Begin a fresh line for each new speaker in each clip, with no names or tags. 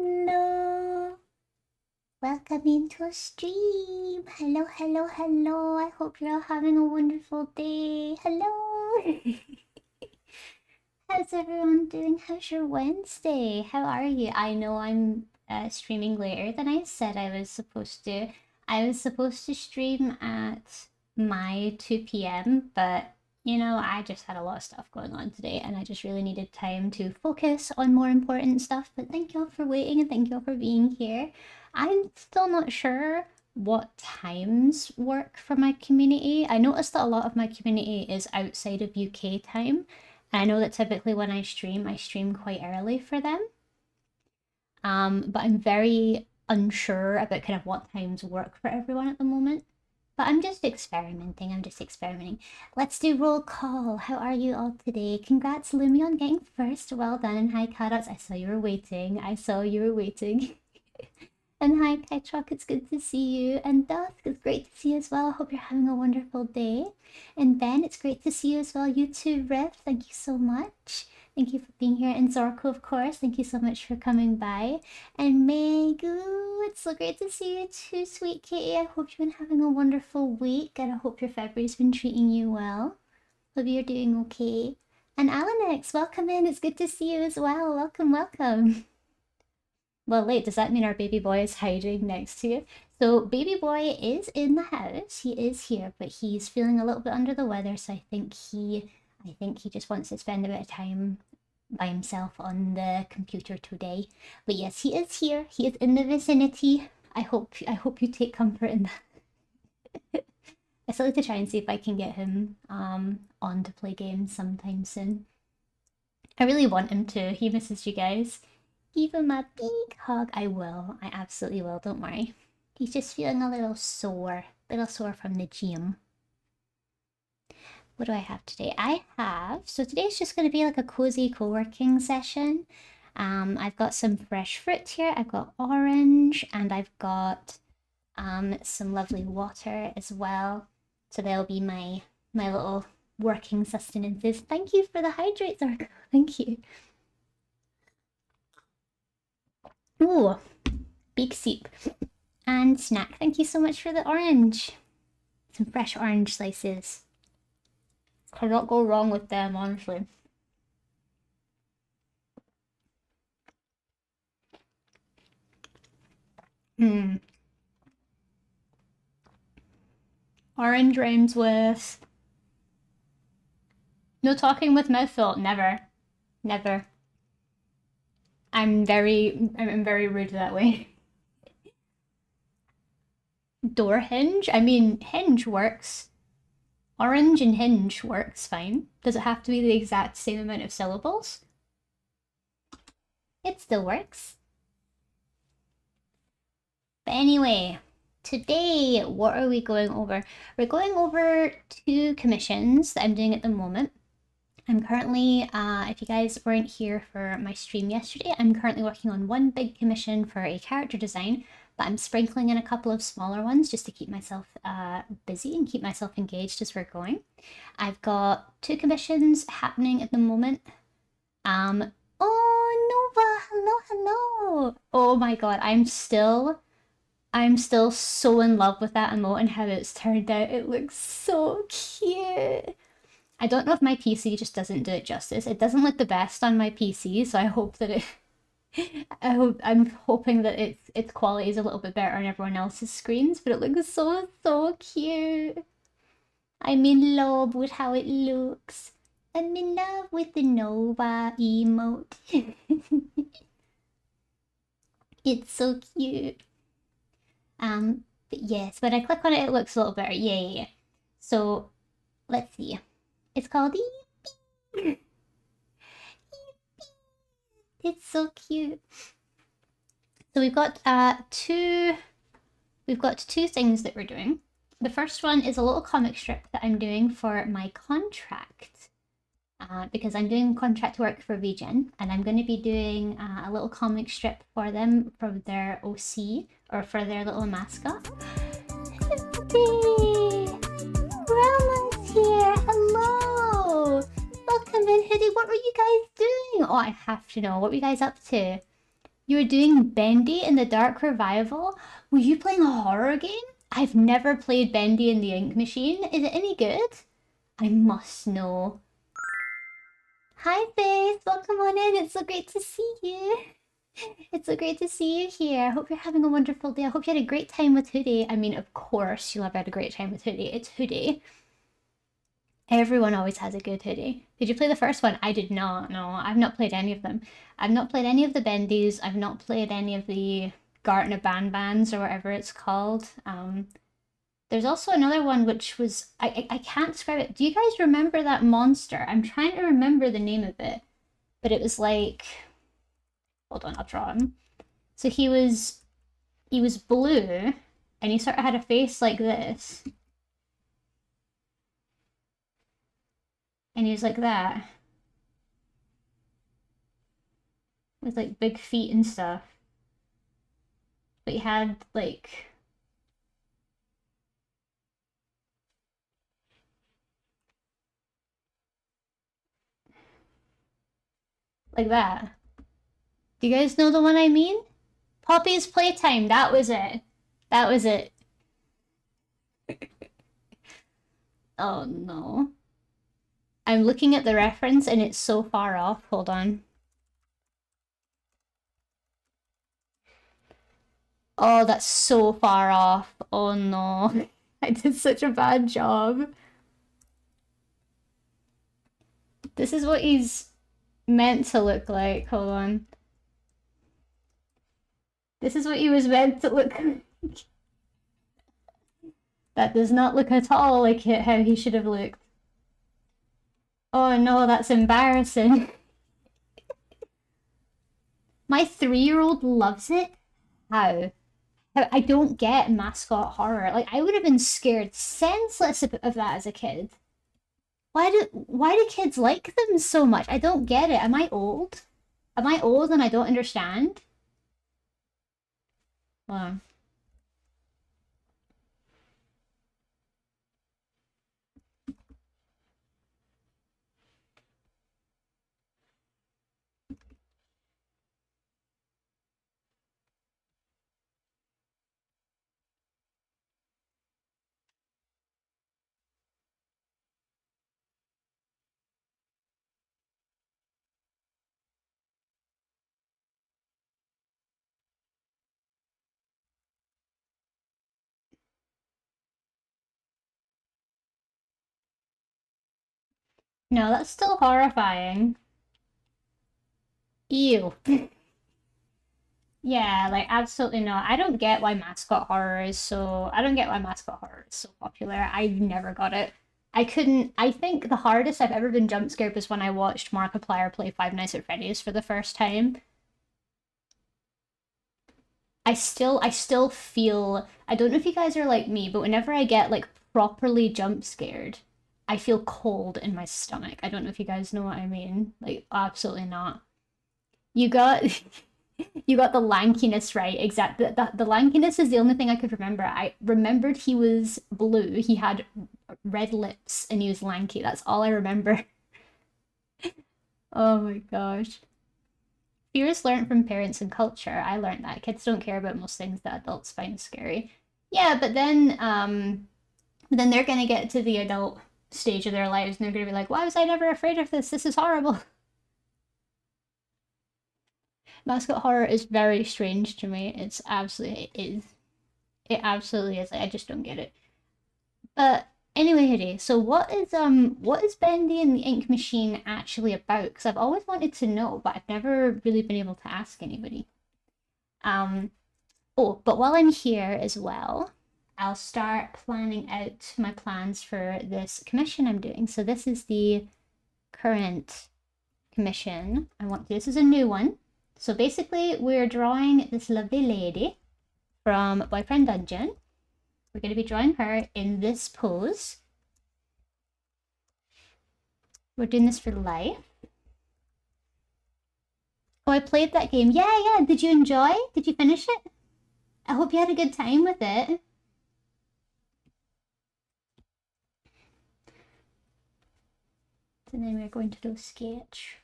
Hello. Welcome into a stream. Hello, hello, hello. I hope you're all having a wonderful day. Hello. How's everyone doing? How's your Wednesday? How are you? I know I'm streaming later than I said I was supposed to. I was supposed to stream at my 2 p.m., but you know, I just had a lot of stuff going on today and I just really needed time to focus on more important stuff. But thank you all for waiting and thank you all for being here. I'm still not sure what times work for my community. I noticed that a lot of my community is outside of UK time. I know that typically when I stream quite early for them. But I'm very unsure about kind of what times work for everyone at the moment. But I'm just experimenting. Let's do roll call. How are you all today? Congrats, Lumi, on getting first. Well done. And hi, Carrots. I saw you were waiting. And hi, Kaitrock, it's good to see you. And Dusk, it's great to see you as well. I hope you're having a wonderful day. And Ben, it's great to see you as well. You too, Riff, thank you so much. Thank you for being here. And Zorko, of course, thank you so much for coming by. And Megu, it's so great to see you too, sweet kitty. I hope you've been having a wonderful week, and I hope your February's been treating you well. Hope you're doing okay. And Alex, welcome in. It's good to see you as well. Welcome, welcome. Well, wait, does that mean our baby boy is hiding next to you? So baby boy is in the house. He is here, but he's feeling a little bit under the weather, so I think he just wants to spend a bit of time by himself on the computer today. But yes, he is here. He is in the vicinity. I hope you take comfort in that. I still like to try and see if I can get him on to play games sometime soon. I really want him to. He misses you guys. Give him a big hug. I will. I absolutely will. Don't worry. He's just feeling a little sore from the gym. What do I have today? So today's just going to be like a cozy co-working session. I've got some fresh fruit here. I've got orange and I've got some lovely water as well. So they'll be my little working sustenances. Thank you for the hydrate, Zarko. Thank you. Ooh, big sip. And snack. Thank you so much for the orange. Some fresh orange slices. Cannot go wrong with them, honestly. Orange rhymes with... No talking with mouthful. Never. Never. I'm very rude that way. Door hinge? I mean, hinge works. Orange and hinge works fine. Does it have to be the exact same amount of syllables? It still works. But anyway, today, what are we going over? We're going over 2 commissions that I'm doing at the moment. I'm currently, if you guys weren't here for my stream yesterday, I'm currently working on one big commission for a character design, but I'm sprinkling in a couple of smaller ones just to keep myself busy and keep myself engaged as we're going. I've got 2 commissions happening at the moment. Oh, Nova, hello. Oh my god, I'm still so in love with that emote and how it's turned out. It looks so cute. I don't know if my PC just doesn't do it justice. It doesn't look the best on my PC, so I hope that it... I'm hoping that its quality is a little bit better on everyone else's screens, but it looks so cute. I'm in love with how it looks. I'm in love with the Nova emote. It's so cute. But yes, when I click on it, it looks a little better. Yeah. So, let's see. It's called Eepee. It's so cute. So we've got 2 things that we're doing. The first one is a little comic strip that I'm doing for my contract. Because I'm doing contract work for Regen, and I'm going to be doing a little comic strip for them for their OC, or for their little mascot. Hey! Grandma's here! Hello! Welcome in, Hoodie. What were you guys doing? Oh, I have to know. What were you guys up to? You were doing Bendy in the Dark Revival? Were you playing a horror game? I've never played Bendy in the Ink Machine. Is it any good? I must know. Hi, Faith. Welcome on in. It's so great to see you. It's so great to see you here. I hope you're having a wonderful day. I hope you had a great time with Hoodie. I mean, of course you'll have had a great time with Hoodie. It's Hoodie. Everyone always has a good Hoodie. Did you play the first one? I did not. No, I've not played any of them. I've not played any of the Bendies. I've not played any of the Gartner Bands or whatever it's called. There's also another one which was I can't describe it. Do you guys remember that monster? I'm trying to remember the name of it, but it was like, hold on, I'll draw him. So he was blue, and he sort of had a face like this, and he was like that, with like big feet and stuff. But he had like that. Do you guys know the one I mean? Poppy's Playtime. That was it. That was it. Oh no. I'm looking at the reference and it's so far off. Hold on. Oh, that's so far off. Oh no. I did such a bad job. This is what he's meant to look like. Hold on. This is what he was meant to look like. That does not look at all like how he should have looked. Oh no, that's embarrassing. My 3-year-old loves it. How? I don't get mascot horror. Like, I would have been scared senseless of that as a kid. Why do kids like them so much? I don't get it. Am I old? Am I old and I don't understand? Wow. No, that's still horrifying. Ew. Yeah, like absolutely not. I don't get why mascot horror is so. I don't get why mascot horror is so popular. I never got it. I couldn't. I think the hardest I've ever been jump scared was when I watched Markiplier play Five Nights at Freddy's for the first time. I still feel. I don't know if you guys are like me, but whenever I get like properly jump scared, I feel cold in my stomach. I don't know if you guys know what I mean. Like absolutely not. You got you got the lankiness right. Exactly. The lankiness is the only thing I could remember. I remembered he was blue. He had red lips and he was lanky. That's all I remember. Oh my gosh. Fears learned from parents and culture. I learned that kids don't care about most things that adults find scary. Yeah, but then they're gonna get to the adult stage of their lives and they're gonna be like, why was I never afraid of this? This is horrible. Mascot horror is very strange to me. It's absolutely it is. It absolutely is. I just don't get it. But anyway, Hidi, so what is Bendy and the Ink Machine actually about? Because I've always wanted to know, but I've never really been able to ask anybody. Um, oh, but while I'm here as well, I'll start planning out my plans for this commission I'm doing. So this is the current commission I want to do. This is a new one. So basically, we're drawing this lovely lady from Boyfriend Dungeon. We're going to be drawing her in this pose. We're doing this for life. Oh, I played that game. Yeah, yeah. Did you enjoy? Did you finish it? I hope you had a good time with it. And then we're going to do sketch.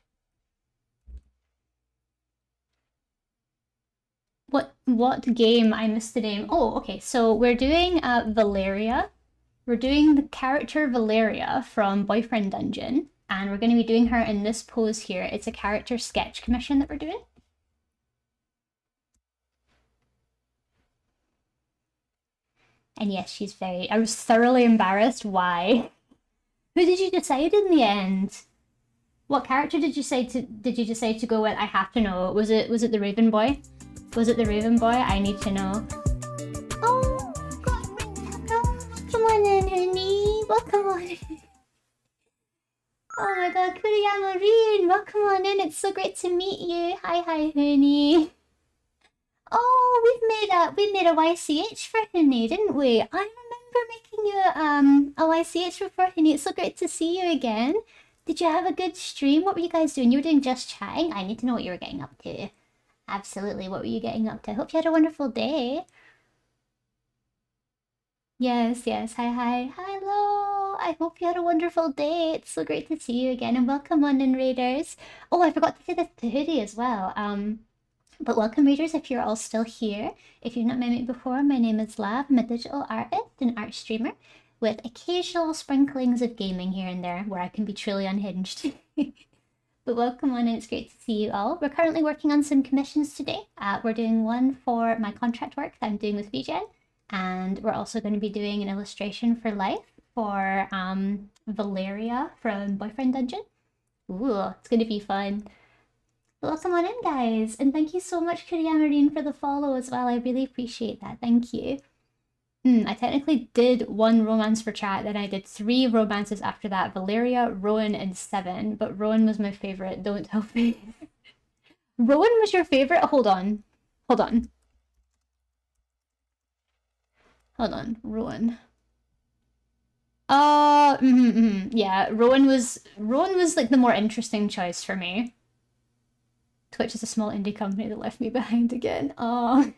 what game I missed the name. Oh, okay. So we're doing Valeria. We're doing the character Valeria from Boyfriend Dungeon, and we're going to be doing her in this pose here. It's a character sketch commission that we're doing. And yes, she's very. I was thoroughly embarrassed. Why? Who did you decide in the end? What character did you decide to go with? I have to know. Was it the Raven Boy? Was it the Raven Boy? I need to know. Oh, God, come on in, honey. Welcome on in. Oh my God, Kuriyama Rin, welcome on in. It's so great to meet you. Hi, honey. Oh, we made a YCH for Honey, didn't we? I remember making you a YCH before Honey. It's so great to see you again. Did you have a good stream? What were you guys doing? You were doing just chatting? I need to know what you were getting up to. Absolutely, what were you getting up to? I hope you had a wonderful day. Yes, yes. Hi. Hello. I hope you had a wonderful day. It's so great to see you again and welcome London Raiders. Oh, I forgot to say this to Hoodie as well. But welcome readers if you're all still here. If you've not met me before, my name is Lav. I'm a digital artist and art streamer with occasional sprinklings of gaming here and there where I can be truly unhinged. But welcome on and it's great to see you all. We're currently working on some commissions today. We're doing one for my contract work that I'm doing with VGen, and we're also going to be doing an illustration for life for Valeria from Boyfriend Dungeon. Ooh, it's going to be fun. Welcome on in, guys, and thank you so much, Kuriyama for the follow as well. I really appreciate that. Thank you. I technically did one romance for chat, then I did 3 romances after that. Valeria, Rowan, and Seven, but Rowan was my favorite. Don't tell me. Rowan was your favorite? Hold on. Rowan. Yeah, Rowan was like the more interesting choice for me. Twitch is a small indie company that left me behind again. Oh.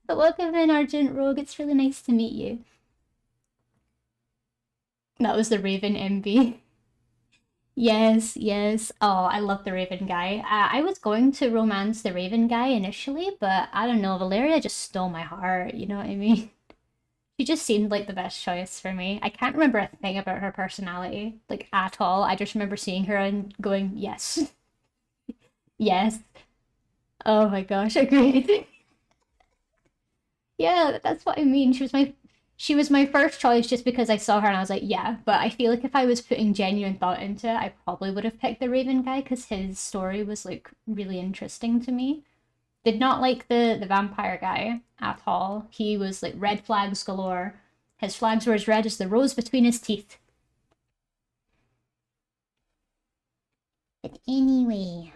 But welcome in, Argent Rogue. It's really nice to meet you. That was the Raven MB. Yes. Oh, I love the Raven guy. I was going to romance the Raven guy initially, but I don't know. Valeria just stole my heart. You know what I mean? She just seemed like the best choice for me. I can't remember a thing about her personality, like at all. I just remember seeing her and going, yes. Yes. Oh my gosh, agreed. Yeah, that's what I mean. She was my first choice just because I saw her and I was like, yeah. But I feel like if I was putting genuine thought into it, I probably would have picked the Raven guy because his story was like really interesting to me. Did not like the vampire guy at all. He was like red flags galore. His flags were as red as the rose between his teeth. But anyway,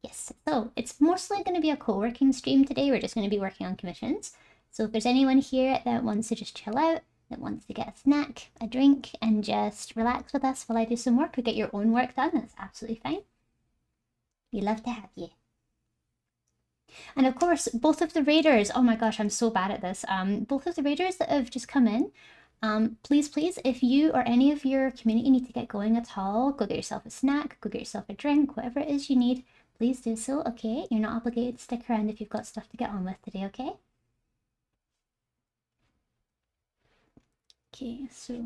yes. So it's mostly going to be a co-working stream today. We're just going to be working on commissions. So if there's anyone here that wants to just chill out, that wants to get a snack, a drink, and just relax with us while I do some work or get your own work done, that's absolutely fine. We love to have you. And of course, both of the raiders, oh my gosh, I'm so bad at this. Both of the raiders that have just come in, please, if you or any of your community need to get going at all, go get yourself a snack, go get yourself a drink, whatever it is you need, please do so, okay? You're not obligated to stick around if you've got stuff to get on with today, okay? Okay, so...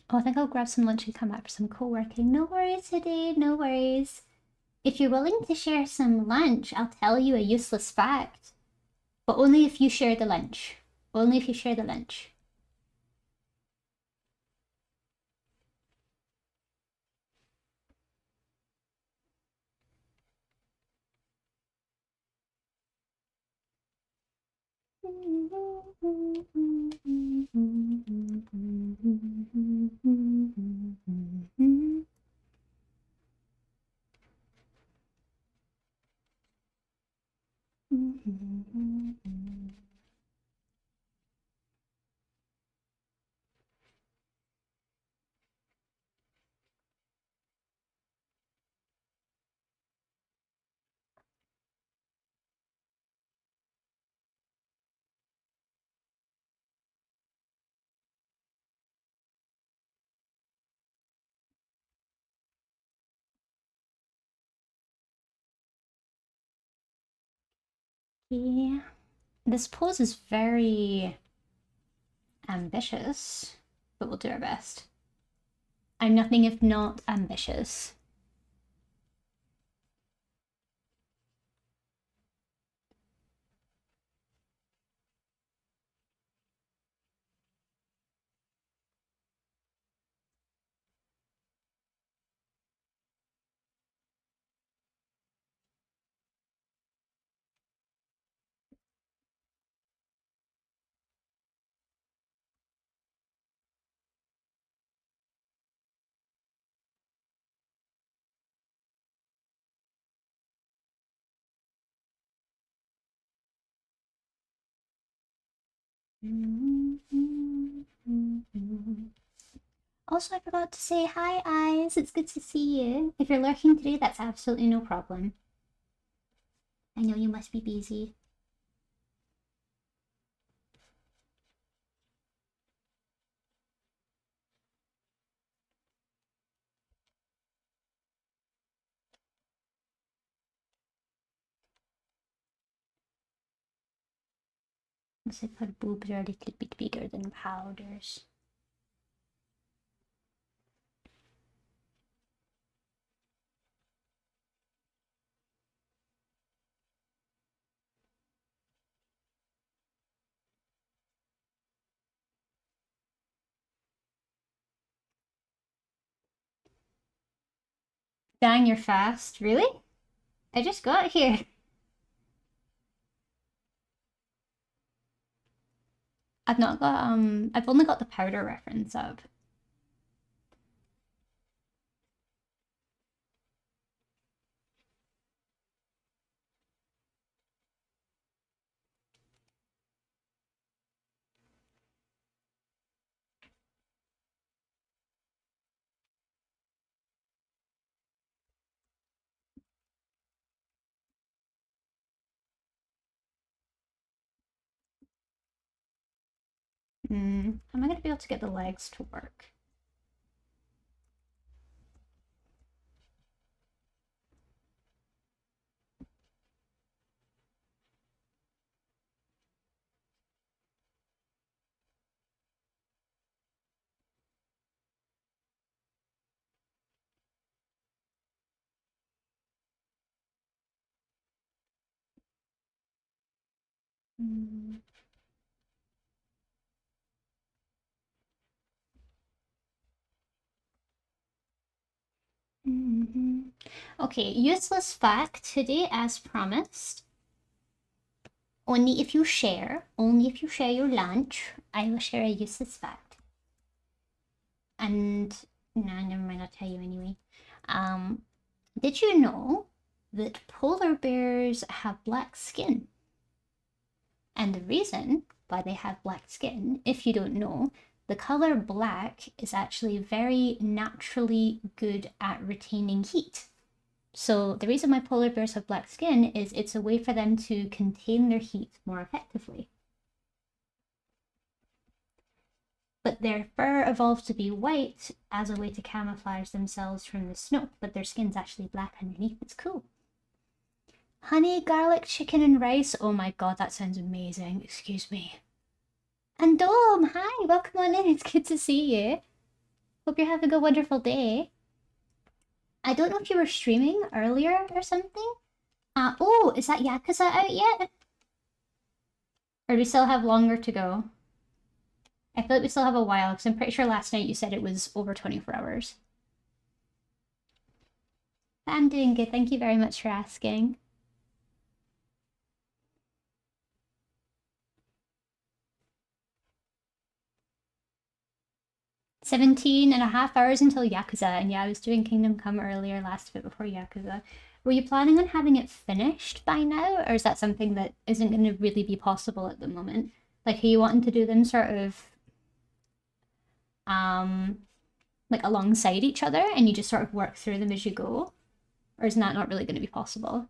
Oh, I think I'll grab some lunch and come back for some co-working. No worries today, no worries. If you're willing to share some lunch, I'll tell you a useless fact. But only if you share the lunch. Only if you share the lunch. Yeah. This pose is very ambitious, but we'll do our best. I'm nothing if not ambitious. Also, I forgot to say hi, Eyes. It's good to see you. If you're lurking today, that's absolutely no problem. I know you must be busy. Looks like her boobs are a little bit bigger than Powder's. Dang, you're fast. Really? I just got here. I've not got, I've only got the Powder reference up. Am I going to be able to get the legs to work? Mm. Okay, useless fact today as promised. Only if you share your lunch, I will share a useless fact. And nah, never mind, I'll tell you anyway. Did you know that polar bears have black skin? And the reason why they have black skin, if you don't know, the color black is actually very naturally good at retaining heat. So the reason why polar bears have black skin is it's a way for them to contain their heat more effectively. But their fur evolved to be white as a way to camouflage themselves from the snow, but their skin's actually black underneath. It's cool. Honey, garlic, chicken, and rice. Oh my god, that sounds amazing. Excuse me. And Dom, hi, welcome on in. It's good to see you. Hope you're having a wonderful day. I don't know if you were streaming earlier or something. Oh, is that Yakuza out yet? Or do we still have longer to go? I feel like we still have a while, because I'm pretty sure last night you said it was over 24 hours. I'm doing good, thank you very much for asking. 17.5 hours until Yakuza, and yeah, I was doing Kingdom Come earlier, last bit before Yakuza. Were you planning on having it finished by now, or is that something that isn't going to really be possible at the moment? Like, are you wanting to do them sort of, like alongside each other, and you just sort of work through them as you go? Or is that not really going to be possible?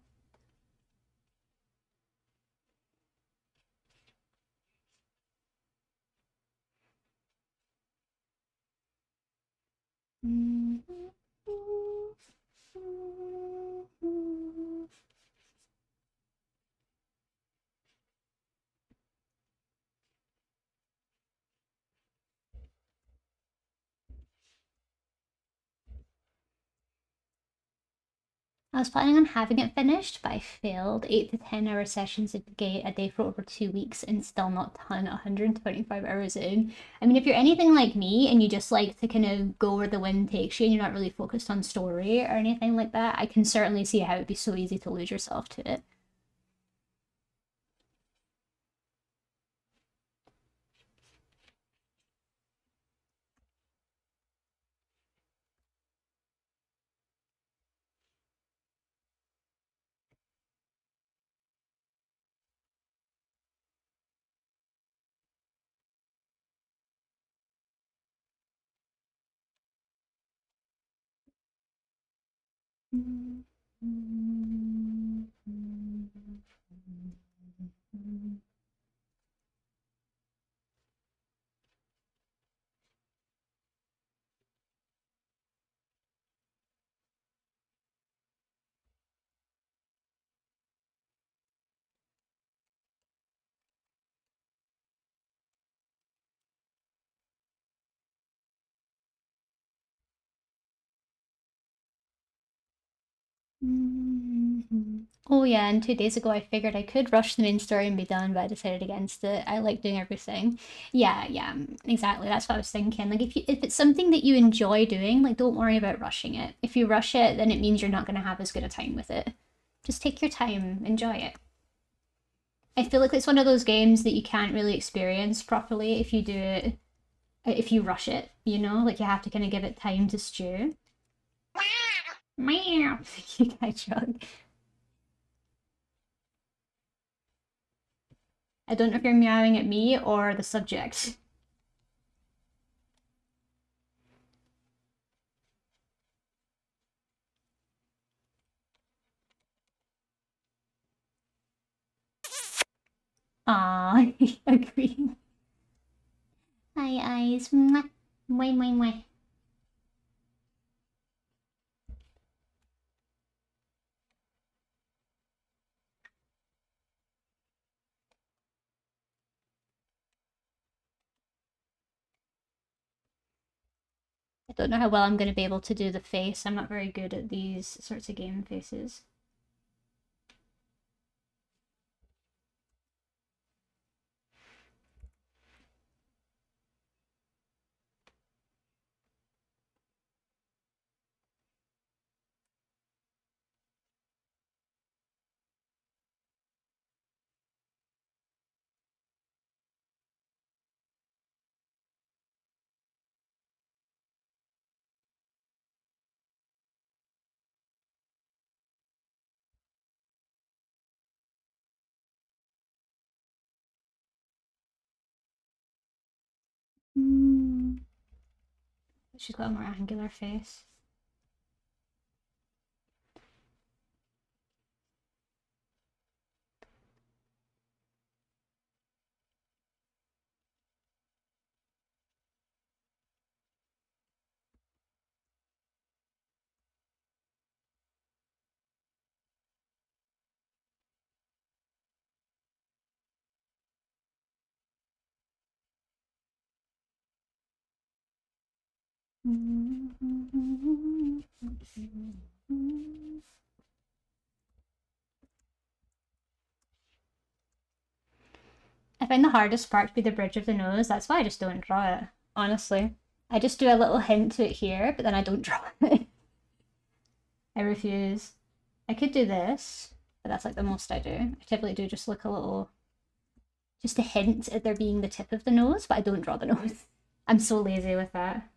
I was planning on having it finished, but I failed 8 to 10 hour sessions a day for over 2 weeks and still not done 125 hours in. I mean, if you're anything like me and you just like to kind of go where the wind takes you and you're not really focused on story or anything like that, I can certainly see how it'd be so easy to lose yourself to it. Oh yeah, and 2 days ago I figured I could rush the main story and be done, but I decided against it. I like doing everything. Yeah, yeah, exactly. That's what I was thinking. Like if it's something that you enjoy doing, like don't worry about rushing it. If you rush it, then it means you're not gonna have as good a time with it. Just take your time, enjoy it. I feel like it's one of those games that you can't really experience properly if you do it if you rush it, you know? Like you have to kind of give it time to stew. Meow. You guy chug. I don't know if you're meowing at me or the subject. Ah, agree. Hi, eyes. Mwah. Mwah, mwah, mwah. I don't know how well I'm going to be able to do the face. I'm not very good at these sorts of game faces. Mm. She's got a more angular face. I find the hardest part to be the bridge of the nose. That's why I just don't draw it, honestly. I just do a little hint to it here, but then I don't draw it. I refuse. I could do this, but that's like the most I do. I typically do just look a little, just a hint at there being the tip of the nose, but I don't draw the nose. I'm so lazy with that.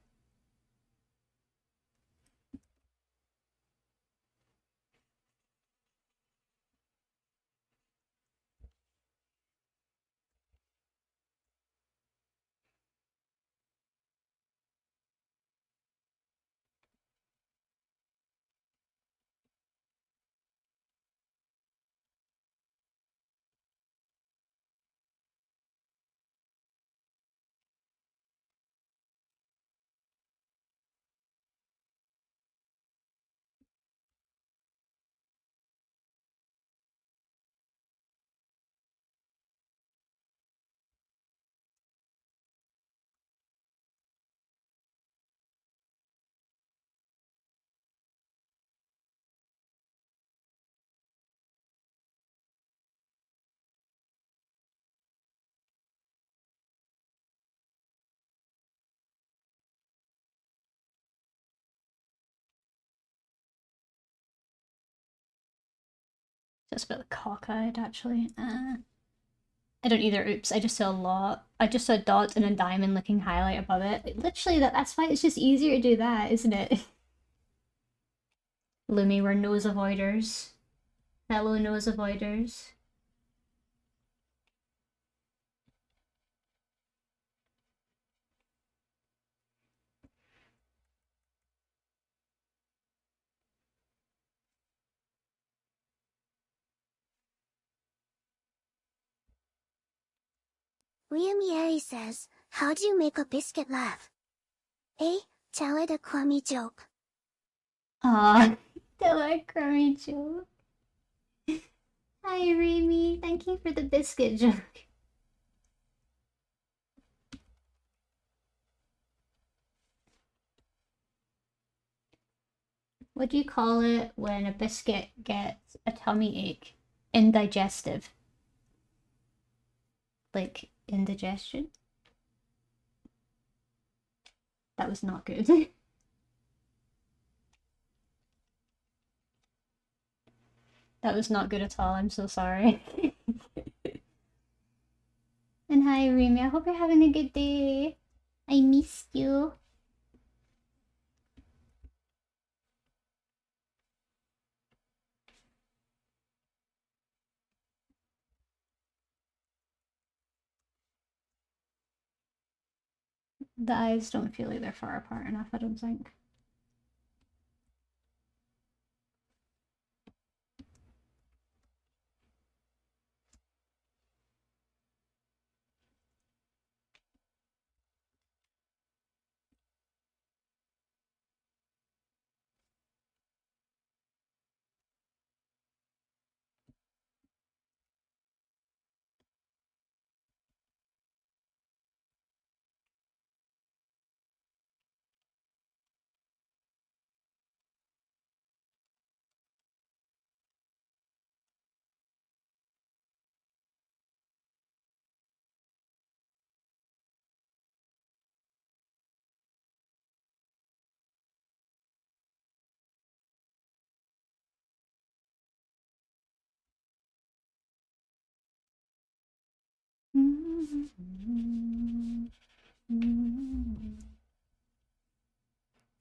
Just a bit cockeyed, actually. I don't either. Oops, I just saw a lot. I just saw a dot and a diamond looking highlight above it. Like, literally, that's why it's just easier to do that, isn't it? Lumi, we're nose avoiders. Fellow nose avoiders.
Liam Yeri says, how do you make a biscuit laugh? A. Tell it a crummy joke.
Aw, tell a crummy joke. Hi, Remy. Thank you for the biscuit joke. What do you call it when a biscuit gets a tummy ache? Indigestive. Like indigestion? That was not good. That was not good at all. I'm so sorry. And hi, Remy. I hope you're having a good day. I missed you. The eyes don't feel like they're far apart enough, I don't think.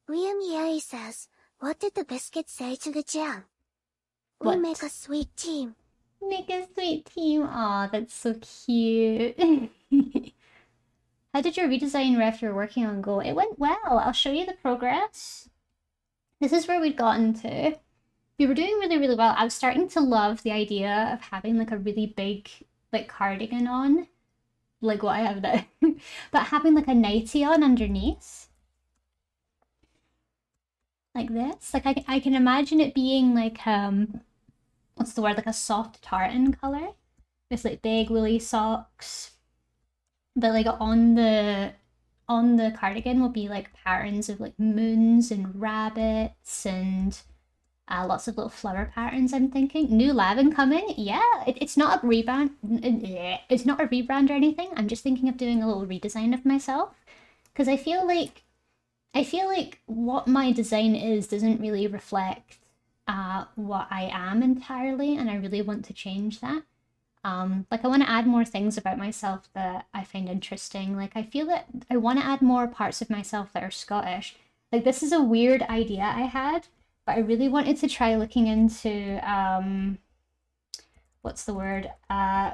Liam Yeri says, what did the biscuit say to the jam? We
What?
make a sweet team.
Make a sweet team. Aw, that's so cute. How did your redesign ref you're working on go? It went well. I'll show you the progress. This is where we'd gotten to. We were doing really, really well. I was starting to love the idea of having like a really big like cardigan on. Like what I have now. But having like a nightie on underneath. Like this. Like I can imagine it being like what's the word? Like a soft tartan colour. With like big woolly socks. But like on the cardigan will be like patterns of like moons and rabbits and lots of little flower patterns. I'm thinking new lavin coming. Yeah, it's not a rebrand. It's not a rebrand or anything. I'm just thinking of doing a little redesign of myself because I feel like what my design is doesn't really reflect what I am entirely, and I really want to change that. Like I want to add more things about myself that I find interesting. Like I feel that I want to add more parts of myself that are Scottish. Like this is a weird idea I had, but I really wanted to try looking into what's the word?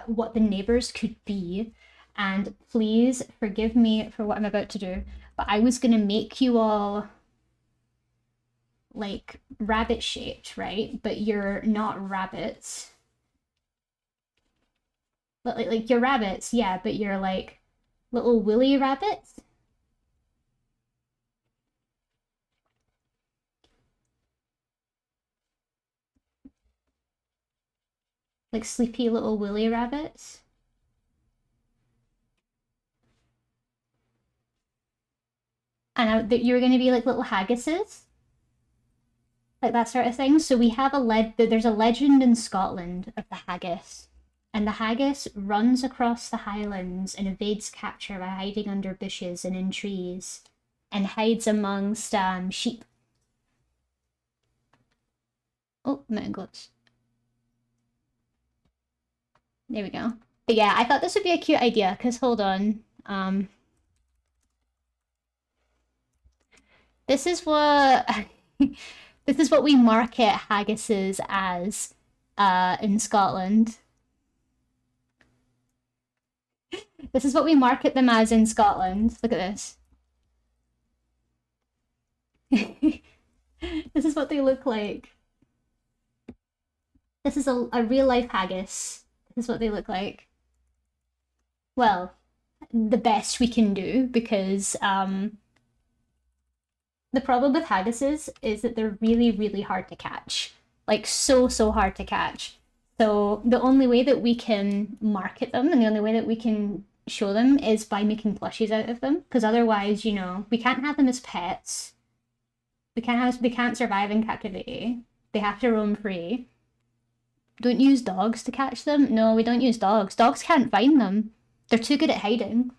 What the neighbors could be. And please forgive me for what I'm about to do, but I was gonna make you all like rabbit shaped, right? But you're not rabbits. But like you're rabbits, yeah, but you're like little woolly rabbits. Like sleepy little woolly rabbits. And you're going to be like little haggises, like that sort of thing. So we have there's a legend in Scotland of the haggis. And the haggis runs across the highlands and evades capture by hiding under bushes and in trees and hides amongst sheep. Oh, mountain goats. There we go. But yeah, I thought this would be a cute idea, because hold on. This is what this is what we market haggises as in Scotland. This is what we market them as in Scotland. Look at this. This is what they look like. This is a real life haggis. This is what they look like. Well, the best we can do because the problem with haggises is that they're really, really hard to catch. Like, so hard to catch. So, the only way that we can market them and the only way that we can show them is by making plushies out of them. Because otherwise, we can't have them as pets. They can't survive in captivity. They have to roam free. Don't use dogs to catch them. No, we don't use dogs. Dogs can't find them. They're too good at hiding.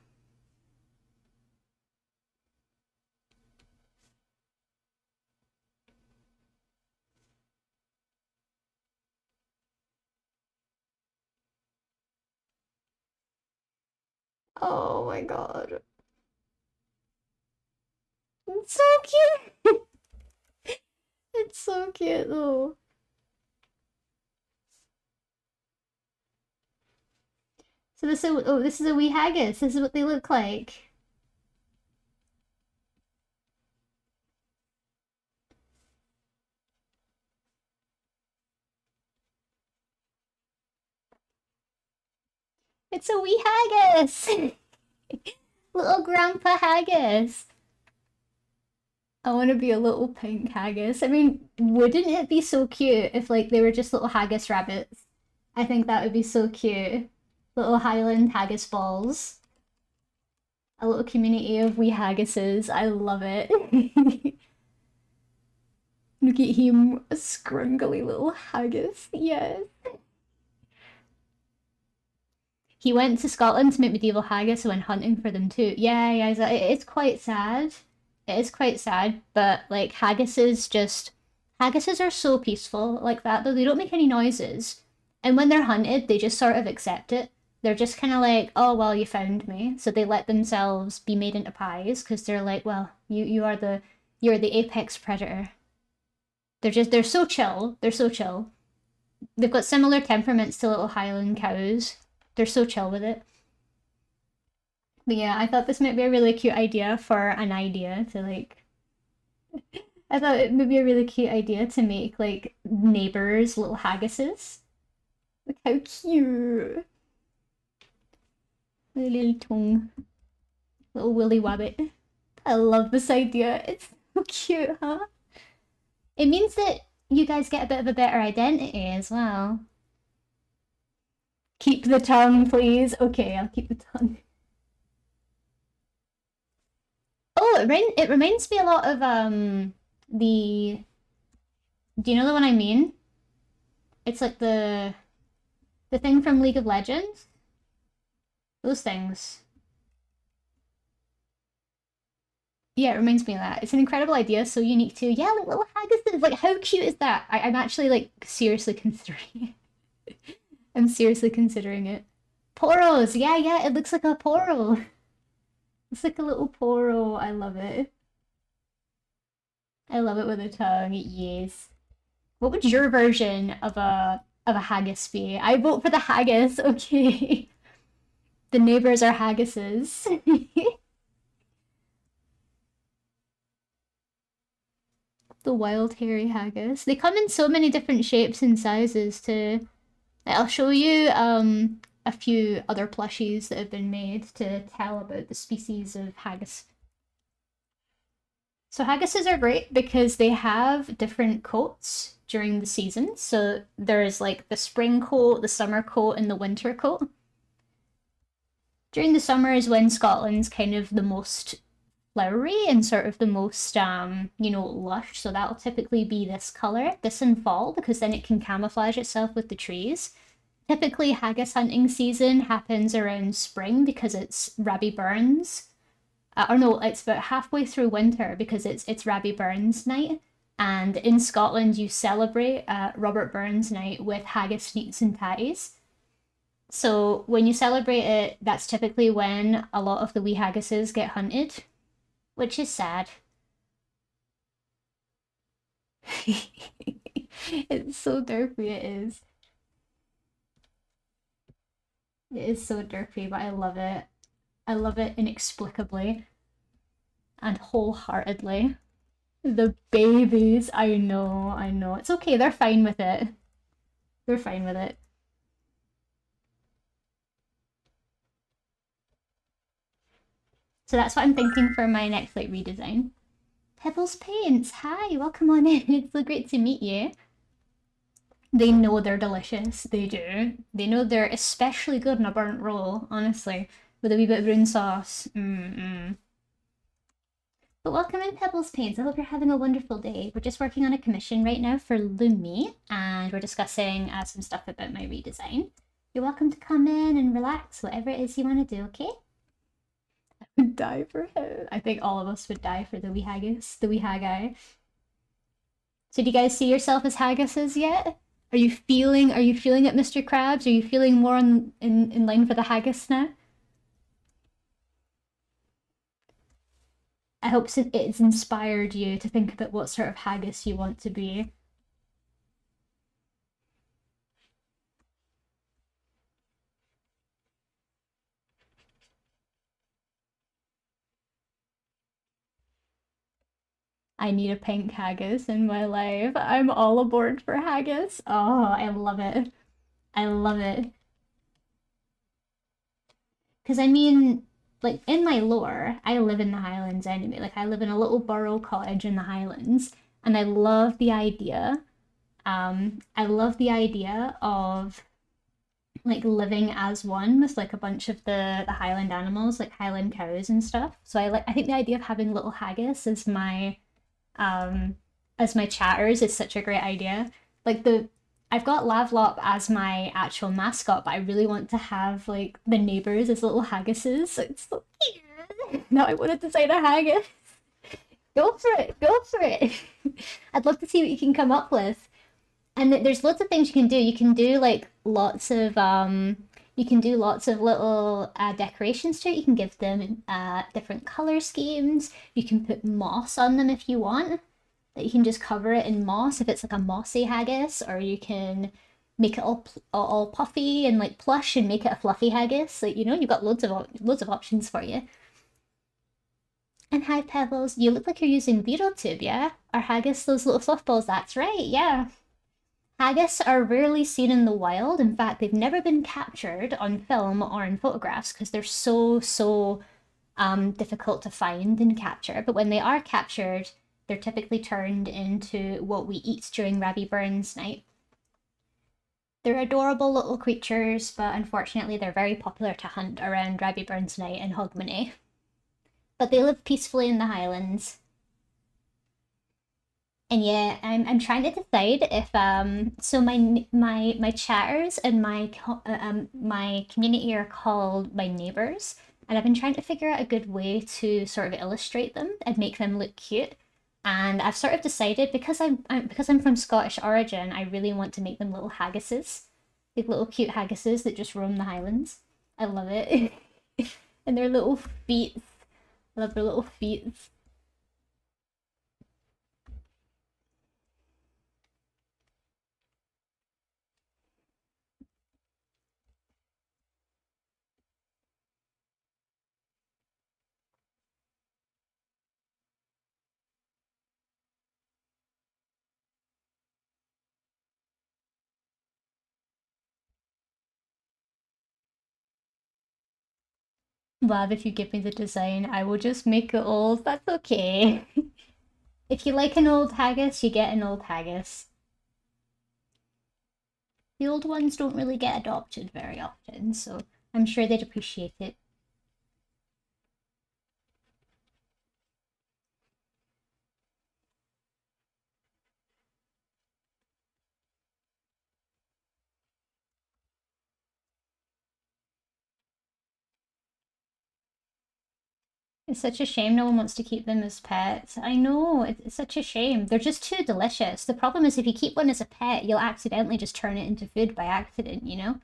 Oh my god. It's so cute. It's so cute though. So this is a wee haggis. This is what they look like. It's a wee haggis. Little grandpa haggis. I want to be a little pink haggis. I mean, wouldn't it be so cute if like they were just little haggis rabbits? I think that would be so cute. Little Highland haggis balls. A little community of wee haggises. I love it. Look at him, a scrungly little haggis. Yes. He went to Scotland to make medieval haggis and went hunting for them too. Yeah, it's quite sad. It is quite sad, but like haggises are so peaceful like that though. They don't make any noises. And when they're hunted, they just sort of accept it. They're just kind of like, "Oh, well, you found me." So they let themselves be made into pies because they're like, "Well, you're the apex predator." They're so chill. They're so chill. They've got similar temperaments to little Highland cows. They're so chill with it. But yeah, I thought this might be a really cute idea for an idea to like. I thought it would be a really cute idea to make like neighbors little haggises. Look how cute. The little tongue. Little willy wabbit. I love this idea. It's so cute, huh? It means that you guys get a bit of a better identity as well. Keep the tongue, please. Okay, I'll keep the tongue. Oh, it reminds me a lot of the. Do you know the one I mean? It's like the thing from League of Legends. Those things. Yeah, it reminds me of that. It's an incredible idea, so unique too. Yeah, like little haggises. Like, how cute is that? I'm actually like seriously considering it. I'm seriously considering it. Poros. Yeah. It looks like a poro. It's like a little poro. I love it. I love it with a tongue. Yes. What would your version of a haggis be? I vote for the haggis. Okay. The neighbors are haggises. The wild hairy haggis. They come in so many different shapes and sizes too. I'll show you a few other plushies that have been made to tell about the species of haggis. So haggises are great because they have different coats during the season. So there's like the spring coat, the summer coat, and the winter coat. During the summer is when Scotland's kind of the most flowery and sort of the most lush. So that'll typically be this color, this in fall, because then it can camouflage itself with the trees. Typically, haggis hunting season happens around spring because it's Rabbie Burns. Or no, it's about halfway through winter because it's Rabbie Burns night. And in Scotland, you celebrate Robert Burns night with haggis sneaks and tatties. So when you celebrate it, that's typically when a lot of the wee haggises get hunted, which is sad. It's so derpy, it is. It is so derpy, but I love it. I love it inexplicably and wholeheartedly. The babies, I know, I know. It's okay, they're fine with it. They're fine with it. So that's what I'm thinking for my next like redesign. Pebbles Paints, hi, welcome on in. It's so great to meet you. They know they're delicious. They do. They know they're especially good in a burnt roll, honestly, with a wee bit of brown sauce. Mm-mm. But welcome in, Pebbles Paints. I hope you're having a wonderful day. We're just working on a commission right now for Lumi, and we're discussing some stuff about my redesign. You're welcome to come in and relax, whatever it is you want to do, okay? I would die for him. I think all of us would die for the wee haggis, the wee haggai. So do you guys see yourself as haggises yet? Are you feeling it, Mr. Krabs? Are you feeling more in line for the haggis now? I hope it's inspired you to think about what sort of haggis you want to be. I need a pink haggis in my life. I'm all aboard for haggis. Oh, I love it. I love it. Because I mean, like in my lore, I live in the Highlands anyway. Like I live in a little borough cottage in the Highlands, and I love the idea. I love the idea of like living as one with like a bunch of the Highland animals, like Highland cows and stuff. So I think the idea of having little haggis um as my chatters is such a great idea. Like the I've got Lavlop as my actual mascot, but I really want to have like the neighbors as little haggises. So it's so cute. Now I want to design a haggis. Go for it. Go for it. I'd love to see what you can come up with. And there's lots of things you can do. You can do like you can do lots of little decorations to it. You can give them different color schemes. You can put moss on them if you want. That you can just cover it in moss if it's like a mossy haggis, or you can make it all puffy and like plush and make it a fluffy haggis. Like you've got loads of options for you. And hi Pebbles, you look like you're using Beetle Tube, yeah? Or haggis those little fluff balls? That's right, yeah. Haggis are rarely seen in the wild. In fact, they've never been captured on film or in photographs because they're so difficult to find and capture. But when they are captured, they're typically turned into what we eat during Rabbie Burns night. They're adorable little creatures, but unfortunately, they're very popular to hunt around Rabbie Burns night in Hogmanay. But they live peacefully in the Highlands. And yeah, I'm trying to decide if so my chatters and my community are called my neighbors, and I've been trying to figure out a good way to sort of illustrate them and make them look cute. And I've sort of decided because I'm from Scottish origin, I really want to make them little haggises, like little cute haggises that just roam the Highlands. I love it, and their little feet. I love their little feet. Lab, if you give me the design, I will just make it old. That's okay. If you like an old haggis, you get an old haggis. The old ones don't really get adopted very often, so I'm sure they'd appreciate it. It's such a shame no one wants to keep them as pets. I know, it's such a shame. They're just too delicious. The problem is if you keep one as a pet, you'll accidentally just turn it into food by accident, you know?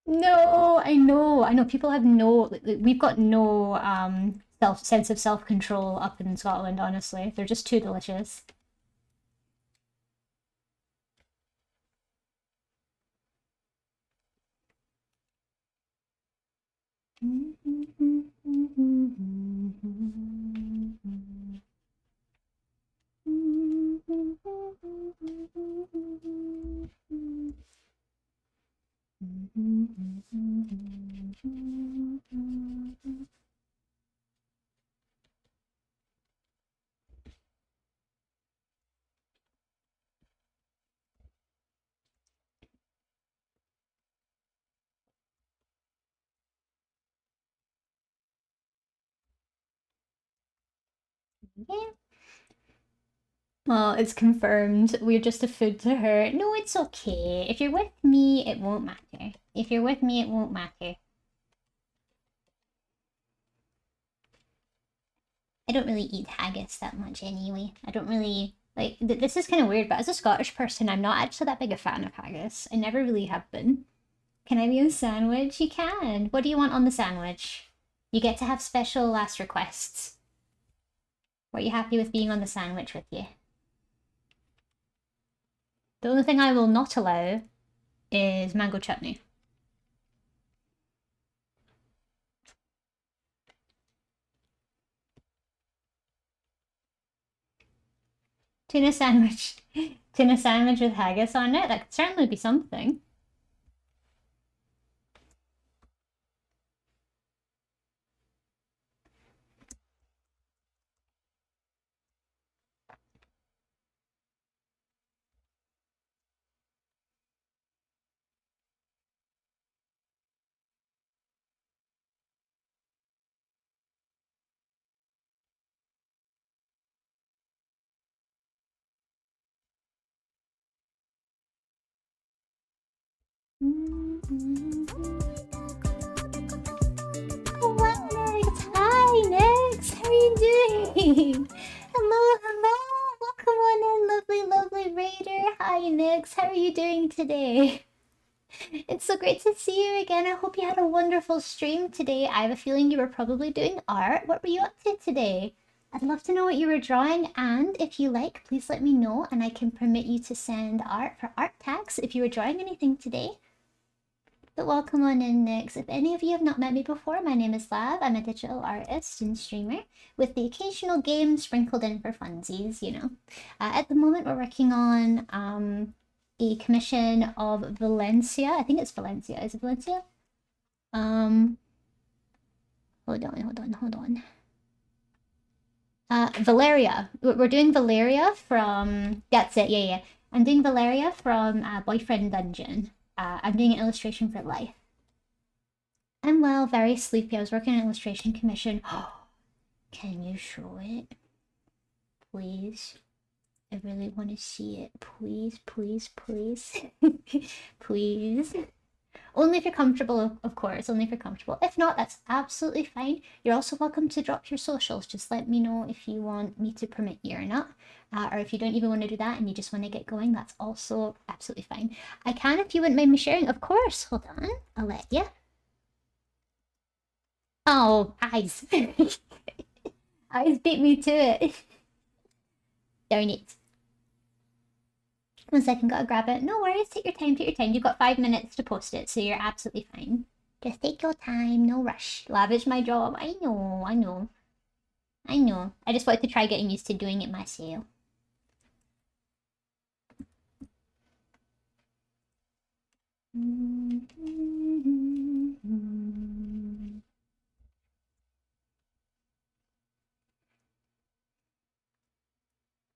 No, I know. People have no. We've got no sense of self control up in Scotland. Honestly, they're just too delicious. Yeah. Well, it's confirmed. We're just a food to her. No, it's okay. If you're with me, it won't matter. If you're with me, it won't matter. I don't really eat haggis that much anyway. I don't really like. This is kind of weird, but as a Scottish person, I'm not actually that big a fan of haggis. I never really have been. Can I be a sandwich? You can. What do you want on the sandwich? You get to have special last requests. What are you happy with being on the sandwich with you? The only thing I will not allow is mango chutney. Tuna sandwich. Tuna sandwich with haggis on it? That could certainly be something. Oh, wow, Nix! Hi, Nix! How are you doing? Hello, hello! Welcome on in, lovely, lovely Raider. Hi, Nix. How are you doing today? It's so great to see you again. I hope you had a wonderful stream today. I have a feeling you were probably doing art. What were you up to today? I'd love to know what you were drawing, and if you like, please let me know, and I can permit you to send art for art tags if you were drawing anything today. But welcome on in next. If any of you have not met me before, my name is Lav. I'm a digital artist and streamer with the occasional game sprinkled in for funsies, you know. At the moment, we're working on a commission of Valencia. I think it's Valencia. Is it Valencia? Um, hold on. Valeria. We're doing Valeria from. That's it. Yeah, yeah. I'm doing Valeria from Boyfriend Dungeon. I'm doing an illustration for life. I'm well, very sleepy. I was working on an illustration commission. Can you show it? Please. I really want to see it. Please, please, please. Please. Only if you're comfortable, of course. Only if you're comfortable. If not, that's absolutely fine. You're also welcome to drop your socials. Just let me know if you want me to permit you or not. Or if you don't even want to do that and you just want to get going, that's also absolutely fine. I can if you wouldn't mind me sharing. Of course. Hold on. I'll let you. Oh, eyes. Eyes beat me to it. Darn it. 1 second, gotta grab it. No worries, take your time, take your time. You've got 5 minutes to post it, so you're absolutely fine. Just take your time, no rush. Lavish my job. I know, I know. I know. I just wanted to try getting used to doing it myself.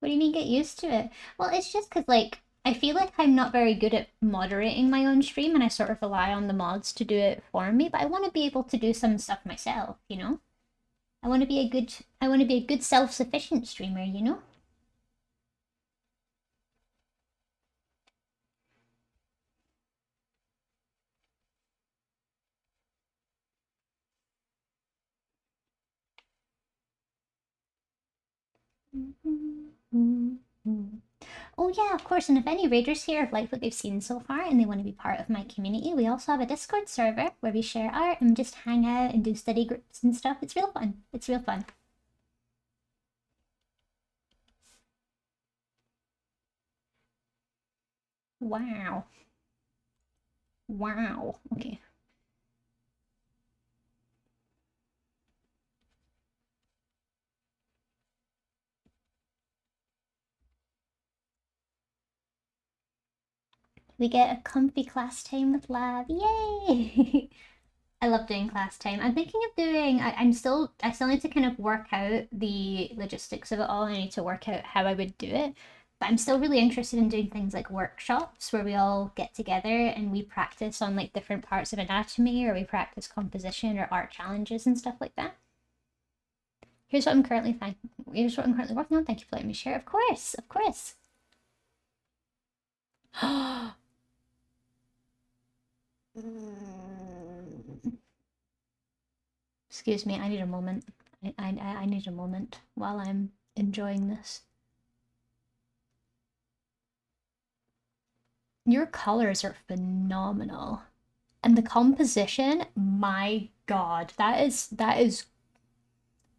What do you mean get used to it? Well, it's just because, like, I feel like I'm not very good at moderating my own stream and I sort of rely on the mods to do it for me, but I want to be able to do some stuff myself, you know? I want to be a good self-sufficient streamer, you know? Oh yeah, of course. And if any raiders here have liked what they've seen so far and they want to be part of my community, we also have a Discord server where we share art and just hang out and do study groups and stuff. It's real fun. It's real fun. Wow. Wow. Okay. We get a comfy class time with Lab. Yay! I love doing class time. I'm thinking of doing. I still need to kind of work out the logistics of it all. I need to work out how I would do it. But I'm still really interested in doing things like workshops where we all get together and we practice on like different parts of anatomy, or we practice composition or art challenges and stuff like that. Here's what I'm currently Here's what I'm currently working on. Thank you for letting me share. Of course, of course. Excuse me, I need a moment. I need a moment while I'm enjoying this. Your colors are phenomenal. And the composition, my god, that is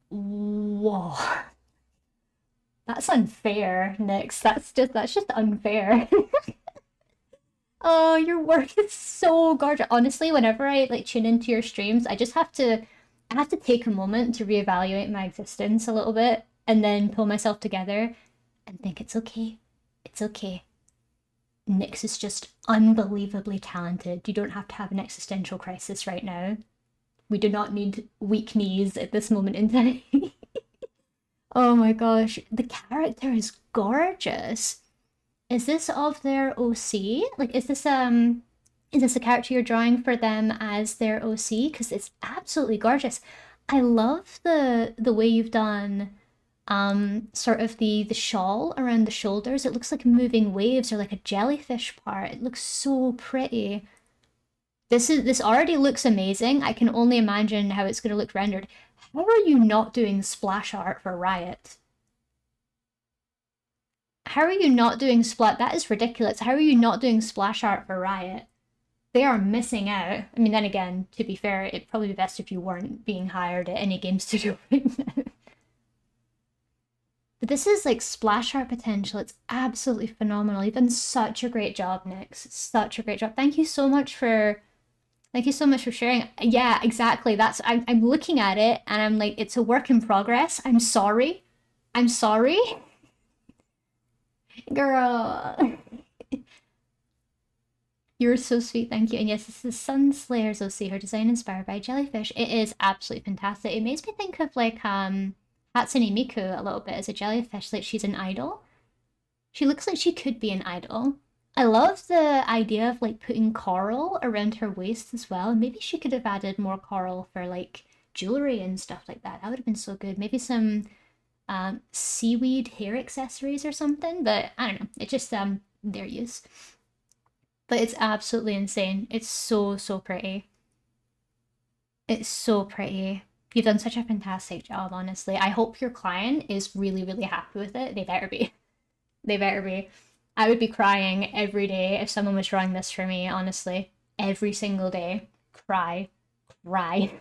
whoa. That's unfair, Nyx. That's just unfair. Oh, your work is so gorgeous. Honestly, whenever I like tune into your streams, I have to take a moment to reevaluate my existence a little bit and then pull myself together and think it's okay. It's okay. Nyx is just unbelievably talented. You don't have to have an existential crisis right now. We do not need weak knees at this moment in time. Oh my gosh, the character is gorgeous. Is this of their OC? Like, is this a character you're drawing for them as their OC? Because it's absolutely gorgeous. I love the way you've done sort of the shawl around the shoulders. It looks like moving waves or like a jellyfish part. It looks so pretty. This already looks amazing. I can only imagine how it's gonna look rendered. How are you not doing splash art for Riot? How are you not doing splat? That is ridiculous. How are you not doing splash art for Riot? They are missing out. I mean, then again, to be fair, it'd probably be best if you weren't being hired at any game studio right now. But this is like splash art potential. It's absolutely phenomenal. You've done such a great job, Nyx. Such a great job. Thank you so much for sharing. Yeah, exactly. I'm looking at it and I'm like, it's a work in progress. I'm sorry. I'm sorry. Girl. You're so sweet, thank you. And yes, this is Sunslayer's OC, her design inspired by jellyfish. It is absolutely fantastic. It makes me think of like Hatsune Miku a little bit as a jellyfish, like she's an idol. She looks like she could be an idol. I love the idea of like putting coral around her waist as well. Maybe she could have added more coral for like jewelry and stuff like that. That would have been so good. Maybe some seaweed hair accessories or something. But I don't know. It just their use. But it's absolutely insane. It's so so pretty. It's so pretty. You've done such a fantastic job, honestly. I hope your client is really really happy with it. They better be. They better be. I would be crying every day if someone was drawing this for me, honestly. Every single day. Cry. Cry.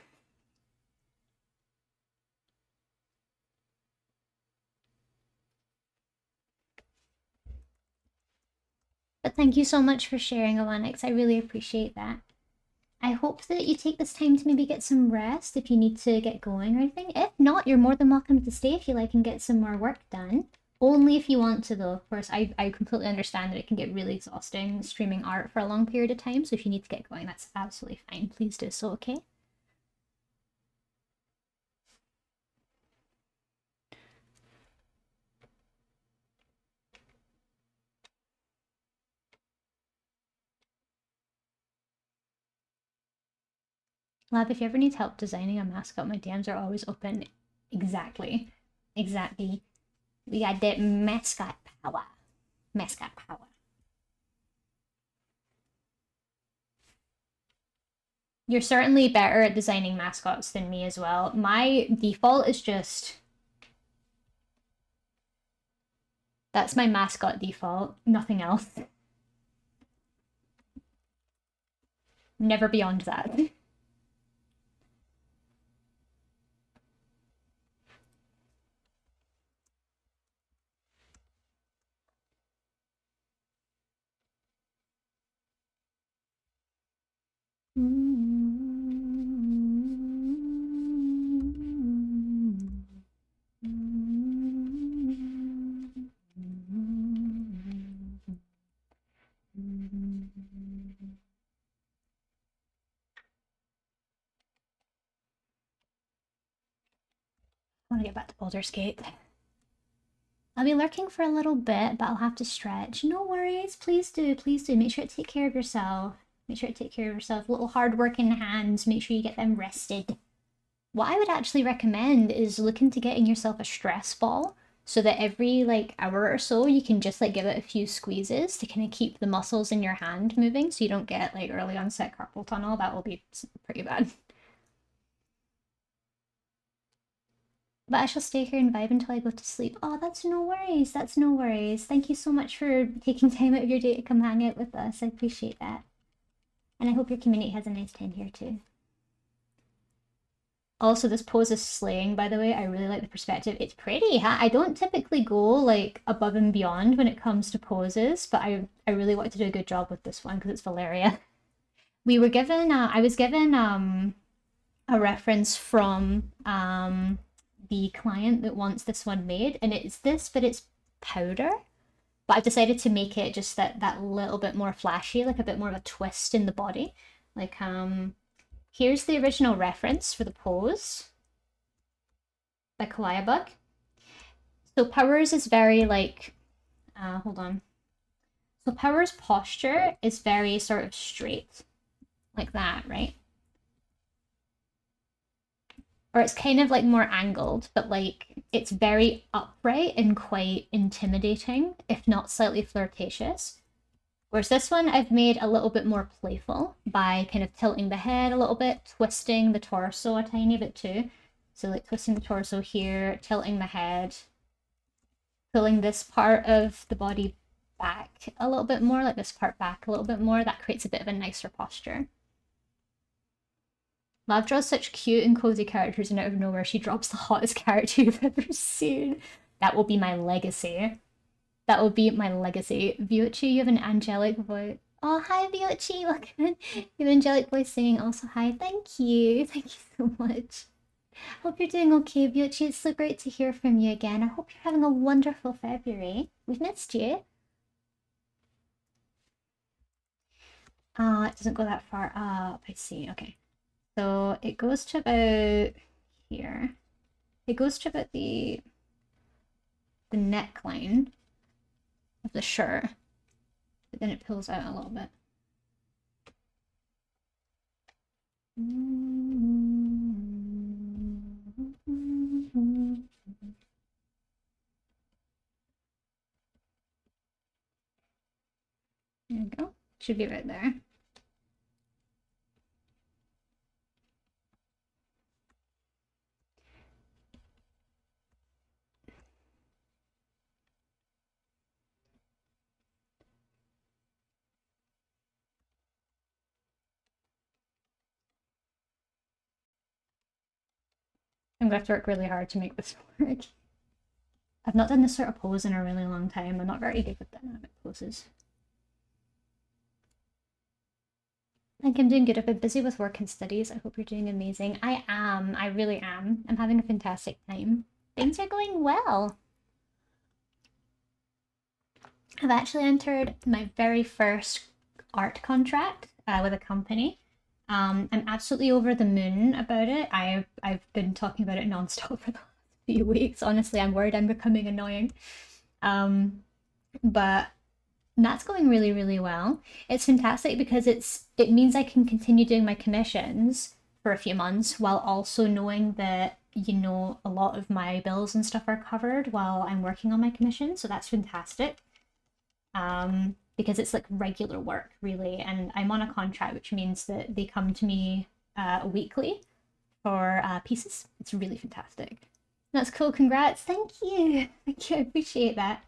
But thank you so much for sharing, Alanix. I really appreciate that. I hope that you take this time to maybe get some rest if you need to get going or anything. If not, you're more than welcome to stay if you like and get some more work done. Only if you want to, though. Of course, I completely understand that it can get really exhausting streaming art for a long period of time, so if you need to get going, that's absolutely fine. Please do so, okay? Lab, if you ever need help designing a mascot, my DMs are always open. Exactly. Exactly. We got that mascot power. Mascot power. You're certainly better at designing mascots than me as well. My default is just That's my mascot default, nothing else. Never beyond that. I want to get back to Baldur's Gate. I'll be lurking for a little bit, but I'll have to stretch. No worries. Please do. Please do. Make sure to take care of yourself. Make sure to take care of yourself. Little hard-working hands. Make sure you get them rested. What I would actually recommend is looking to getting yourself a stress ball so that every like hour or so you can just like give it a few squeezes to kind of keep the muscles in your hand moving so you don't get like early onset carpal tunnel. That will be pretty bad. But I shall stay here and vibe until I go to sleep. Oh, that's no worries. That's no worries. Thank you so much for taking time out of your day to come hang out with us. I appreciate that. And I hope your community has a nice time here too. Also, this pose is slaying, by the way. I really like the perspective. It's pretty, huh? I don't typically go like above and beyond when it comes to poses, but I really wanted to do a good job with this one because it's Valeria. We were given, I was given a reference from the client that wants this one made, and it's this, but it's powder. But I've decided to make it just that little bit more flashy, like a bit more of a twist in the body. Like here's the original reference for the pose by Kawaii Bug. So Powers is very like, hold on. So Powers' posture is very sort of straight, like that, right? Or it's kind of like more angled, but like it's very upright and quite intimidating, if not slightly flirtatious. Whereas this one I've made a little bit more playful by kind of tilting the head a little bit, twisting the torso a tiny bit too. So like twisting the torso here, tilting the head, pulling this part of the body back a little bit more, like this part back a little bit more. That creates a bit of a nicer posture. Lav draws such cute and cozy characters, and out of nowhere, she drops the hottest character you've ever seen. That will be my legacy. That will be my legacy. Vyochi, you have an angelic voice. Oh, hi, Vyochi. Welcome in. You have an angelic voice singing. Also, hi. Thank you. Thank you so much. Hope you're doing okay, Vyochi. It's so great to hear from you again. I hope you're having a wonderful February. We've missed you. It doesn't go that far up. I see. Okay. So it goes to about here. It goes to about the neckline of the shirt, but then it pulls out a little bit. There we go. Should be right there. I'm gonna have to work really hard to make this work. I've not done this sort of pose in a really long time. I'm not very good with dynamic poses. I think I'm doing good. I've been busy with work and studies. I hope you're doing amazing. I am. I really am. I'm having a fantastic time. Things are going well. I've actually entered my very first art contract with a company. I'm absolutely over the moon about it. I've been talking about it nonstop for the last few weeks. Honestly, I'm worried I'm becoming annoying. But that's going really, really well. It's fantastic because it means I can continue doing my commissions for a few months while also knowing that a lot of my bills and stuff are covered while I'm working on my commission. So that's fantastic. Because it's like regular work really, and I'm on a contract, which means that they come to me weekly for pieces. It's really fantastic. That's cool. Congrats. Thank you. Thank you. I appreciate that.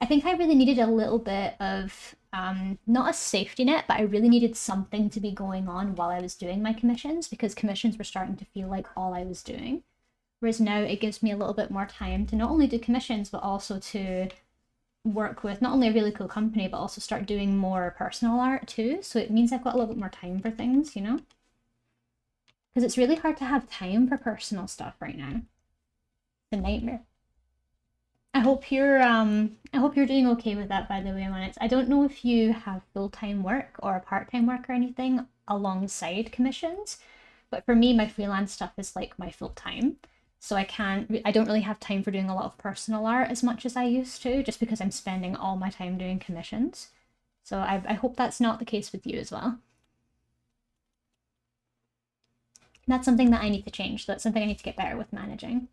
I think I really needed a little bit of not a safety net, but I really needed something to be going on while I was doing my commissions because commissions were starting to feel like all I was doing. Whereas now it gives me a little bit more time to not only do commissions, but also to work with not only a really cool company, but also start doing more personal art too. So it means I've got a little bit more time for things, you know? Because it's really hard to have time for personal stuff right now. It's a nightmare. I hope you're doing okay with that, by the way, Manix. I don't know if you have full-time work or part-time work or anything alongside commissions, but for me my freelance stuff is like my full-time. So I don't really have time for doing a lot of personal art as much as I used to, just because I'm spending all my time doing commissions. So I hope that's not the case with you as well. That's something that I need to change. That's something I need to get better with managing.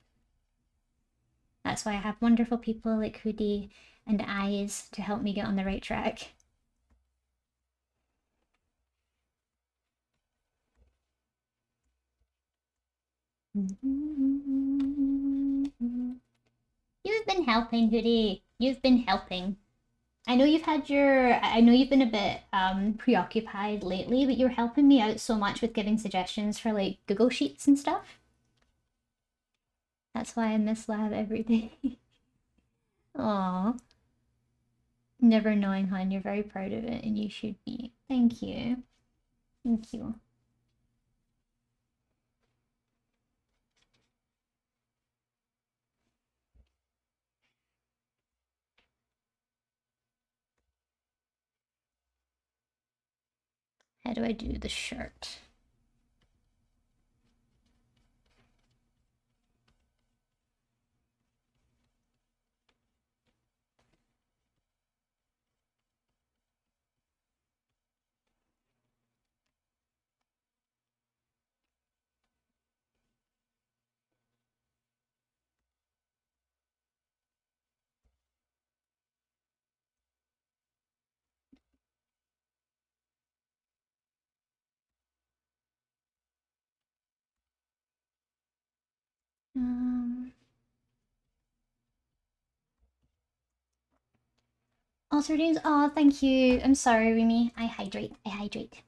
That's why I have wonderful people like Hoodie and Eyes to help me get on the right track. You've been helping, Hoodie. You've been helping. I know you've been a bit preoccupied lately, but you're helping me out so much with giving suggestions for like Google Sheets and stuff. That's why I miss lab every day. Aw. Never knowing, hon. You're very proud of it, and you should be. Thank you. Thank you. How do I do the shirt? Um, Sardines. Oh, thank you. I'm sorry, Remy. I hydrate. I hydrate.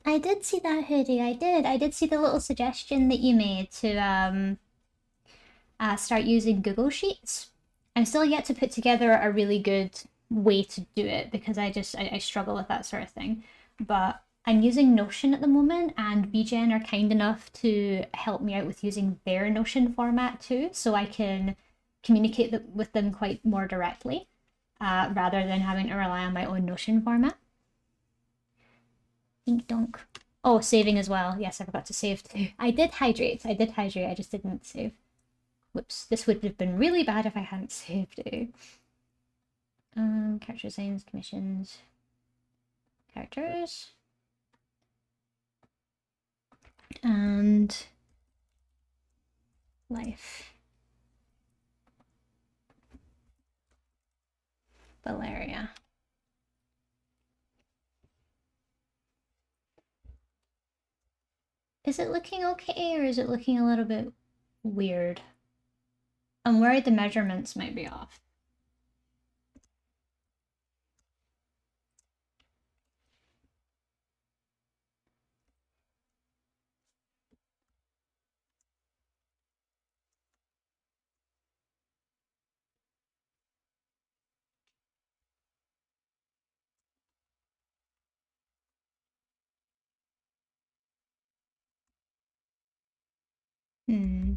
I did see that hoodie. I did. I did see the little suggestion that you made to start using Google Sheets. I'm still yet to put together a really good way to do it because I struggle with that sort of thing. But I'm using Notion at the moment, and BGen are kind enough to help me out with using their Notion format too, so I can communicate with them quite more directly rather than having to rely on my own Notion format. Dink donk. Oh, saving as well. Yes, I forgot to save too. I did hydrate. I did hydrate. I just didn't save. Whoops. This would have been really bad if I hadn't saved it. Character designs, commissions, characters, and life. Valeria. Is it looking okay or is it looking a little bit weird? I'm worried the measurements might be off. Hmm.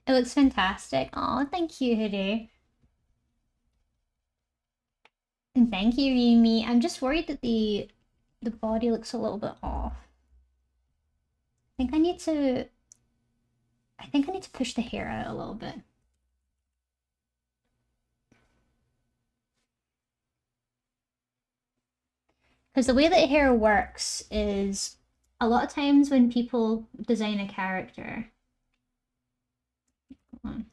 It looks fantastic. Oh, thank you, Hoodie. And thank you, Rimi. I'm just worried that the body looks a little bit off. I think I need to push the hair out a little bit. Because the way that hair works is a lot of times when people design a character. Hold on.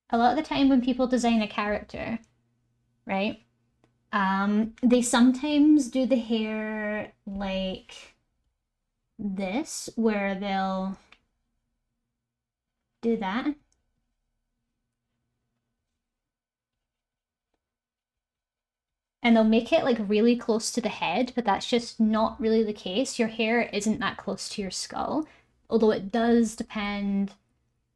A lot of the time when people design a character, right? They sometimes do the hair like this, where they'll do that. And they'll make it like really close to the head, but that's just not really the case. Your hair isn't that close to your skull, although it does depend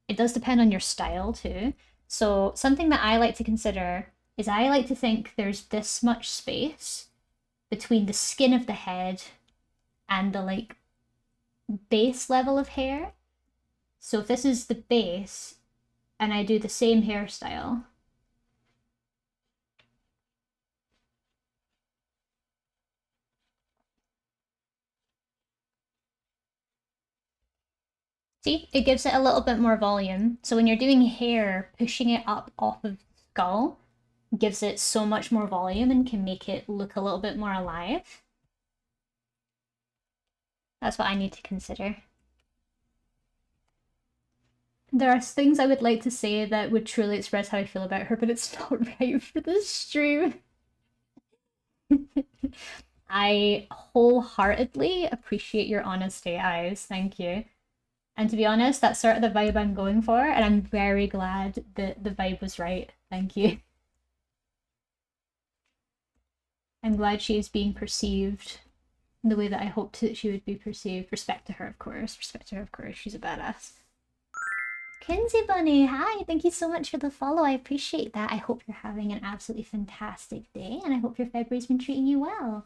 on your style too. So something that I like to consider is I like to think there's this much space between the skin of the head and the like base level of hair. So if this is the base and I do the same hairstyle, see, it gives it a little bit more volume. So when you're doing hair, pushing it up off of the skull gives it so much more volume and can make it look a little bit more alive. That's what I need to consider. There are things I would like to say that would truly express how I feel about her, but it's not right for this stream. I wholeheartedly appreciate your honesty, Eyes. Thank you. And to be honest, that's sort of the vibe I'm going for, and I'm very glad that the vibe was right. Thank you. I'm glad she is being perceived in the way that I hoped that she would be perceived. Respect to her, of course. Respect to her, of course. She's a badass. Kinsey Bunny, hi. Thank you so much for the follow. I appreciate that. I hope you're having an absolutely fantastic day, and I hope your February's been treating you well.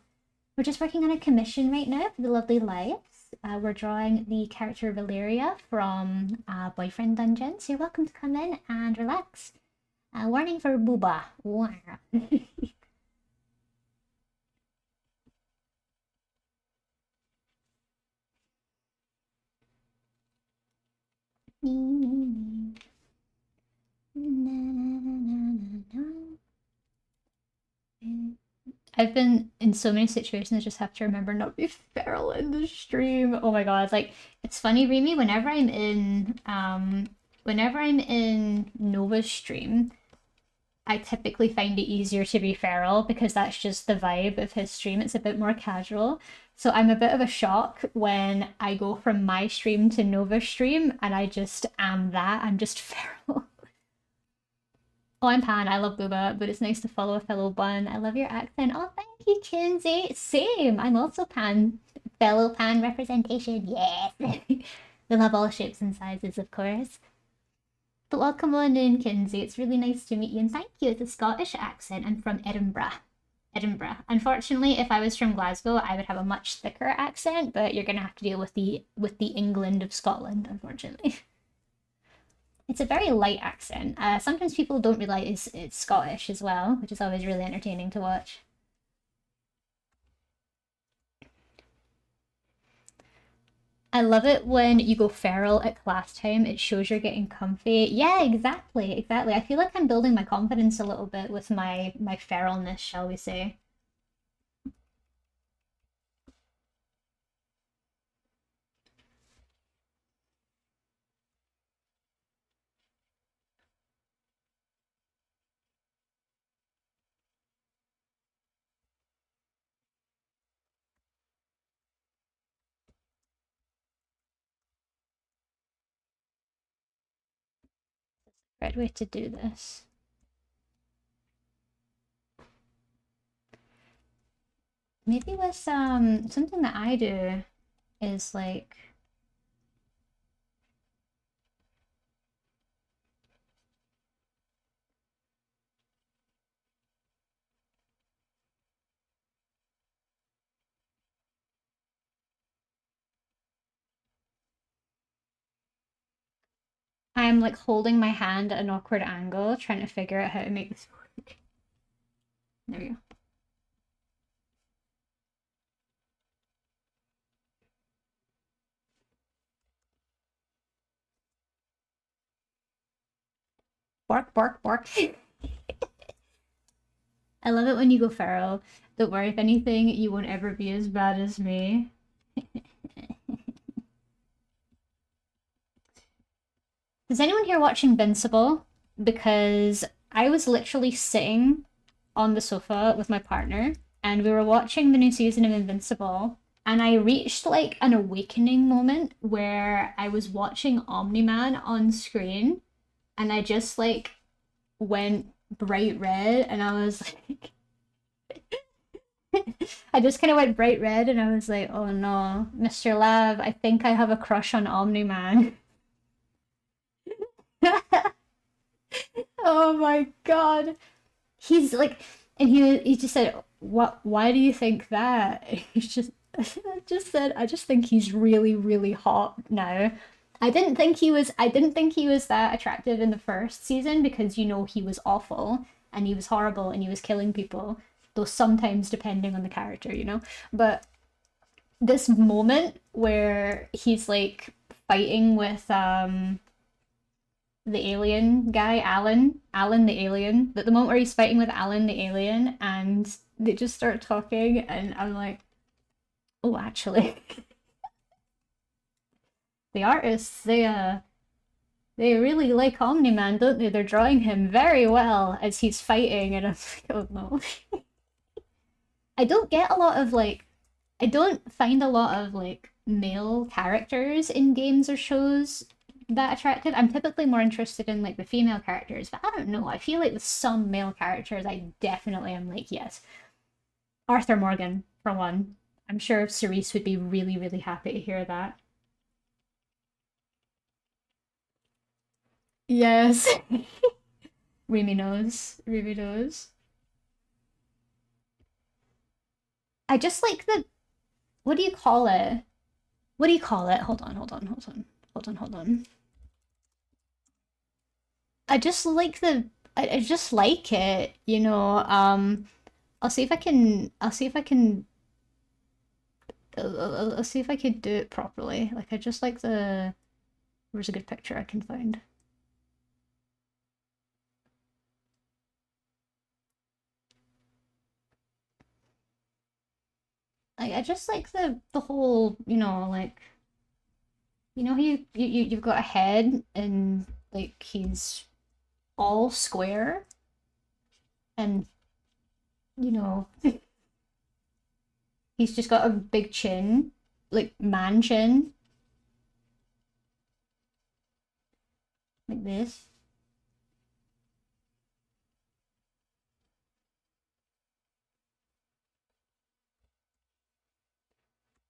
We're just working on a commission right now for the Lovely Lives. We're drawing the character Valeria from Boyfriend Dungeon, so you're welcome to come in and relax. Warning for Booba. I've been in so many situations I just have to remember not to be feral in the stream. Oh my god, like it's funny, Remy, whenever I'm in Nova's stream, I typically find it easier to be feral because that's just the vibe of his stream. It's a bit more casual. So I'm a bit of a shock when I go from my stream to Nova's stream and I just am that. I'm just feral. Oh, I'm Pan. I love Booba, but it's nice to follow a fellow bun. I love your accent. Oh, thank you, Kinsey. Same. I'm also Pan. Fellow Pan representation. Yes. We love all shapes and sizes, of course. But welcome on in, Kinsey. It's really nice to meet you, and thank you. It's a Scottish accent. I'm from Edinburgh. Edinburgh. Unfortunately, if I was from Glasgow, I would have a much thicker accent, but you're gonna have to deal with the England of Scotland, unfortunately. It's a very light accent. Sometimes people don't realize it's Scottish as well, which is always really entertaining to watch. I love it when you go feral at class time. It shows you're getting comfy. Yeah, exactly, exactly. I feel like I'm building my confidence a little bit with my feralness, shall we say. Right way to do this. Maybe with something that I do is like I'm like holding my hand at an awkward angle, trying to figure out how to make this work. There we go. Bark, bark, bark. I love it when you go feral. Don't worry, if anything, you won't ever be as bad as me. Is anyone here watching Invincible? Because I was literally sitting on the sofa with my partner, and we were watching the new season of Invincible, and I reached like an awakening moment where I was watching Omni-Man on screen, and I just like went bright red, and I was like, I just kind of went bright red, and I was like, oh no, Mr. Lav, I think I have a crush on Omni-Man. Oh my god. He's like, and he just said, "What? Why do you think that?" He's just, I just said, I just think he's really, really hot now. I didn't think he was that attractive in the first season because you know he was awful and he was horrible and he was killing people. Though sometimes depending on the character, you know. But this moment where he's like fighting with the alien guy, Alan the alien. The moment where he's fighting with Alan the alien and they just start talking and I'm like, oh actually the artists they really like Omni Man, don't they? They're drawing him very well as he's fighting and I'm like, oh no. I don't get a lot of like I don't find a lot of like male characters in games or shows that attractive. I'm typically more interested in like the female characters, but I don't know. I feel like with some male characters, I definitely am like, yes. Arthur Morgan, for one. I'm sure Cerise would be really, really happy to hear that. Yes. Remy knows. Remy knows. I just like the what do you call it? What do you call it? Hold on, hold on, hold on. Hold on, hold on. I just like I just like it, you know. I'll see if I can I'll see if I could do it properly. Like I just like where's a good picture I can find. I just like the whole, you know, like you know you've got a head and like he's all square and you know he's just got a big chin, like man chin, like this.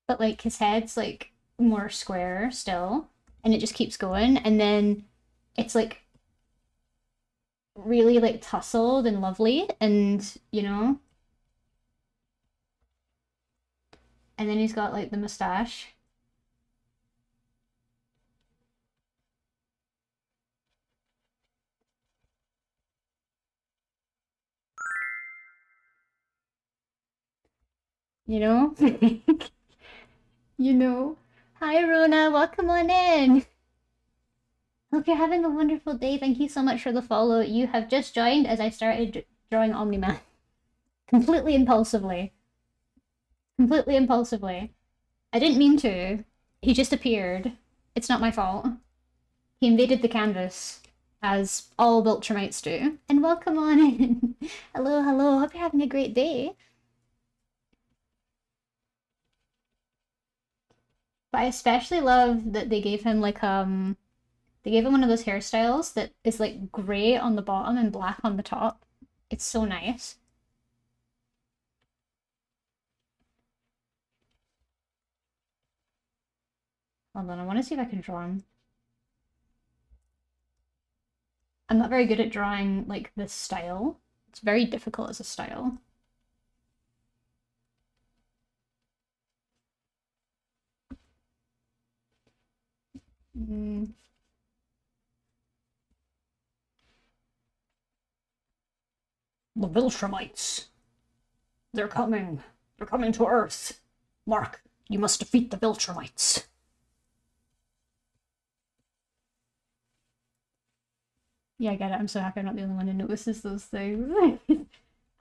But like his head's like more square still, and it just keeps going, and then it's like really like tussled and lovely, and you know, and then he's got like the mustache, you know, you know. Hi Rona, welcome on in. Hope you're having a wonderful day. Thank you so much for the follow. You have just joined as I started drawing Omni-Man. Completely impulsively. Completely impulsively. I didn't mean to. He just appeared. It's not my fault. He invaded the canvas, as all Viltrumites do. And welcome on in. Hello, hello. Hope you're having a great day. But I especially love that they gave him like they gave him one of those hairstyles that is like grey on the bottom and black on the top. It's so nice. Hold on, I want to see if I can draw him. I'm not very good at drawing like this style. It's very difficult as a style. Mm. The Viltrumites. They're coming. They're coming to Earth. Mark, you must defeat the Viltrumites. Yeah, I get it. I'm so happy I'm not the only one who notices those things.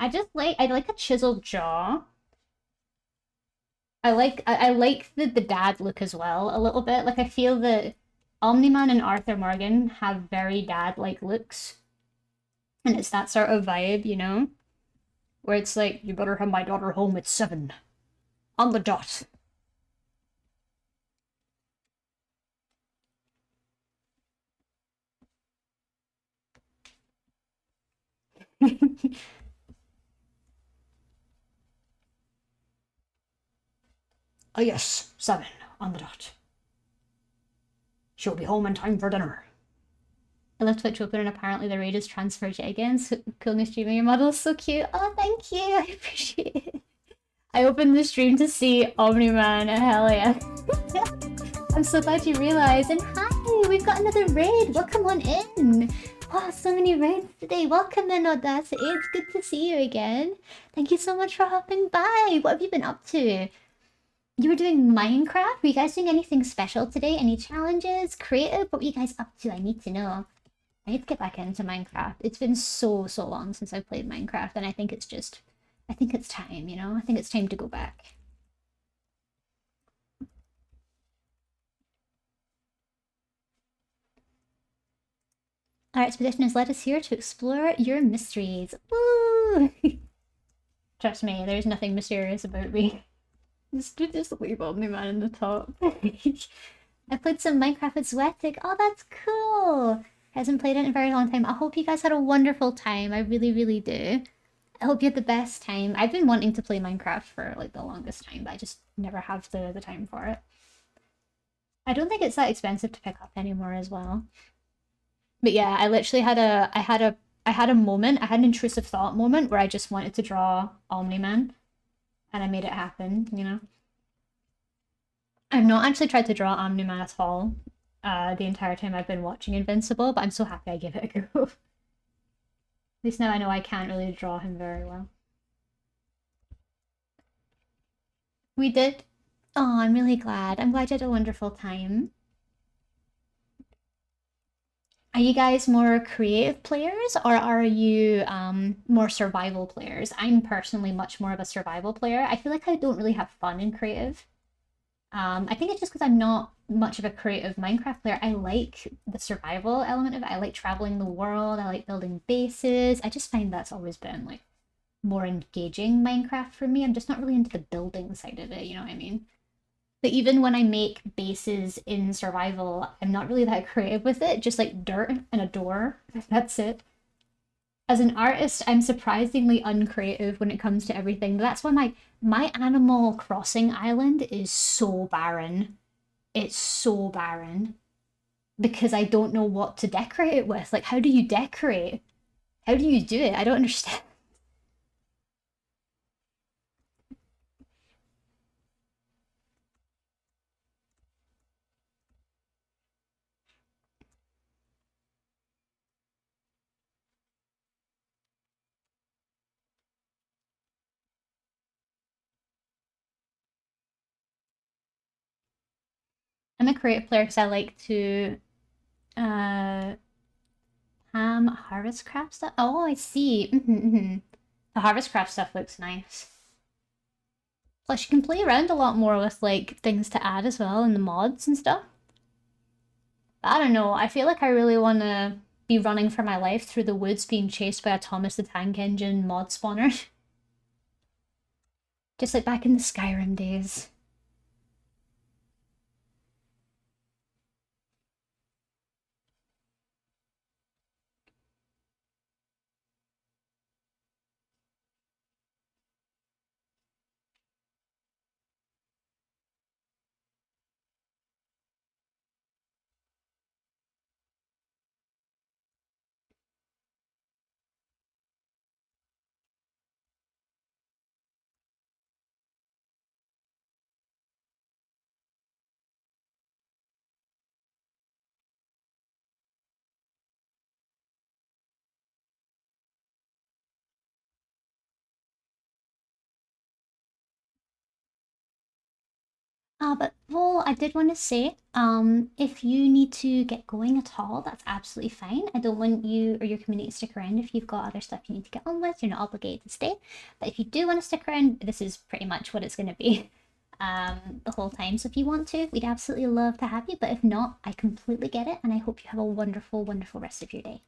I like a chiseled jaw. I like the dad look as well a little bit. Like I feel that Omni-Man and Arthur Morgan have very dad like looks. And it's that sort of vibe, you know? where it's like, you better have my daughter home at 7 on the dot. Oh yes, 7 on the dot. She'll be home in time for dinner. I left Twitch open and apparently the raid is transferred yet again. So cool new streaming your model is so cute. Oh, thank you. I appreciate it. I opened the stream to see Omni-Man. Hell yeah. I'm so glad you realized. And hi, we've got another raid. Welcome on in. Wow, so many raids today. Welcome in, Audacity. It's good to see you again. Thank you so much for hopping by. What have you been up to? You were doing Minecraft? Were you guys doing anything special today? Any challenges? Creative? What were you guys up to? I need to know. I need to get back into Minecraft. It's been so long since I played Minecraft, and I think it's time, you know? I think it's time to go back. Our expedition has led us here to explore your mysteries. Woo! Trust me, there's nothing mysterious about me. Just leave Omni-Man in the top. I played some Minecraft with Zwetic. Oh, that's cool! Hasn't played it in a very long time. I hope you guys had a wonderful time. I really do. I hope you had the best time. I've been wanting to play Minecraft for like the longest time, but I just never have the time for it. I don't think it's that expensive to pick up anymore as well. But yeah, I literally had a moment, I had an intrusive thought moment where I just wanted to draw Omni-Man and I made it happen, you know? I've not actually tried to draw Omni-Man at all the entire time I've been watching Invincible, but I'm so happy I gave it a go. At least now I know I can't really draw him very well. We did. Oh, I'm really glad. I'm glad you had a wonderful time. Are you guys more creative players or are you more survival players? I'm personally much more of a survival player. I feel like I don't really have fun in creative. I think it's just because I'm not much of a creative Minecraft player. I like the survival element of it. I like traveling the world. I like building bases. I just find that's always been like more engaging Minecraft for me. I'm just not really into the building side of it, you know what I mean? But even when I make bases in survival, I'm not really that creative with it. Just like dirt and a door. That's it. As an artist, I'm surprisingly uncreative when it comes to everything. That's why my Animal Crossing island is so barren. It's so barren. Because I don't know what to decorate it with. Like, how do you decorate? How do you do it? I don't understand. I'm a creative player because I like to uh harvest craft stuff. Oh, I see. The harvest craft stuff looks nice. Plus, you can play around a lot more with like things to add as well in the mods and stuff. But I don't know. I feel like I really want to be running for my life through the woods, being chased by a Thomas the Tank Engine mod spawner, just like back in the Skyrim days. But well, I did want to say, if you need to get going at all, that's absolutely fine. I don't want you or your community to stick around if you've got other stuff you need to get on with. You're not obligated to stay. But if you do want to stick around, this is pretty much what it's going to be the whole time. So if you want to, we'd absolutely love to have you. But if not, I completely get it, and I hope you have a wonderful, wonderful rest of your day.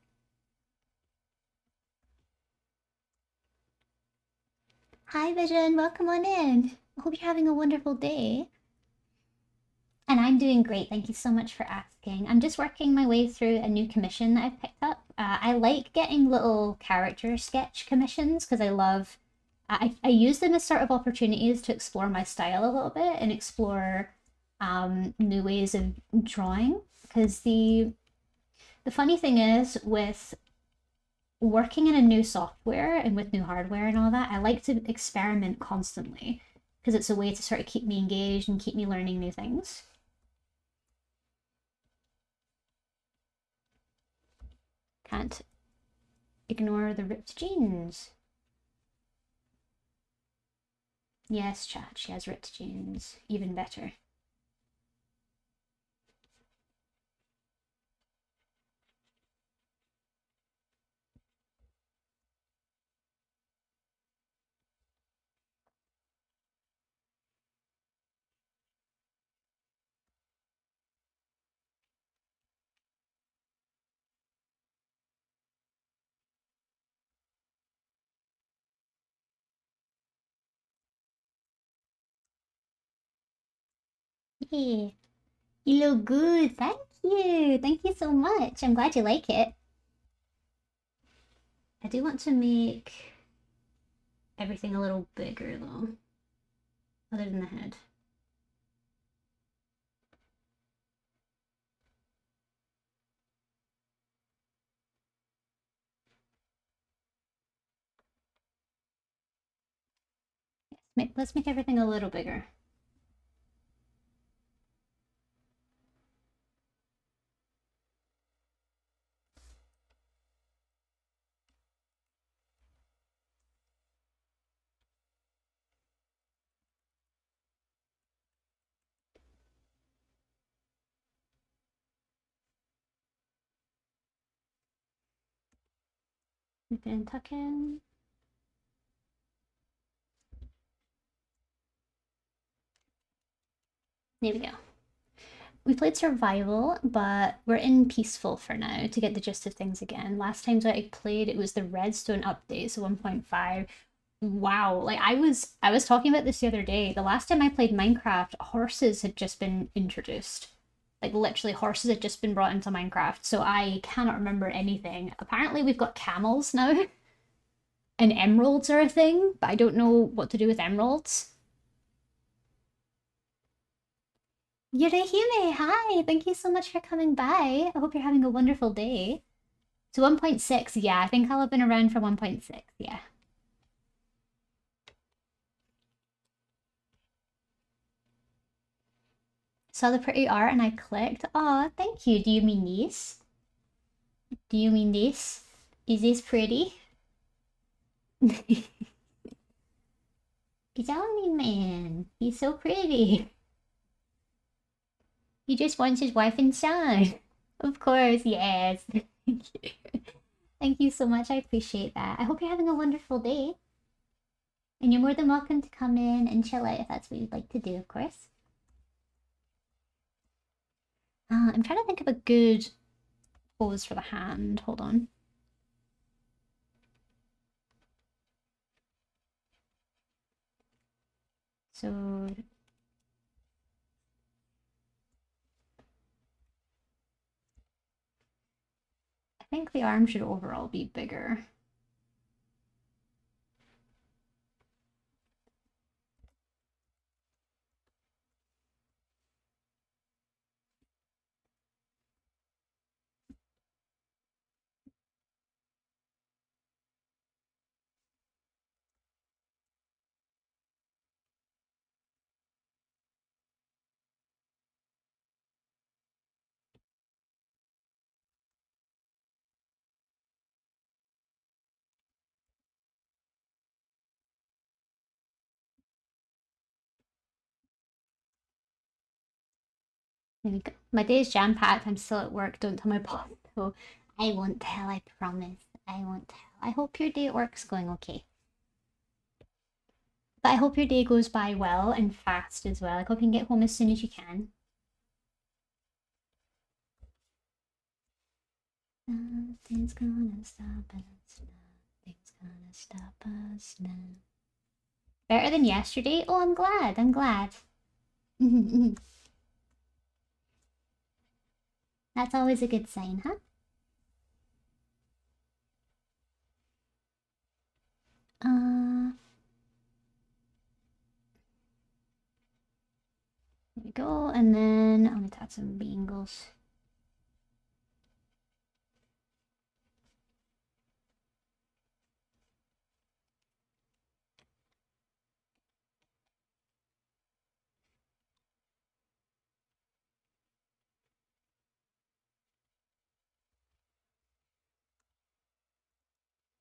Hi, Vision. Welcome on in. I hope you're having a wonderful day. And I'm doing great. Thank you so much for asking. I'm just working my way through a new commission that I've picked up. I like getting little character sketch commissions because I love. I use them as sort of opportunities to explore my style a little bit and explore new ways of drawing. Because the funny thing is with working in a new software and with new hardware and all that, I like to experiment constantly because it's a way to sort of keep me engaged and keep me learning new things. Can't ignore the ripped jeans. Yes, chat, she has ripped jeans. Even better. Yeah, you look good. Thank you. Thank you so much. I'm glad you like it. I do want to make everything a little bigger though, other than the head. Let's make everything a little bigger. Nip it and tuck in. There we go. We played survival, but we're in peaceful for now to get the gist of things again. Last time that I played, it was the Redstone update, so 1.5. Wow, like I was talking about this the other day. The last time I played Minecraft, horses had just been introduced. Like literally horses had just been brought into Minecraft, so I cannot remember anything. Apparently we've got camels now, and emeralds are a thing, but I don't know what to do with emeralds. Yurehime, hi! Thank you so much for coming by. I hope you're having a wonderful day. So 1.6, yeah, I think I'll have been around for 1.6, yeah. Saw the pretty art and I clicked. Aw, thank you. Do you mean this? Do you mean this? Is this pretty? It's only man. He's so pretty. He just wants his wife and son. Of course, yes. Thank you so much. I appreciate that. I hope you're having a wonderful day. And you're more than welcome to come in and chill out if that's what you'd like to do, of course. I'm trying to think of a good pose for the hand. Hold on. So I think the arm should overall be bigger. There we go. My day is jam packed. I'm still at work. Don't tell my boss. So I won't tell. I promise. I won't tell. I hope your day at work's going okay. But I hope your day goes by well and fast as well. I hope you can get home as soon as you can. Nothing's gonna stop us now. Nothing's gonna stop us now. Better than yesterday? Oh, I'm glad. I'm glad. That's always a good sign, huh? There we go. And then I'm gonna add some bangles.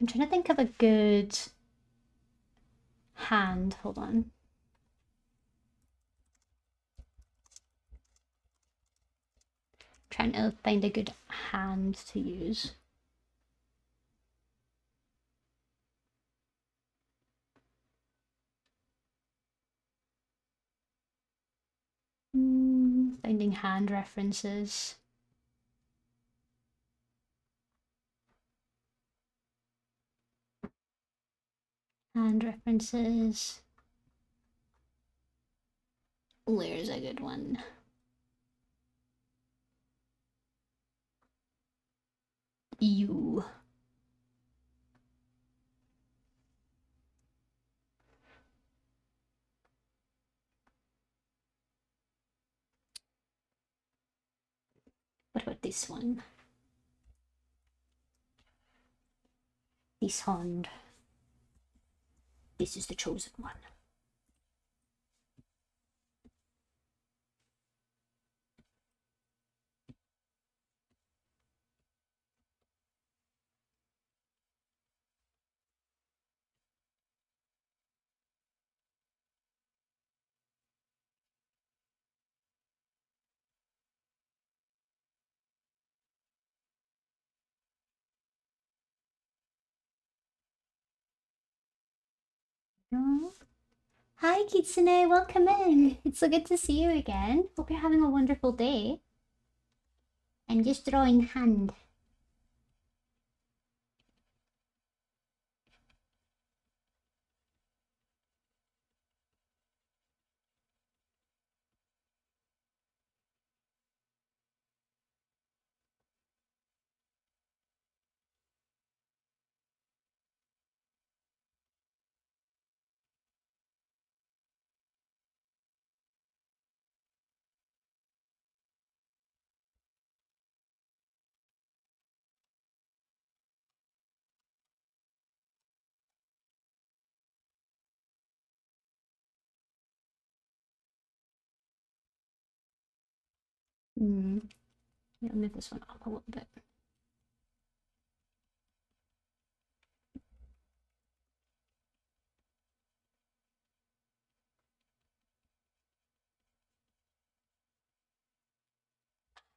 I'm trying to think of a good hand. Hold on. Trying to find a good hand to use. Finding hand references. Hand references. Where's a good one? You. What about this one? This hand. This is the chosen one. Hi, Kitsune, welcome in. It's so good to see you again. Hope you're having a wonderful day. I'm just drawing hand. Yeah, I'll move this one up a little bit.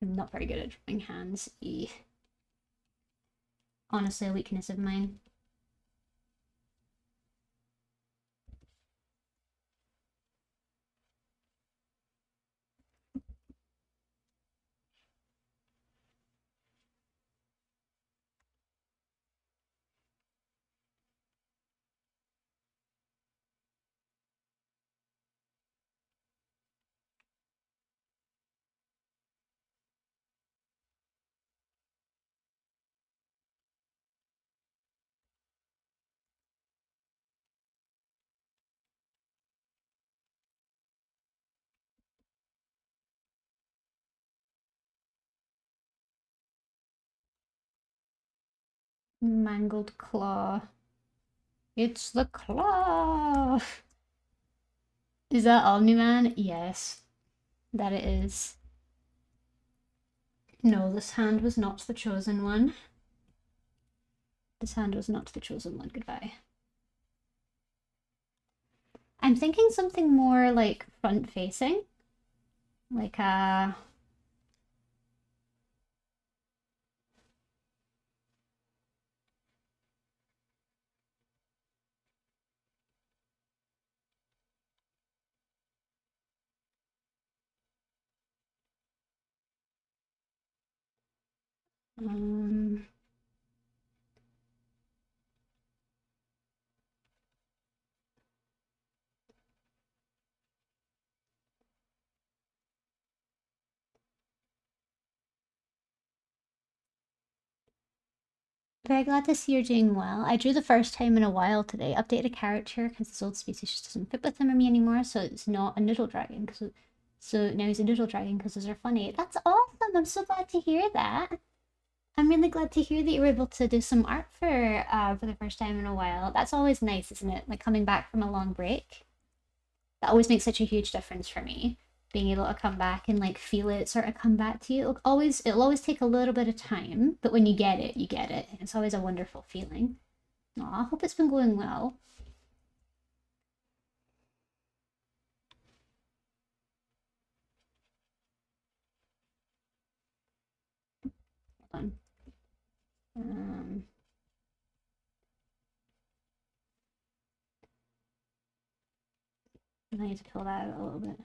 I'm not very good at drawing hands. Honestly, a weakness of mine. Mangled claw. It's the claw! Is that Omni-Man? Yes, that it is. No, this hand was not the chosen one. This hand was not the chosen one. Goodbye. I'm thinking something more like front-facing. Like um Very glad to see you're doing well. I drew the first time in a while today. Updated a character because his old species just doesn't fit with him or me anymore, so it's not a noodle dragon. So now he's a noodle dragon because those are funny. That's awesome. I'm so glad to hear that. I'm really glad to hear that you were able to do some art for the first time in a while. That's always nice, isn't it? Like coming back from a long break. That always makes such a huge difference for me. Being able to come back and like feel it sort of come back to you. It'll always take a little bit of time, but when you get it, you get it. It's always a wonderful feeling. Aw, I hope it's been going well. Hold on. I need to pull that out a little bit.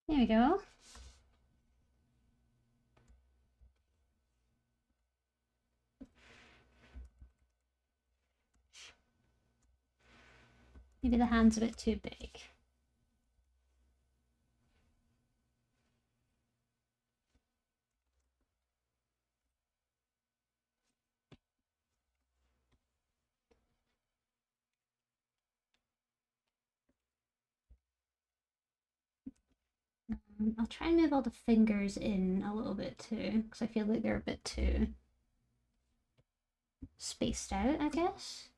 There we go. Maybe the hand's a bit too big. I'll try and move all the fingers in a little bit too, because I feel like they're a bit too spaced out, I guess.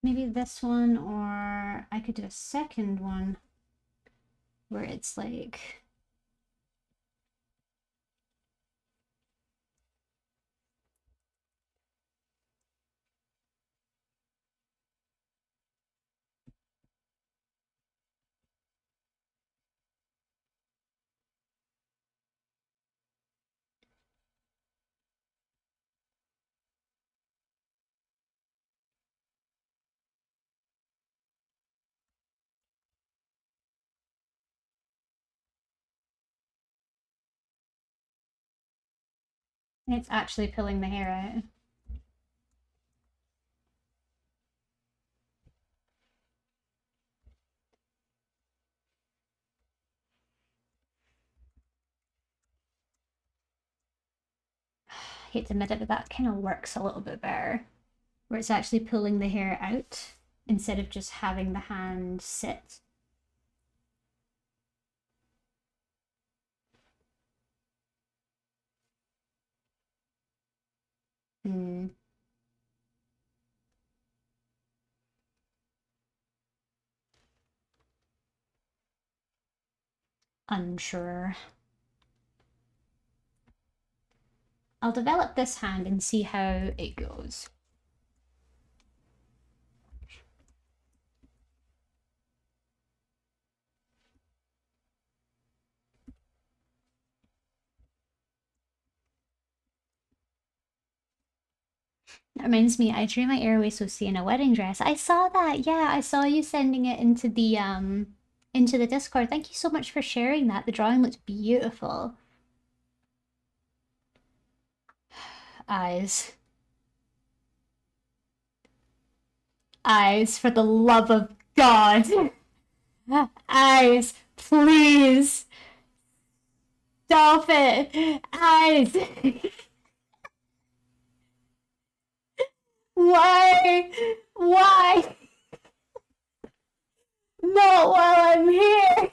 Maybe this one, or I could do a second one where it's like it's actually pulling the hair out. I hate to admit it, but that kind of works a little bit better, where it's actually pulling the hair out instead of just having the hand sit. Hmm, unsure. I'll develop this hand and see how it goes. That reminds me, I drew my airway Sosie in a wedding dress. I saw that. Yeah, I saw you sending it into the Discord. Thank you so much for sharing that. The drawing looks beautiful. Eyes. Eyes, for the love of God. Eyes, please. Stop it. Eyes. Why? Why? Not while I'm here.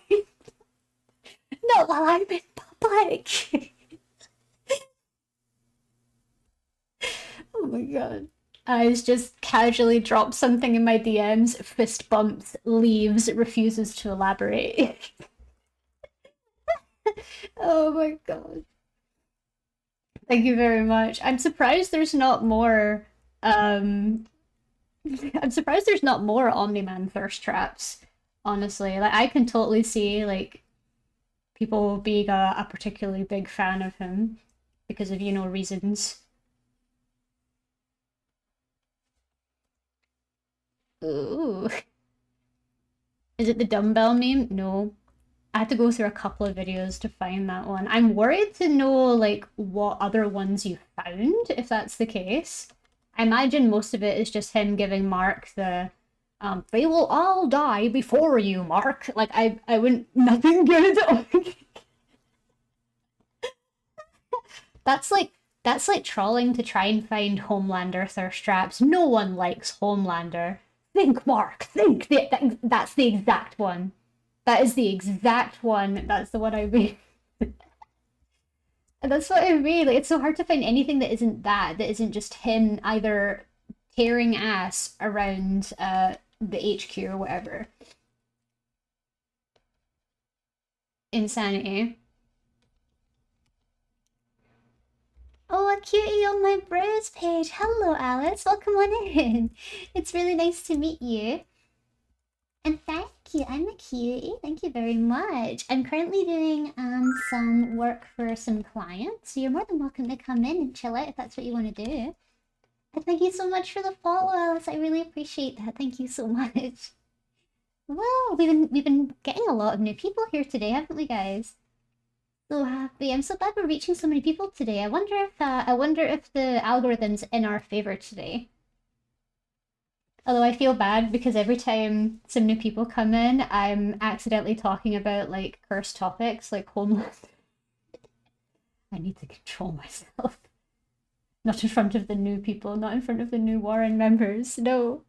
Not while I'm in public. Oh my god. Eyes just casually drops something in my DMs, fist bumps, leaves, refuses to elaborate. Oh my god. Thank you very much. I'm surprised there's not more um I'm surprised there's not more Omni-Man thirst traps, honestly. Like I can totally see like people being a particularly big fan of him because of, reasons. Ooh. Is it the dumbbell meme? No. I had to go through a couple of videos to find that one. I'm worried to know like what other ones you found, if that's the case. I imagine most of it is just him giving Mark the they will all die before you, Mark. Like I wouldn't nothing good. That's like that's like trawling to try and find Homelander thirst traps. No one likes Homelander. Think, Mark. Think. That's the exact one. That is the exact one. That's the one I mean. That's what I mean. Like, it's so hard to find anything that isn't that isn't just him either tearing ass around the HQ or whatever. Insanity. Oh, a cutie on my bros page. Hello, Alice. Welcome on in. It's really nice to meet you. And thank you. I'm a cutie. Thank you very much. I'm currently doing some work for some clients. So you're more than welcome to come in and chill out if that's what you want to do. And thank you so much for the follow, Alice. I really appreciate that. Thank you so much. Well, we've been getting a lot of new people here today, haven't we, guys? So happy. I'm so glad we're reaching so many people today. I wonder if the algorithm's in our favor today. Although I feel bad because every time some new people come in, I'm accidentally talking about like cursed topics like homeless. I need to control myself. Not in front of the new people, not in front of the new Warren members. No.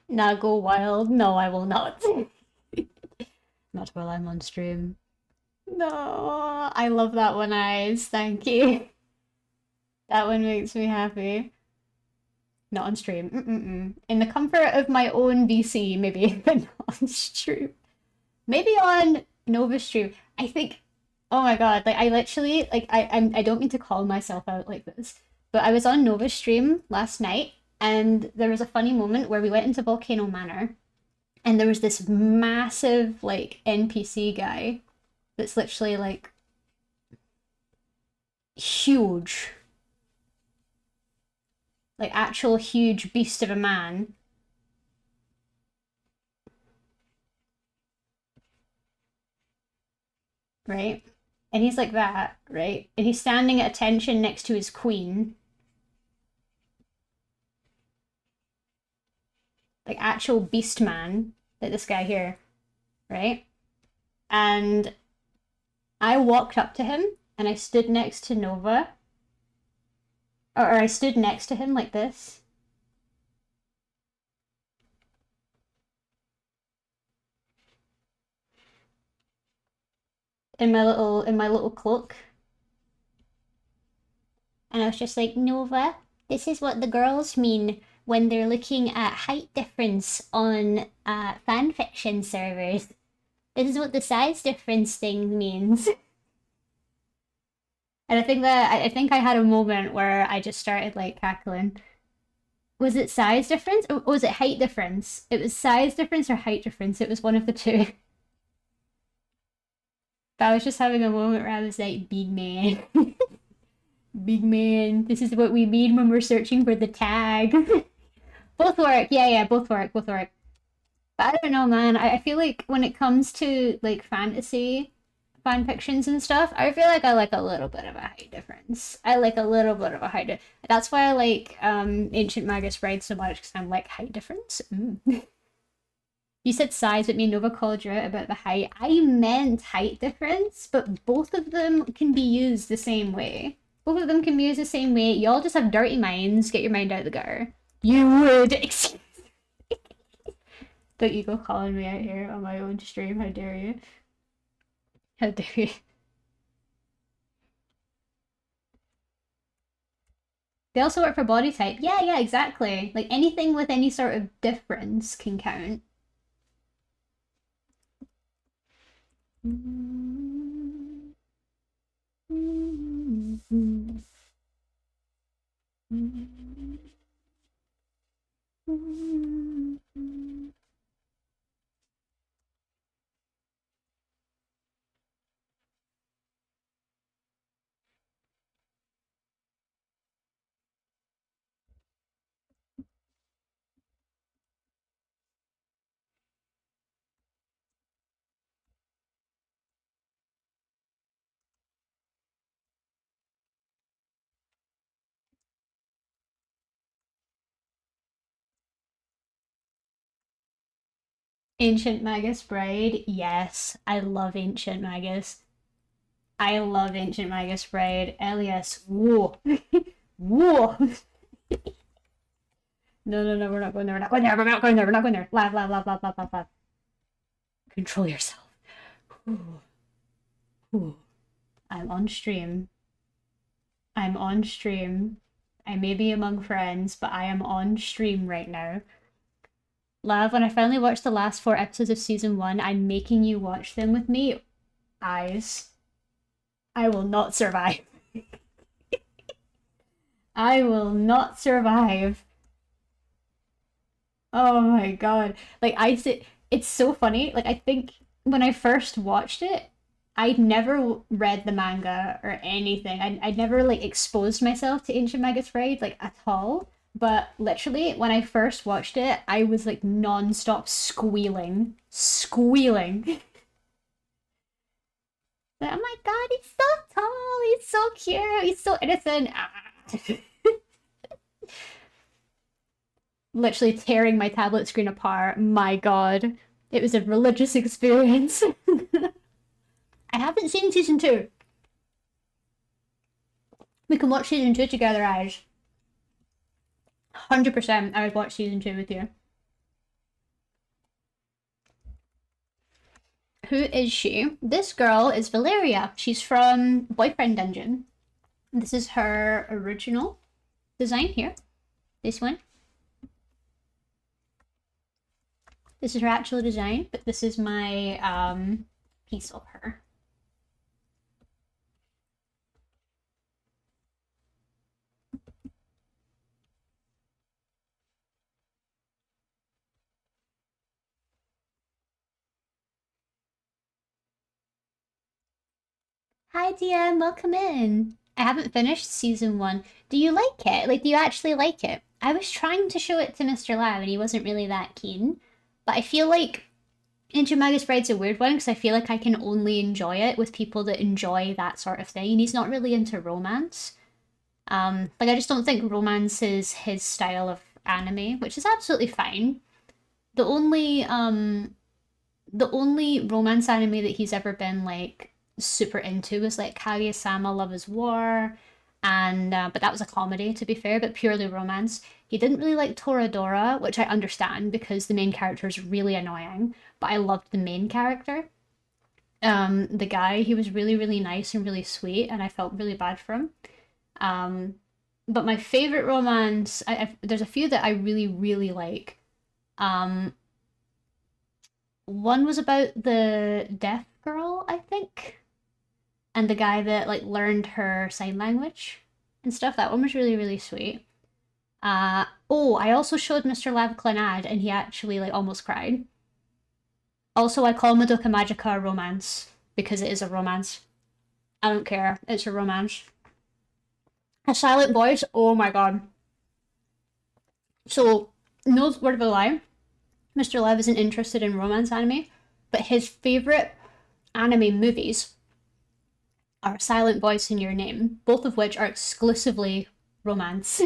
Now go wild. No, I will not. Not while I'm on stream. No, I love that one, Eyes. Thank you. That one makes me happy. Not on stream. Mm-mm-mm. In the comfort of my own VC, maybe, but not on stream. Maybe on Nova stream. I think. Oh my god! Like I literally like I don't mean to call myself out like this, but I was on Nova stream last night, and there was a funny moment where we went into Volcano Manor, and there was this massive like NPC guy that's literally like huge, like actual huge beast of a man, right? And he's like that, right? And he's standing at attention next to his queen, like actual beast man, like this guy here, right? And I walked up to him and I stood next to Nova, or I stood next to him like this, in my little cloak, and I was just like, Nova, this is what the girls mean when they're looking at height difference on fanfiction servers. This is what the size difference thing means. And I think I had a moment where I just started like cackling. Was it size difference or was it height difference? It was size difference or height difference. It was one of the two. But I was just having a moment where I was like, big man, big man. This is what we mean when we're searching for the tag. Both work. Yeah, yeah, both work. Both work. But I don't know, man. I feel like when it comes to like fantasy fan fictions and stuff, I feel like I like a little bit of a height difference. I like a little bit of a height. That's why I like Ancient Magus Bride so much because I'm like height difference. Mm. You said size, but me and Nova called you out about the height. I meant height difference, but both of them can be used the same way. Both of them can be used the same way. Y'all just have dirty minds. Get your mind out the gutter. You would. Don't you go calling me out here on my own stream. How dare you? How dare you? They also work for body type. Yeah, yeah, exactly. Like anything with any sort of difference can count. Ancient Magus Bride. Yes, I love Ancient Magus. I love Ancient Magus Bride. Elias. Whoa. Whoa. No, no, no, we're not going there. We're not going there. We're not going there. We're not going there. Laugh, laugh, laugh, laugh, laugh, laugh, laugh. Control yourself. Ooh. Ooh. I'm on stream. I'm on stream. I may be among friends, but I am on stream right now. Lav, when I finally watched the last 4 episodes of season 1, I'm making you watch them with me. Eyes. I will not survive. I will not survive. Oh my god. Like I said, it's so funny. Like I think when I first watched it, I'd never read the manga or anything. I'd never like exposed myself to Ancient Magus Bride like at all. But literally, when I first watched it, I was like non-stop squealing, squealing. Like, oh my god, he's so tall, he's so cute, he's so innocent. Literally tearing my tablet screen apart. My god. It was a religious experience. I haven't seen season 2. We can watch season 2 together, Ash. 100% I would watch season 2 with you. Who is she? This girl is Valeria. She's from Boyfriend Dungeon. This is her original design here. This one. This is her actual design, but this is my piece of her. Hi, DM. Welcome in. I haven't finished season 1. Do you like it? Like, do you actually like it? I was trying to show it to Mr. Lau, and he wasn't really that keen. But I feel like Into Magus Bride's a weird one because I feel like I can only enjoy it with people that enjoy that sort of thing. And he's not really into romance. Like I just don't think romance is his style of anime, which is absolutely fine. The only the only romance anime that he's ever been like super into was like Kaguya-sama Love is War, and but that was a comedy to be fair, but purely romance. He didn't really like Toradora, which I understand because the main character is really annoying, but I loved the main character. The guy, he was really, really nice and really sweet, and I felt really bad for him. Um, but my favorite romance, there's a few that I really, really like. Um, One was about the deaf girl, I think. and the guy that like learned her sign language and stuff. That one was really, really sweet. Oh, I also showed Mr. Lav Clanad, and he actually like almost cried. Also, I call Madoka Magica a romance because it is a romance. I don't care. It's a romance. A silent voice. Oh my god. So, no word of a lie. Mr. Lev isn't interested in romance anime, but his favorite anime movies are Silent Voice and Your Name, both of which are exclusively romance.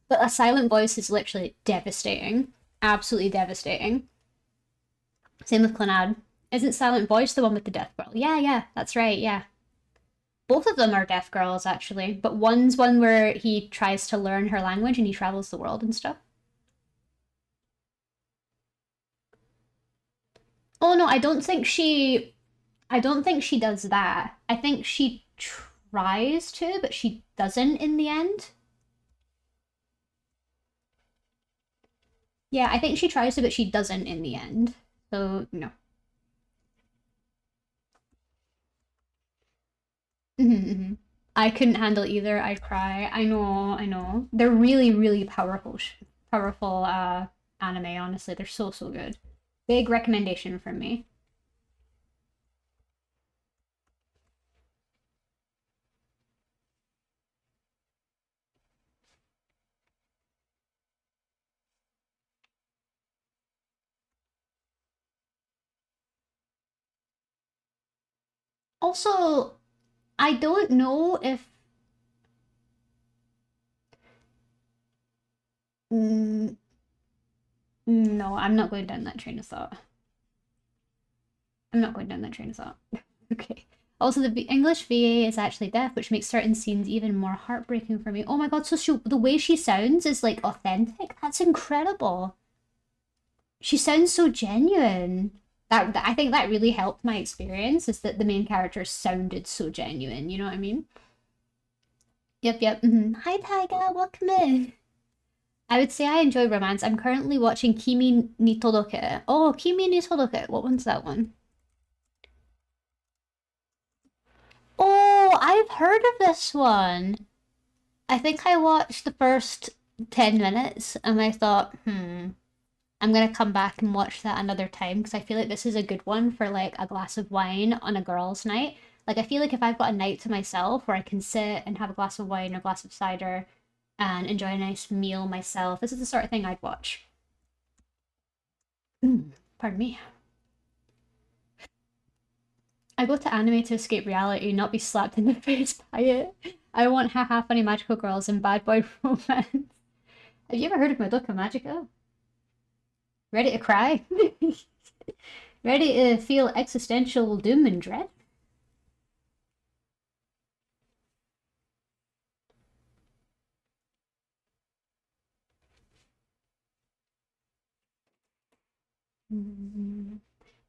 But A Silent Voice is literally devastating. Absolutely devastating. Same with Clonad. Isn't Silent Voice the one with the deaf girl? Yeah, yeah, that's right, yeah. Both of them are deaf girls, actually, but one's one where he tries to learn her language and he travels the world and stuff. Oh no, I don't think she does that. I think she tries to, but she doesn't in the end. Yeah, I think she tries to, but she doesn't in the end. So, no. Mm-hmm. I couldn't handle either. I'd cry. I know, I know. They're really, really powerful, powerful anime, honestly. They're so, so good. Big recommendation from me. Also, I don't know if. Mm, no, I'm not going down that train of thought. I'm not going down that train of thought. Okay. Also, the English VA is actually deaf, which makes certain scenes even more heartbreaking for me. Oh my god, so the way she sounds is like authentic. That's incredible. She sounds so genuine. I think that really helped my experience is that the main character sounded so genuine. You know what I mean? Yep, yep. Hi, Taiga. Welcome in. I would say I enjoy romance. I'm currently watching Kimi ni Todoke. Oh, Kimi ni Todoke. What one's that one? Oh, I've heard of this one. I think I watched the first 10 minutes and I thought, I'm gonna come back and watch that another time because I feel like this is a good one for like a glass of wine on a girls' night. Like, I feel like if I've got a night to myself where I can sit and have a glass of wine or a glass of cider and enjoy a nice meal myself, this is the sort of thing I'd watch. Pardon me. I go to anime to escape reality, not be slapped in the face by it. I want haha funny magical girls and bad boy romance. Have you ever heard of Madoka Magica? Ready to cry? Ready to feel existential doom and dread?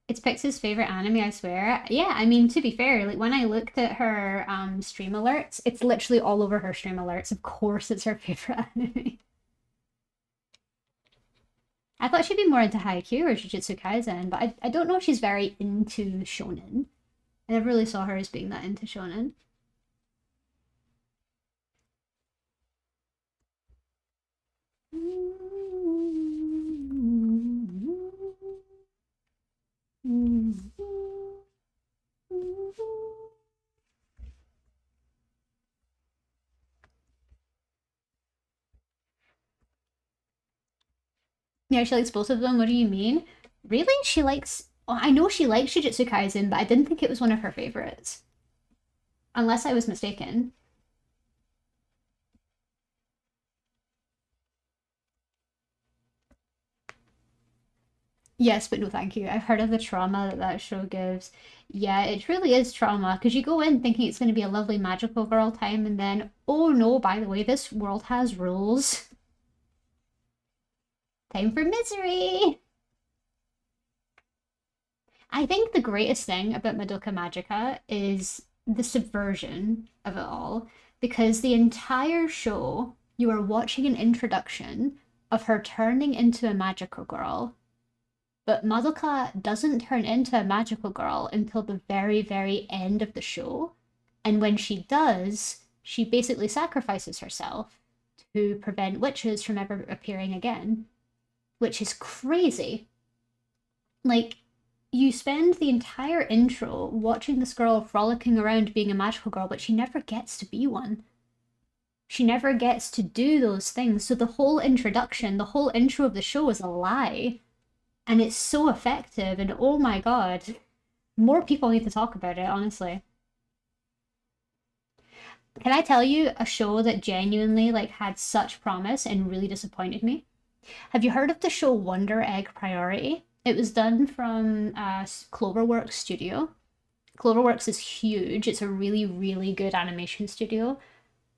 It's Pix's favorite anime, I swear. Yeah, I mean, to be fair, like when I looked at her stream alerts, it's literally all over her stream alerts. Of course, it's her favorite anime. I thought she'd be more into Haikyuu or Jujutsu Kaisen, but I don't know if she's very into shonen. I never really saw her as being that into shonen. Yeah, she likes both of them. What do you mean? Really? She likes. Well, I know she likes Jujutsu Kaisen, but I didn't think it was one of her favorites. Unless I was mistaken. Yes, but no thank you. I've heard of the trauma that that show gives. Yeah, it truly is trauma because you go in thinking it's going to be a lovely magical girl time, and then, oh no, by the way, this world has rules. Time for misery! I think the greatest thing about Madoka Magica is the subversion of it all, because the entire show, you are watching an introduction of her turning into a magical girl, but Madoka doesn't turn into a magical girl until the very, very end of the show. And when she does, she basically sacrifices herself to prevent witches from ever appearing again, which is crazy. Like, you spend the entire intro watching this girl frolicking around being a magical girl, but she never gets to be one. She never gets to do those things. So the whole introduction, the whole intro of the show is a lie. And it's so effective, and oh my god, more people need to talk about it, honestly. Can I tell you a show that genuinely like had such promise and really disappointed me? Have you heard of the show Wonder Egg Priority? It was done from Cloverworks Studio. Cloverworks is huge. It's a really, really good animation studio.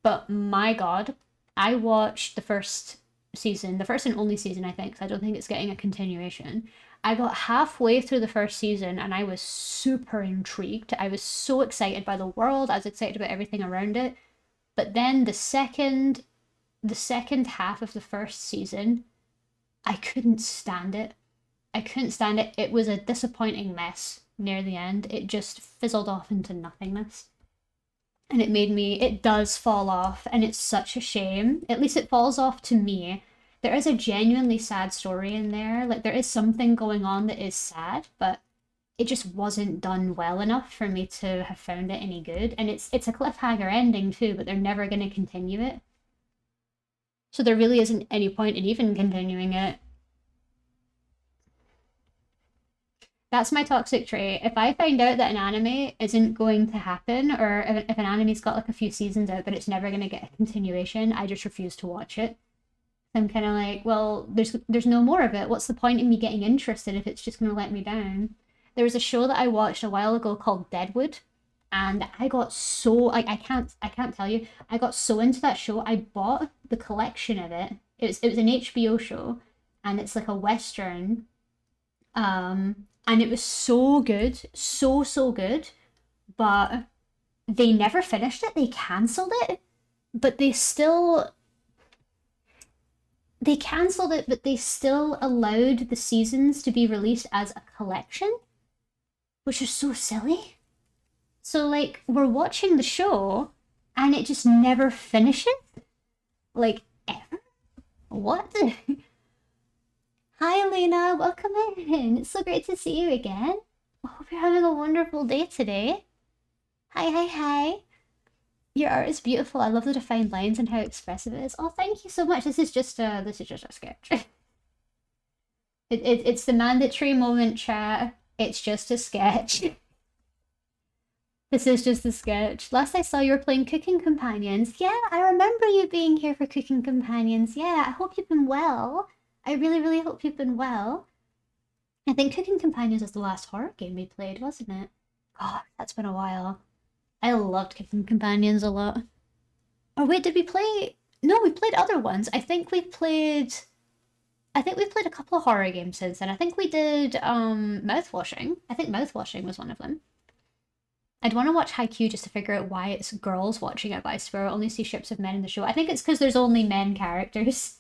But my god, I watched the first season, the first and only season, I think, 'cause I don't think it's getting a continuation. I got halfway through the first season and I was super intrigued. I was so excited by the world. I was excited about everything around it. But then the second half of the first season, I couldn't stand it. I couldn't stand it. It was a disappointing mess near the end. It just fizzled off into nothingness. And it does fall off, and it's such a shame. At least it falls off to me. There is a genuinely sad story in there. Like, there is something going on that is sad, but it just wasn't done well enough for me to have found it any good. And it's a cliffhanger ending too, but they're never going to continue it. So there really isn't any point in even continuing it. That's my toxic trait. If I find out that an anime isn't going to happen, or if an anime's got like a few seasons out but it's never going to get a continuation, I just refuse to watch it. I'm kind of like, well, there's no more of it. What's the point in me getting interested if it's just going to let me down? There was a show that I watched a while ago called Deadwood, and I got so like I can't tell you. I got so into that show. I bought the collection of it. It was an HBO show, and it's like a western. And it was so good, so good, but they never finished it. They cancelled it, but they cancelled it, but they still allowed the seasons to be released as a collection, which is so silly. So like we're watching the show and it just never finishes. Like ever? What? Hi Elena, welcome in. It's so great to see you again. I hope you're having a wonderful day today. Hi. Your art is beautiful. I love the defined lines and how expressive it is. Oh, thank you so much. This is just a sketch. It's the mandatory moment, chat. It's just a sketch. This is just a sketch. Last I saw you were playing Cooking Companions. Yeah, I remember you being here for Cooking Companions. Yeah, I hope you've been well. I really, really hope you've been well. I think Cooking Companions was the last horror game we played, wasn't it? God, that's been a while. I loved Cooking Companions a lot. Oh wait, did we play? No, we played other ones. I think we've played a couple of horror games since then. I think we did Mouthwashing. I think Mouthwashing was one of them. I'd want to watch Haikyuu just to figure out why it's girls watching it, but I swear I only see ships of men in the show. I think it's because there's only men characters.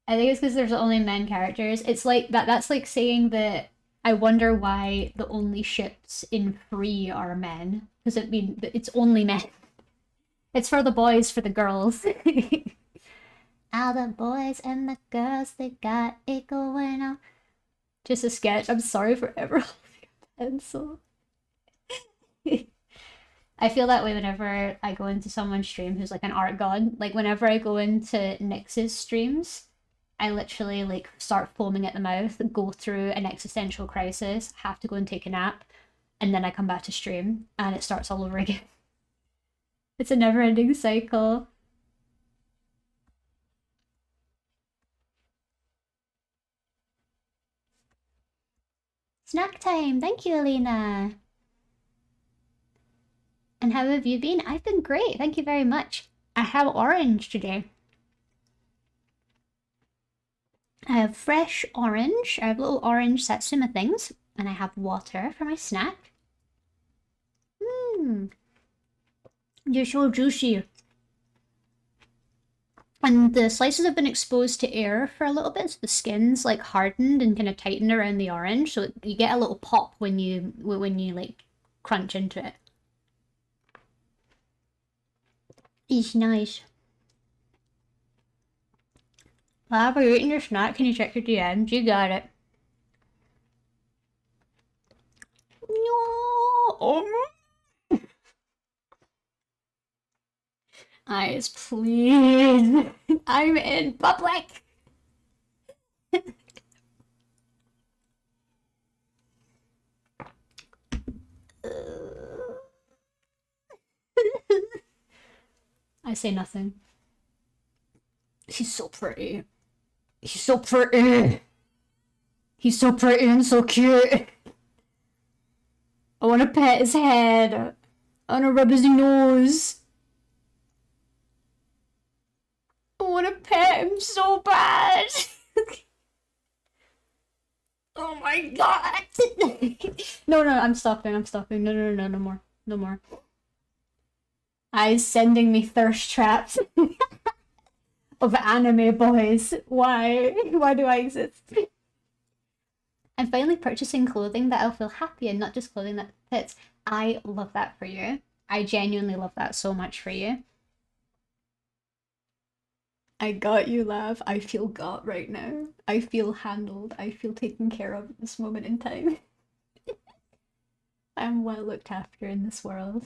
I think it's because there's only men characters. It's like that's like saying that I wonder why the only ships in Free are men. Because it's only men. It's for the boys, for the girls. All the boys and the girls, they got it going on. Just a sketch. I'm sorry for ever holding a pencil. I feel that way whenever I go into someone's stream who's like an art god. Like whenever I go into Nyx's streams, I literally like start foaming at the mouth, go through an existential crisis, have to go and take a nap, and then I come back to stream and it starts all over again. It's a never-ending cycle. Snack time! Thank you, Elena! And how have you been? I've been great, thank you very much. I have orange today. I have fresh orange, I have little orange satsuma things, and I have water for my snack. Mmm. You're so juicy. And the slices have been exposed to air for a little bit, so the skin's like hardened and kind of tightened around the orange, so you get a little pop when you like crunch into it. It's nice. Lab, are you eating your snack? Can you check your DMs? You got it. No. Oh. Eyes, please. I'm in public. I say nothing. He's so pretty. He's so pretty. He's so pretty and so cute. I want to pet his head. I want to rub his nose. I want to pet him so bad. Oh my god. No, no, I'm stopping. I'm stopping. No, no, no, no, no more. No more. Eyes sending me thirst traps of anime boys. Why? Why do I exist? I'm finally purchasing clothing that I'll feel happy and not just clothing that fits. I love that for you. I genuinely love that so much for you. I got you, love. I feel got right now. I feel handled. I feel taken care of at this moment in time. I'm well looked after in this world.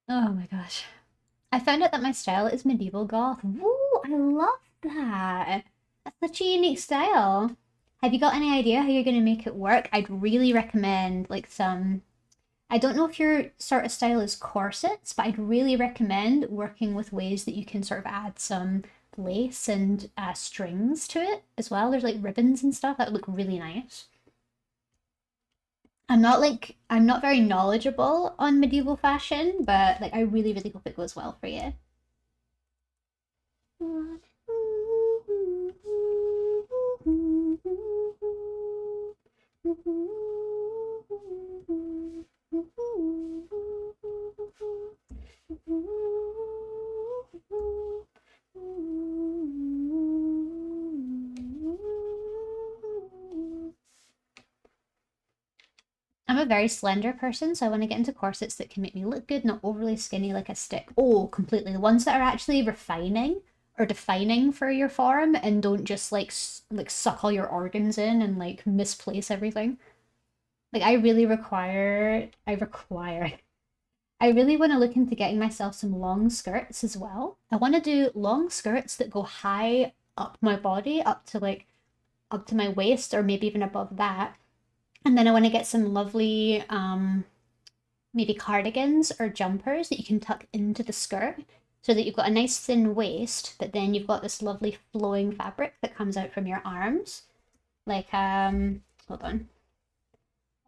Oh my gosh. I found out that my style is medieval goth. Woo! I love that. That's such a unique style. Have you got any idea how you're going to make it work? I'd really recommend like some. I don't know if your sort of style is corsets, but I'd really recommend working with ways that you can sort of add some lace and strings to it as well. There's like ribbons and stuff that would look really nice. I'm not very knowledgeable on medieval fashion, but like I really really hope it goes well for you. I'm a very slender person, so I want to get into corsets that can make me look good, not overly skinny like a stick. Oh, completely. The ones that are actually refining or defining for your form and don't just like suck all your organs in and like misplace everything. Like I really want to look into getting myself some long skirts as well. I want to do long skirts that go high up my body, up to my waist or maybe even above that. And then I want to get some lovely maybe cardigans or jumpers that you can tuck into the skirt so that you've got a nice thin waist, but then you've got this lovely flowing fabric that comes out from your arms. Like hold on.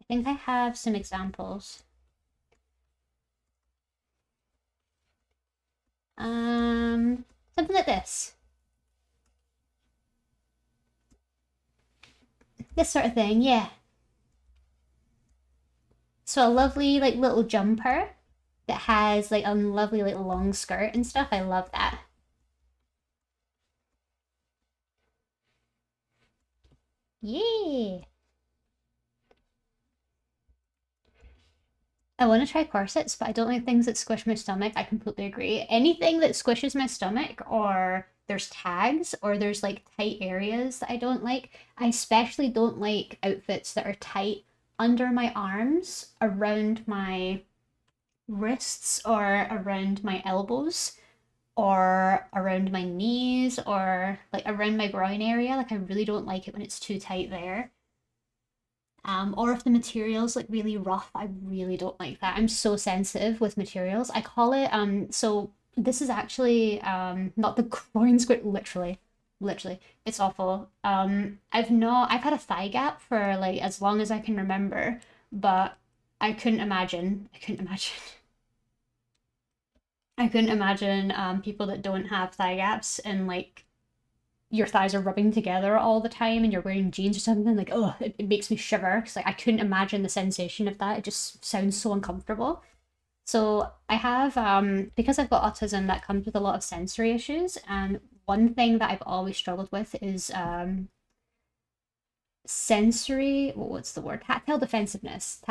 I think I have some examples. Something like this. This sort of thing, yeah. So a lovely like little jumper that has like a lovely like long skirt and stuff. I love that. Yeah. I want to try corsets, but I don't like things that squish my stomach. I completely agree. Anything that squishes my stomach or there's tags or there's like tight areas that I don't like. I especially don't like outfits that are tight under my arms, around my wrists or around my elbows or around my knees or like around my groin area. Like I really don't like it when it's too tight there. Or if the material's like really rough, I really don't like that. I'm so sensitive with materials. I call it so this is actually not the groin squid, literally. It's awful. I've had a thigh gap for like as long as I can remember, but I couldn't imagine I couldn't imagine people that don't have thigh gaps and like your thighs are rubbing together all the time and you're wearing jeans or something. Like, oh, it makes me shiver because like I couldn't imagine the sensation of that. It just sounds so uncomfortable. So I have because I've got autism that comes with a lot of sensory issues, and one thing that I've always struggled with is sensory, what's the word? Tactile defensiveness.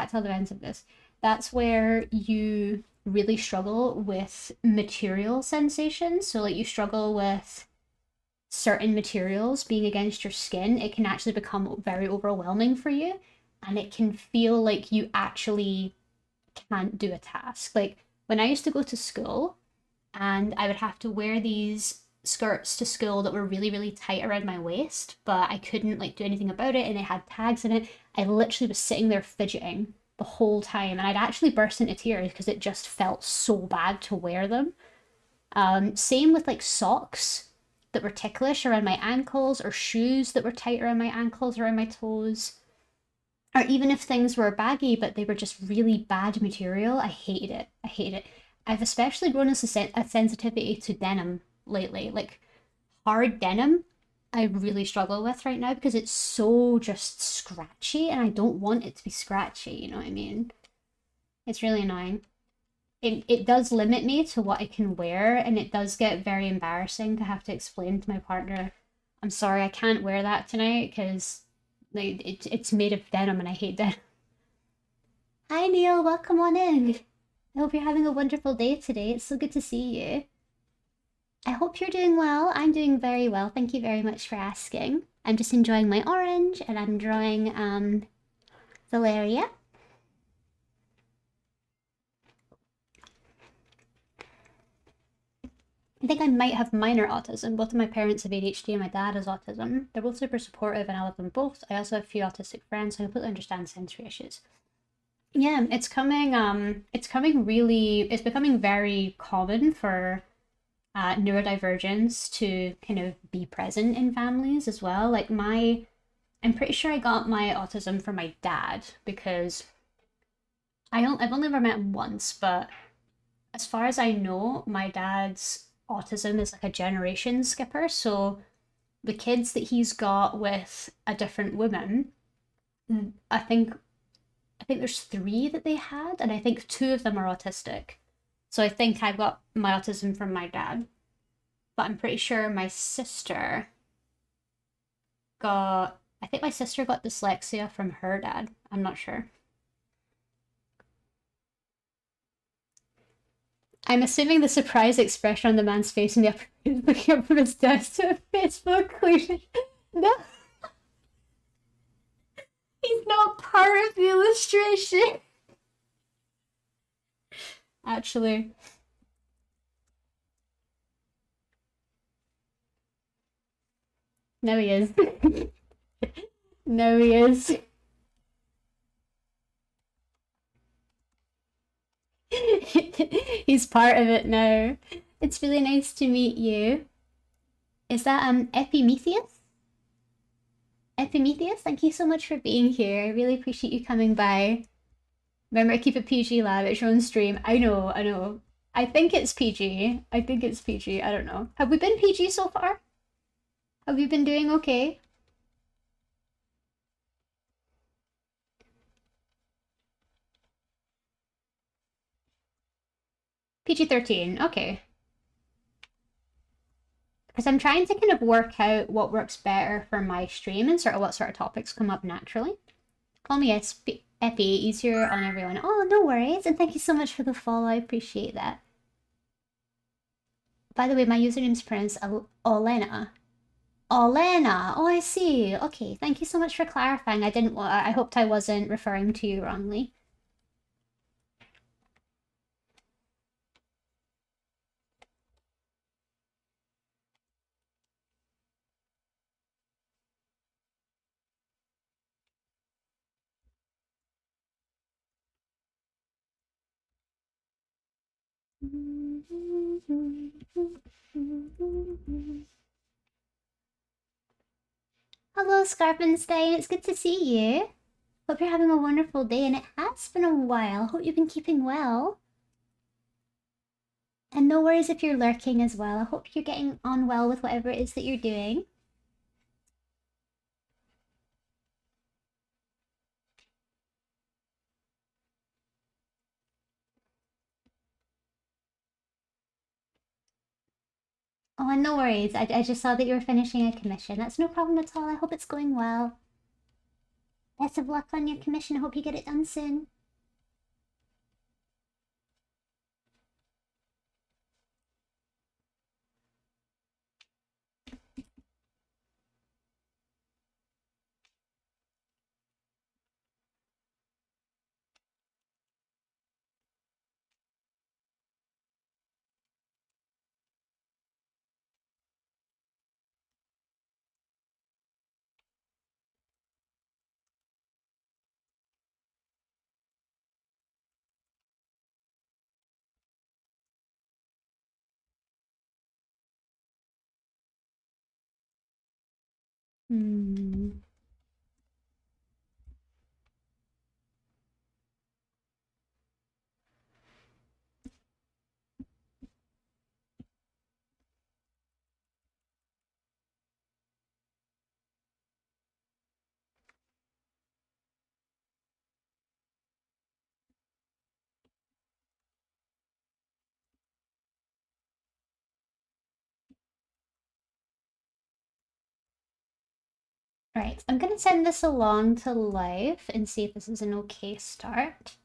That's where you really struggle with material sensations. So, like, you struggle with certain materials being against your skin, it can actually become very overwhelming for you. And it can feel like you actually can't do a task. Like, when I used to go to school, and I would have to wear these skirts to school that were really, really tight around my waist, but I couldn't like do anything about it and they had tags in it. I literally was sitting there fidgeting the whole time and I'd actually burst into tears because it just felt so bad to wear them. Same with like socks that were ticklish around my ankles or shoes that were tight around my ankles, around my toes. Or even if things were baggy but they were just really bad material, I hated it. I hated it. I've especially grown a sensitivity to denim lately. Like hard denim, I really struggle with right now because it's so just scratchy and I don't want it to be scratchy, you know what I mean? It's really annoying. It does limit me to what I can wear and it does get very embarrassing to have to explain to my partner, I'm sorry, I can't wear that tonight because like it's made of denim and I hate denim. Hi Neil, welcome on in. I hope you're having a wonderful day today. It's so good to see you. I hope you're doing well. I'm doing very well. Thank you very much for asking. I'm just enjoying my orange and I'm drawing Valeria. I think I might have minor autism. Both of my parents have ADHD and my dad has autism. They're both super supportive and I love them both. I also have a few autistic friends, so I completely understand sensory issues. Yeah, it's becoming very common for neurodivergence to kind of be present in families as well. I'm pretty sure I got my autism from my dad because I've only ever met him once, but as far as I know, my dad's autism is like a generation skipper. So the kids that he's got with a different woman, I think I think there's three that they had, and I think two of them are autistic. So I think I got my autism from my dad, but I'm pretty sure my sister I think my sister got dyslexia from her dad. I'm not sure. I'm assuming the surprise expression on the man's face in the upper is looking up from his desk to a Facebook clear. No, he's not part of the illustration. Actually, no, he is. No, he is. He's part of it now. It's really nice to meet you. Is that Epimetheus? Epimetheus, thank you so much for being here. I really appreciate you coming by. Remember, I keep it PG, lab. It's your own stream. I know, I know. I think it's PG. I think it's PG. I don't know. Have we been PG so far? Have we been doing okay? PG-13. Okay. Because I'm trying to kind of work out what works better for my stream and sort of what sort of topics come up naturally. Call me Epi, easier on everyone. Oh, no worries. And thank you so much for the follow. I appreciate that. By the way, my username's pronounced Olena. Olena. Oh, I see. Okay, thank you so much for clarifying. I hoped I wasn't referring to you wrongly. Hello, Scarpenstein. It's good to see you. Hope you're having a wonderful day, and it has been a while. Hope you've been keeping well. And no worries if you're lurking as well. I hope you're getting on well with whatever it is that you're doing. Oh, and no worries. I just saw that you were finishing a commission. That's no problem at all. I hope it's going well. Best of luck on your commission. I hope you get it done soon. Hmm. Right, I'm gonna send this along to live and see if this is an okay start.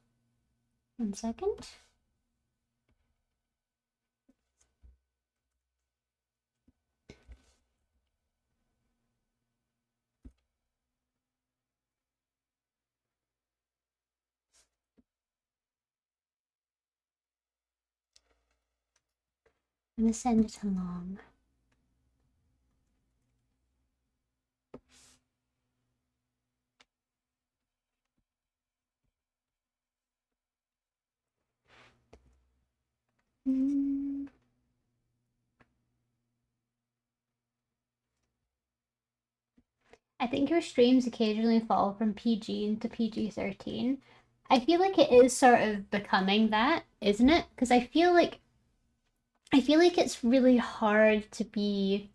1 second. I'm gonna send it along. Mm. I think your streams occasionally fall from PG into PG-13. I feel like it is sort of becoming that, isn't it? Because I feel like it's really hard to be.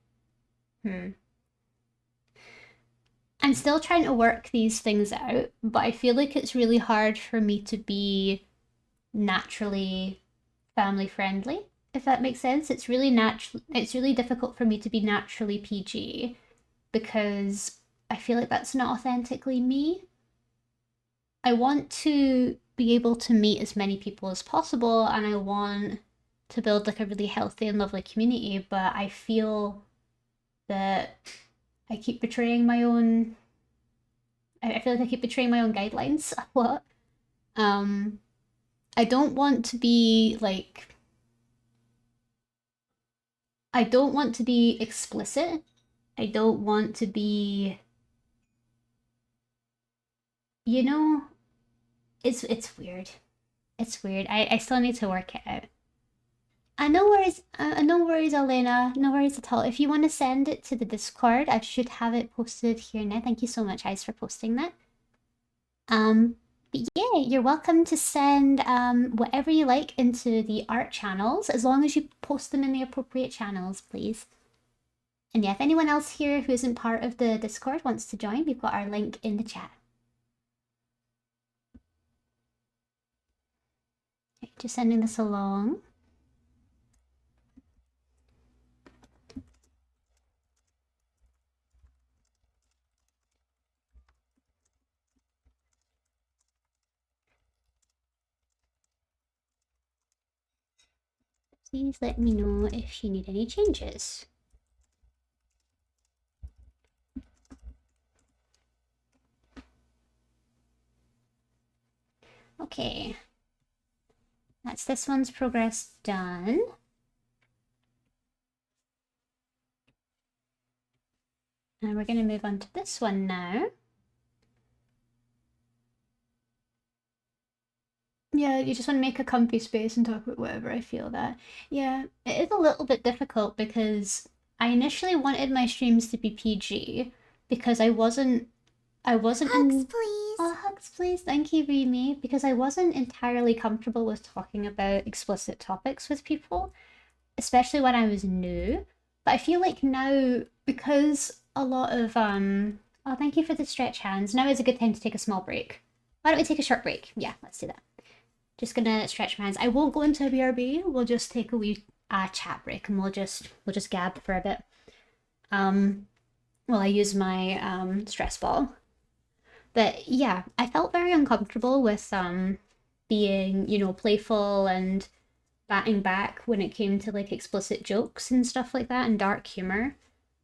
I'm still trying to work these things out, but I feel like it's really hard for me to be naturally family friendly, if that makes sense. It's really difficult for me to be naturally PG because I feel like that's not authentically me. I want to be able to meet as many people as possible and I want to build like a really healthy and lovely community, but I feel that I keep betraying my own I feel like I keep betraying my own guidelines a lot. Um I don't want to be like I don't want to be explicit. I don't want to be you know, it's weird. It's weird. I still need to work it out. No worries, Elena. No worries at all. If you want to send it to the Discord, I should have it posted here now. Thank you so much, Ice, for posting that. But yeah, you're welcome to send whatever you like into the art channels, as long as you post them in the appropriate channels, please. And yeah, if anyone else here who isn't part of the Discord wants to join, we've got our link in the chat. Okay, just sending this along. Please let me know if you need any changes. Okay, that's this one's progress done. And we're going to move on to this one now. Yeah, you just want to make a comfy space and talk about whatever. I feel that. Yeah, it is a little bit difficult because I initially wanted my streams to be PG because I wasn't
Hugs,
in
please.
oh hugs please, thank you, Remy, because I wasn't entirely comfortable with talking about explicit topics with people, especially when I was new. But I feel like now because a lot of oh thank you for the stretch hands. Now is a good time to take a small break. Why don't we take a short break? Yeah, let's do that. Just gonna stretch my hands. I won't go into a BRB. We'll just take a wee chat break and we'll just gab for a bit. While I use my stress ball. But yeah, I felt very uncomfortable with being, playful and batting back when it came to like explicit jokes and stuff like that and dark humor.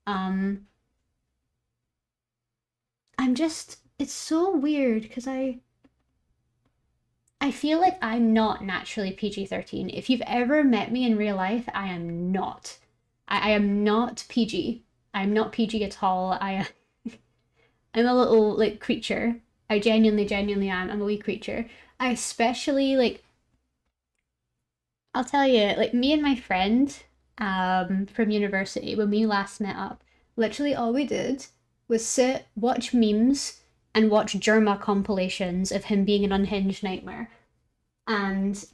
Um it's so weird because I feel like I'm not naturally PG-13. If you've ever met me in real life, I am not. I am not PG. I'm not PG at all. I'm a little like creature. I genuinely am. I'm a wee creature. I especially like I'll tell you, like me and my friend from university when we last met up, literally all we did was sit, watch memes, and watch Germa compilations of him being an unhinged nightmare. And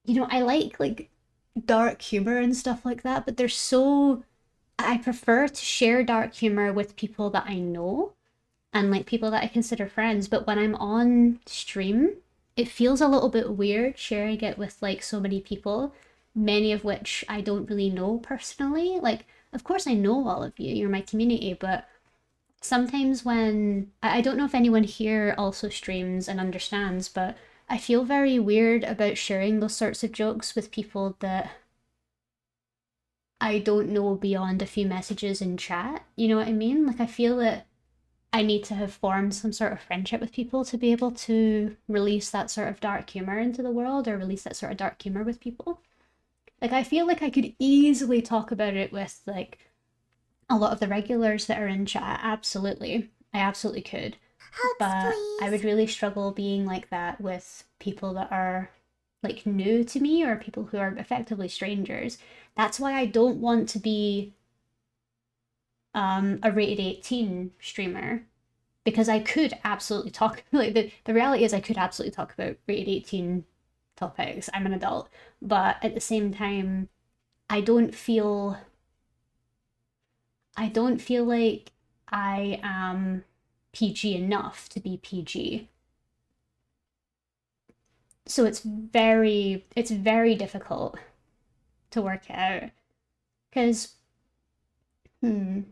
I like dark humor and stuff like that, but they're so I prefer to share dark humor with people that I know and like people that I consider friends, but when I'm on stream, it feels a little bit weird sharing it with like so many people, many of which I don't really know personally. Like, of course I know all of you, you're my community, but sometimes when I don't know if anyone here also streams and understands, but I feel very weird about sharing those sorts of jokes with people that I don't know beyond a few messages in chat. You know what I mean? Like I feel that I need to have formed some sort of friendship with people to be able to release that sort of dark humor into the world or release that sort of dark humor with people. Like I feel like I could easily talk about it with like a lot of the regulars that are in chat. Absolutely. I absolutely could.
Hugs,
But I would
please.
really struggle being like that with people that are like new to me or people who are effectively strangers. That's why I don't want to be a rated 18 streamer because I could absolutely talk like the reality is I could absolutely talk about rated 18 topics. I'm an adult, but at the same time I don't feel I don't feel like I am PG enough to be PG. So it's very difficult to work out cuz hmm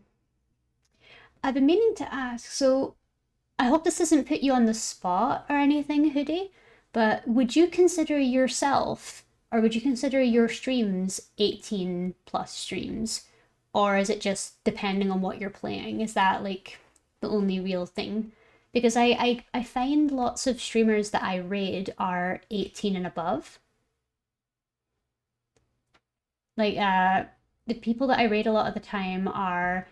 I've been meaning to ask. So I hope this doesn't put you on the spot or anything, Hoodie, but would you consider yourself or would you consider your streams 18 plus streams? Or is it just depending on what you're playing? Is that like the only real thing? Because I find lots of streamers that I raid are 18 and above. Like the people that I raid a lot of the time are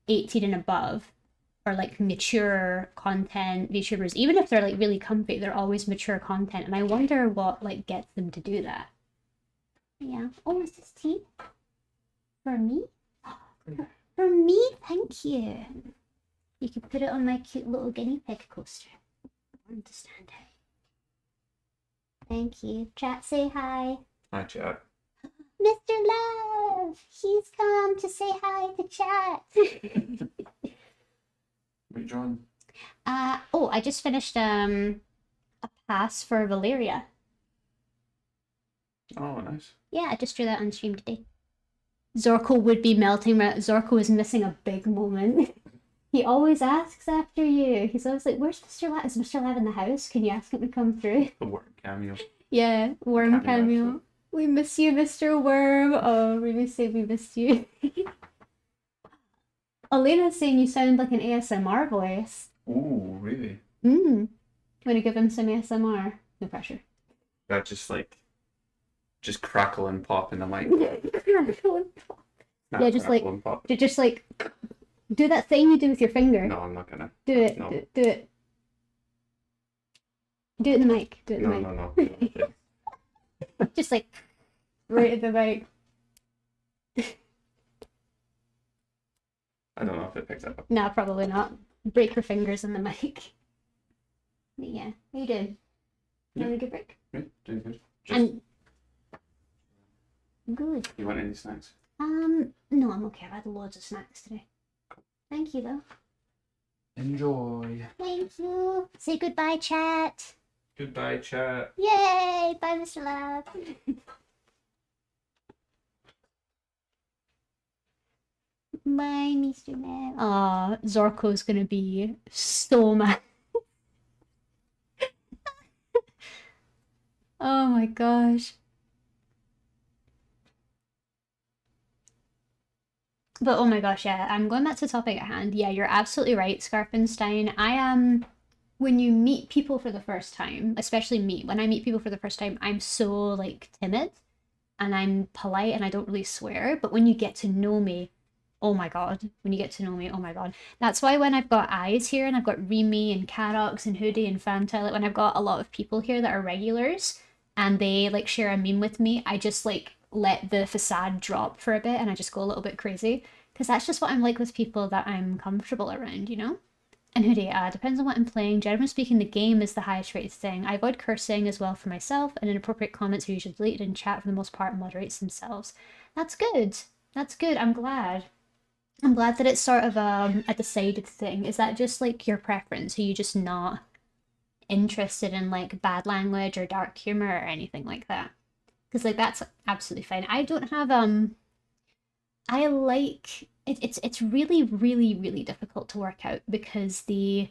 18 and above or like mature content VTubers, even if they're like really comfy, they're always mature content. And I wonder what like gets them to do that. Yeah. Oh, is this tea? For me? For me? Thank you. You can put it on my cute little guinea pig coaster. I want to stand out. Thank you. Chat, say hi.
Hi, chat.
Mr. Love! He's come to say hi to chat.
What you drawing?
Oh, I just finished a pass for Valeria.
Oh, nice.
Yeah, I just drew that on stream today. Zorko would be melting. Zorko is missing a big moment. He always asks after you. He's always like, "Where's Mr. Lav? Is Mr. Lav in the house? Can you ask him to come through?"
The worm cameo.
Yeah, Worm
Cameo,
cameo. We miss you, Mr. Worm. Oh, really say we missed you. Elena's saying you sound like an ASMR voice.
Ooh, really?
Want to give him some ASMR? No pressure.
That just crackle and pop in the mic.
Yeah, just like,
Crackle and pop.
just like, do that thing you do with your finger.
No, I'm not gonna.
Do it.
No.
Do it. Do it in the mic. Do it in the
No,
mic.
no, no.
Just like right at the mic.
I don't know if it picks that up.
No, probably not. Break your fingers in the mic. But yeah, how you doing?
Yeah.
Having a good break?
Yeah, doing good.
And good.
You want any snacks?
No, I'm okay. I've had loads of snacks today. Thank you though.
Enjoy.
Thank you. Say goodbye, chat.
Goodbye, chat.
Yay! Bye, Mr. Lab. Bye, Mr. Lab. Aw, Zorko's gonna be so mad. Oh my gosh. But oh my gosh, yeah, I'm going back to the topic at hand. Yeah, you're absolutely right, Scarfenstein. I am, when you meet people for the first time, especially me, when I meet people for the first time, I'm so like timid and I'm polite and I don't really swear. But when you get to know me, oh my god, when you get to know me, oh my god. That's why when I've got eyes here and I've got Remy and Carox and Hoodie and Fanta, like when I've got a lot of people here that are regulars and they like share a meme with me, I just like let the facade drop for a bit and I just go a little bit crazy Because that's just what I'm like with people that I'm comfortable around, you know? And Hoodie, depends on what I'm playing. Generally speaking, the game is the highest rated thing. I avoid cursing as well for myself, and inappropriate comments are usually deleted, and chat for the most part moderates themselves. That's good. That's good. I'm glad. I'm glad that it's sort of a decided thing. Is that just like your preference? Are you just not interested in like bad language or dark humor or anything like that? Because like that's absolutely fine. I don't have I like it's really really difficult to work out because the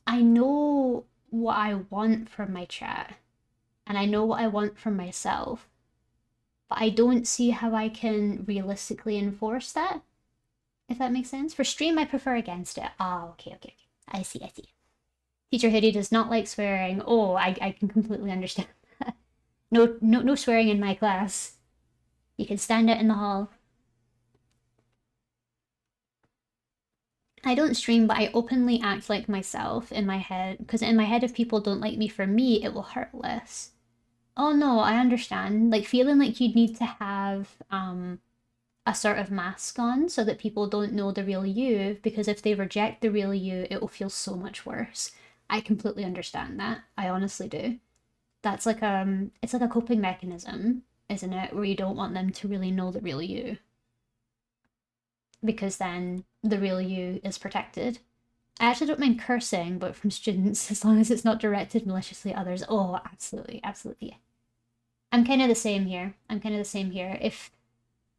I know what I want from my chat and I know what I want from myself, but I don't see how I can realistically enforce that, if that makes sense. For stream, I prefer against it. Ah, okay. I see, I see. Teacher Hoodie does not like swearing. Oh, I can completely understand that. No swearing in my class. You can stand out in the hall. I don't stream, but I openly act like myself in my head, because in my head, if people don't like me for me, it will hurt less. Oh no, I understand. Like feeling like you'd need to have a sort of mask on so that people don't know the real you, because if they reject the real you, it will feel so much worse. I completely understand that. I honestly do. That's like it's like a coping mechanism, isn't it? Where you don't want them to really know the real you, because then the real you is protected. I actually don't mind cursing, but from students, as long as it's not directed maliciously at others. Oh, absolutely. I'm kind of the same here. I'm kind of the same here. If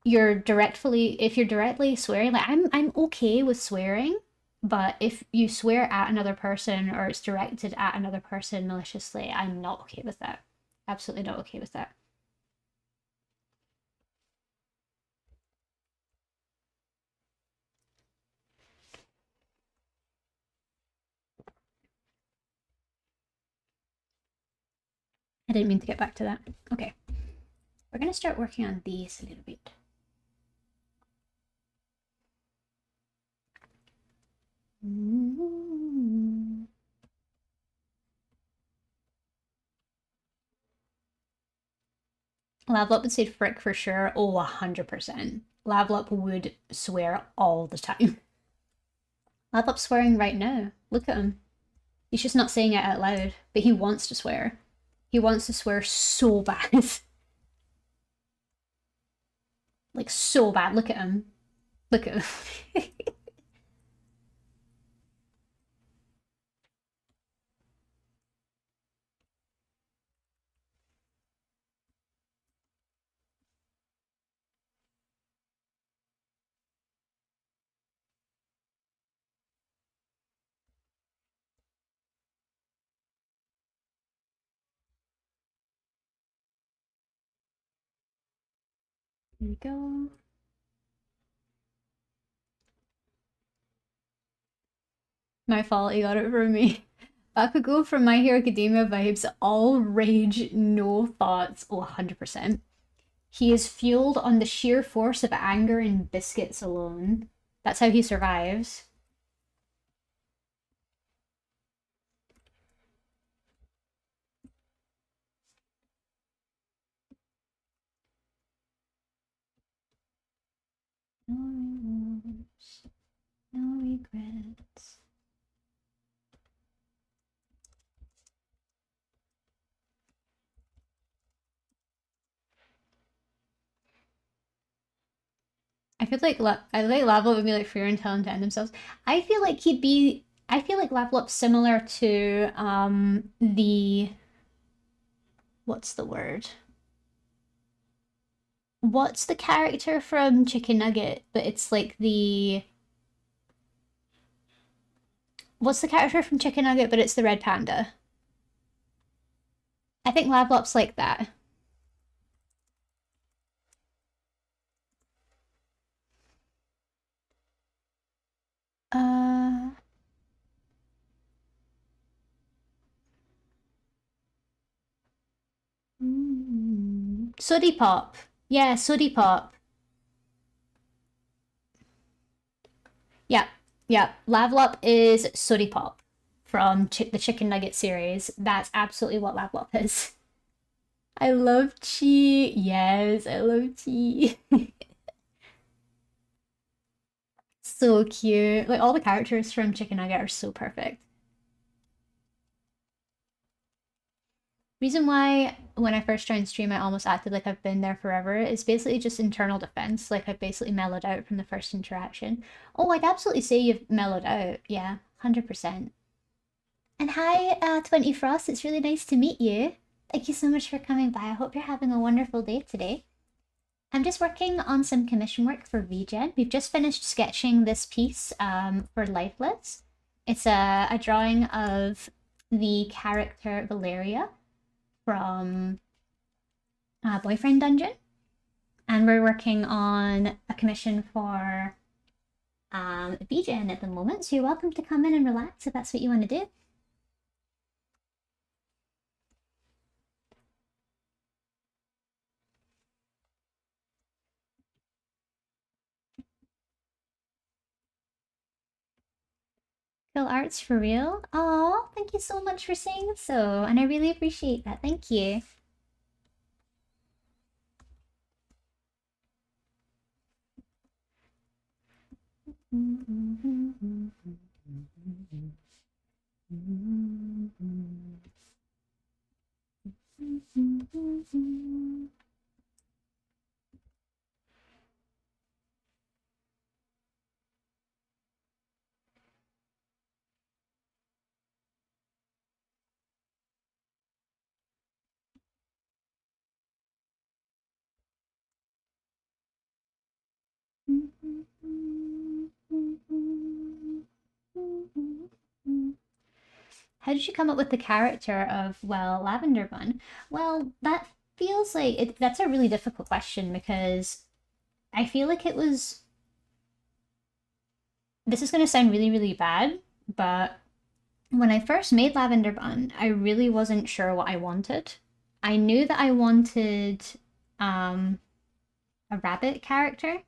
you're directly swearing, like I'm okay with swearing, but if you swear at another person or it's directed at another person maliciously, I'm not okay with that. Absolutely not okay with that. I didn't mean to get back to that. Okay. We're gonna start working on these a little bit. Lavlop would say frick for sure. Oh, 100%. Lavlop would swear all the time. Lavlop's swearing right now. Look at him. He's just not saying it out loud, but he wants to swear. He wants to swear so bad. Like, so bad. Look at him. Look at him. Here we go. My fault, he got it from me. Bakugo from My Hero Academia vibes, all rage, no thoughts. Oh, 100%. He is fueled on the sheer force of anger and biscuits alone. That's how he survives. No remorse, no regrets. I feel like Lavlop would be like fear and talent to end themselves. I feel like he'd be. I feel like Lavlop's similar to the what's the word? What's the character from Chicken Nugget? But it's like the what's the character from Chicken Nugget? But it's the red panda. I think Lavlop's like that. Uh, Sooty Pop. Yeah, Sooty Pop. Yeah, yeah. Lavlop is Sooty Pop from the Chicken Nugget series. That's absolutely what Lavlop is. I love Chi. Yes, I love Chi. So cute. Like all the characters from Chicken Nugget are so perfect. Reason why when I first joined stream I almost acted like I've been there forever is basically just internal defense. Like I've basically mellowed out from the first interaction. Oh, I'd absolutely say you've mellowed out. Yeah, 100%. And hi, 20 Frost. It's really nice to meet you. Thank you so much for coming by. I hope you're having a wonderful day today. I'm just working on some commission work for Regen. We've just finished sketching this piece for Lifeless. It's a drawing of the character Valeria from Boyfriend Dungeon. And we're working on a commission for VGen at the moment. So you're welcome to come in and relax if that's what you want to do. Cool arts for real. Oh, thank you so much for saying so. And I really appreciate that. Thank you. How did you come up with the character of, well, Lavender Bun? Well, that feels like that's a really difficult question because I feel like it was. This is going to sound really, really bad, but when I first made Lavender Bun, I really wasn't sure what I wanted. I knew that I wanted um, a rabbit character.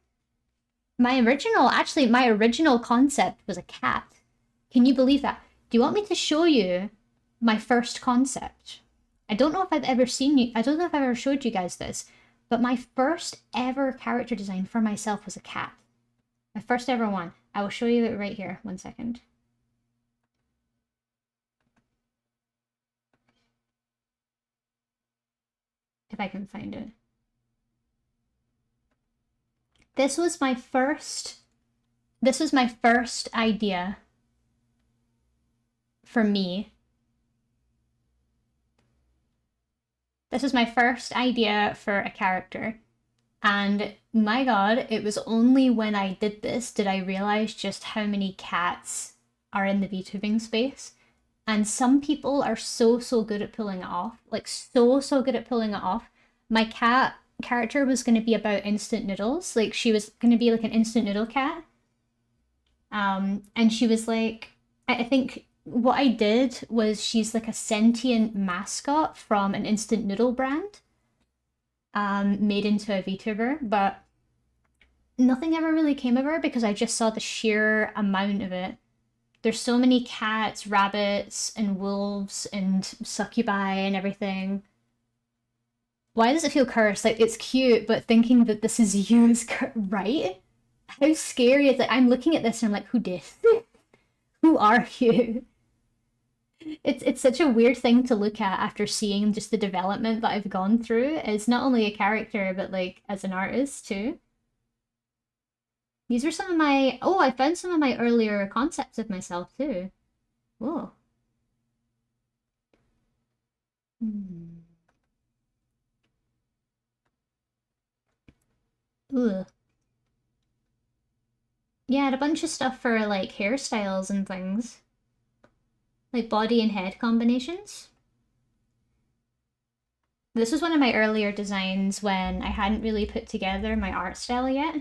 My original concept was a cat. Can you believe that? Do you want me to show you my first concept? I don't know if I've ever seen you, I don't know if I've ever showed you guys this, but my first ever character design for myself was a cat. My first ever one. I will show you it right here. 1 second. If I can find it. This was my first idea for me. This was my first idea for a character. And my god, it was only when I did this did I realize just how many cats are in the VTubing space. And some people are so, so good at pulling it off. Like, so, so good at pulling it off. My cat character was going to be about instant noodles. Like, she was going to be like an instant noodle cat. And she was like, I think what I did was she's like a sentient mascot from an instant noodle brand, made into a VTuber, but nothing ever really came of her because I just saw the sheer amount of it. There's so many cats, rabbits, and wolves, and succubi, and everything. Why does it feel cursed? Like, it's cute, but thinking that this is you is right? How scary is it? I'm looking at this and I'm like, who did? Who are you? It's such a weird thing to look at after seeing just the development that I've gone through as not only a character, but like as an artist too. These are some of my, oh, I found some of my earlier concepts of myself too. Whoa. Hmm. Ugh. Yeah, I had a bunch of stuff for like hairstyles and things. Like body and head combinations. This was one of my earlier designs when I hadn't really put together my art style yet.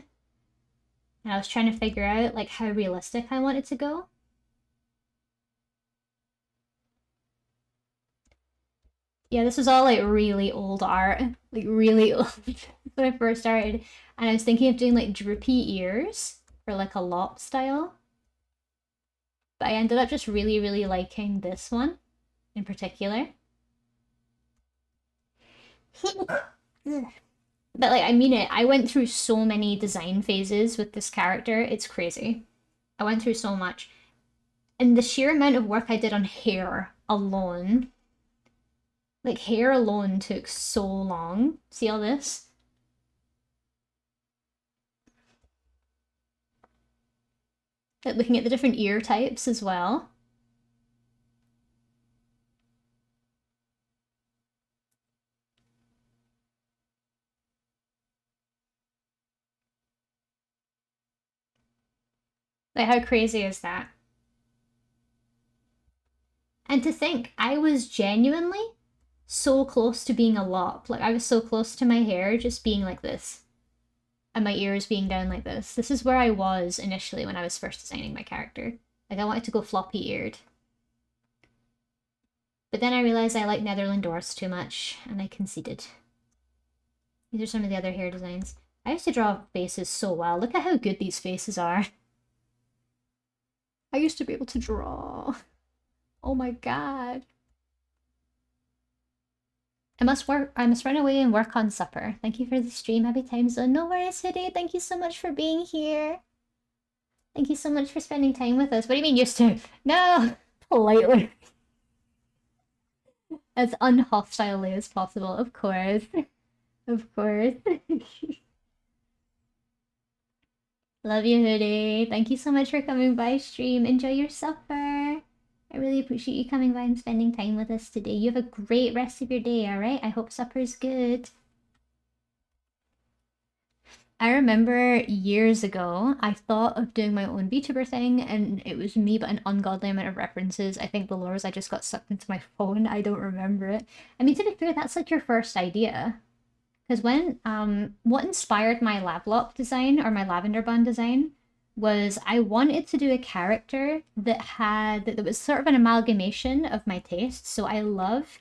And I was trying to figure out like how realistic I wanted to go. Yeah, this was all like really old art, like really old when I first started. And I was thinking of doing like droopy ears for like a lop style. But I ended up just really, really liking this one in particular. But like, I mean it. I went through so many design phases with this character. It's crazy. I went through so much. And the sheer amount of work I did on hair alone, like hair alone took so long. See all this? Like looking at the different ear types as well. Like how crazy is that? And to think, I was genuinely so close to being a lop. Like I was so close to my hair just being like this. And my ears being down like this. This is where I was initially when I was first designing my character. Like I wanted to go floppy eared. But then I realized I like Netherland dwarfs too much, and I conceded. These are some of the other hair designs. I used to draw faces so well. Look at how good these faces are. I used to be able to draw. Oh my god. I must run away and work on supper. Thank you for the stream. Happy time zone. No worries, Hoodie. Thank you so much for being here. Thank you so much for spending time with us. What do you mean used to? No! Politely. As unhostilely as possible, of course. Of course. Love you, Hoodie. Thank you so much for coming by stream. Enjoy your supper. I really appreciate you coming by and spending time with us today. You have a great rest of your day, alright? I hope supper's good. I remember years ago, I thought of doing my own VTuber thing, and it was me, but an ungodly amount of references. I think the lore is I just got sucked into my phone. I don't remember it. I mean, to be fair, that's like your first idea. Because what inspired my Lablop design or my Lavender Bun design was I wanted to do a character that was sort of an amalgamation of my tastes. So I love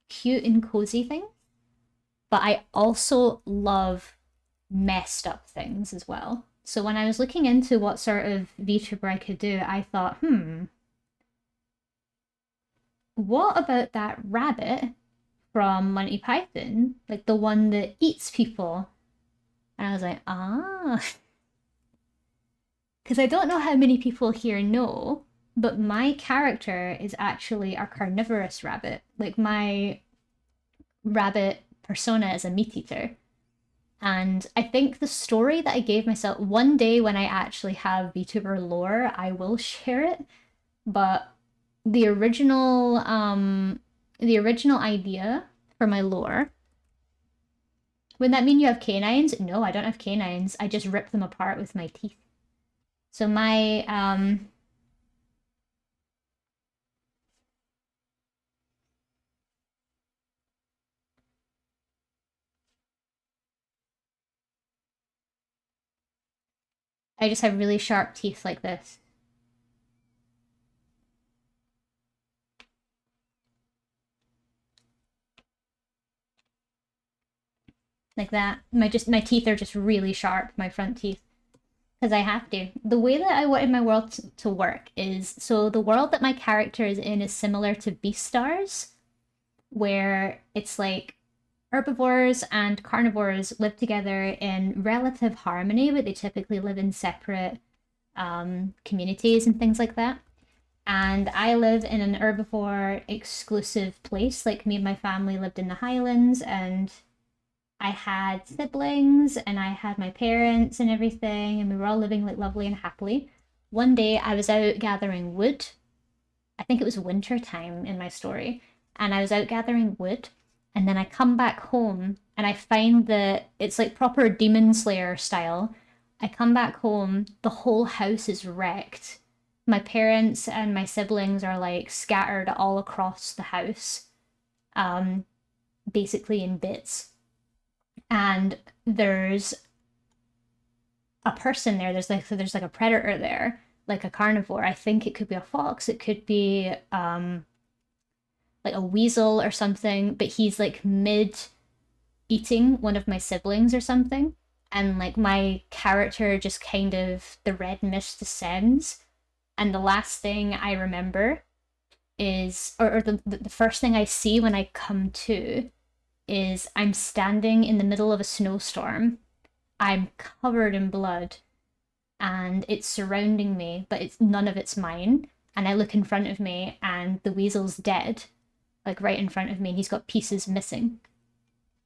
cute and cozy things, but I also love messed up things as well. So when I was looking into what sort of VTuber I could do, I thought, what about that rabbit from Monty Python? Like the one that eats people. And I was like, ah. Because I don't know how many people here know, but my character is actually a carnivorous rabbit. Like my rabbit persona is a meat eater. And I think the story that I gave myself, one day when I actually have VTuber lore, I will share it. But the original idea for my lore. Wouldn't that mean you have canines? No, I don't have canines. I just rip them apart with my teeth. So my I just have really sharp teeth like this. Like that. My teeth are just really sharp, my front teeth. Because I have to. The way that I wanted my world to work is, so the world that my character is in is similar to Beastars, where it's like herbivores and carnivores live together in relative harmony, but they typically live in separate communities and things like that. And I live in an herbivore exclusive place. Like me and my family lived in the Highlands, and I had siblings and I had my parents and everything, and we were all living like lovely and happily. One day I was out gathering wood. I think it was winter time in my story, and I was out gathering wood, and then I come back home and I find that it's like proper Demon Slayer style. I come back home, the whole house is wrecked. My parents and my siblings are like scattered all across the house, basically in bits. And there's a person there. There's like a predator there, like a carnivore. I think it could be a fox. It could be like a weasel or something. But he's like mid eating one of my siblings or something, and like my character just kind of the red mist descends, and the last thing I remember is, or the first thing I see when I come to is I'm standing in the middle of a snowstorm. I'm covered in blood and it's surrounding me, but it's none of it's mine. And I look in front of me and the weasel's dead, like right in front of me, and he's got pieces missing.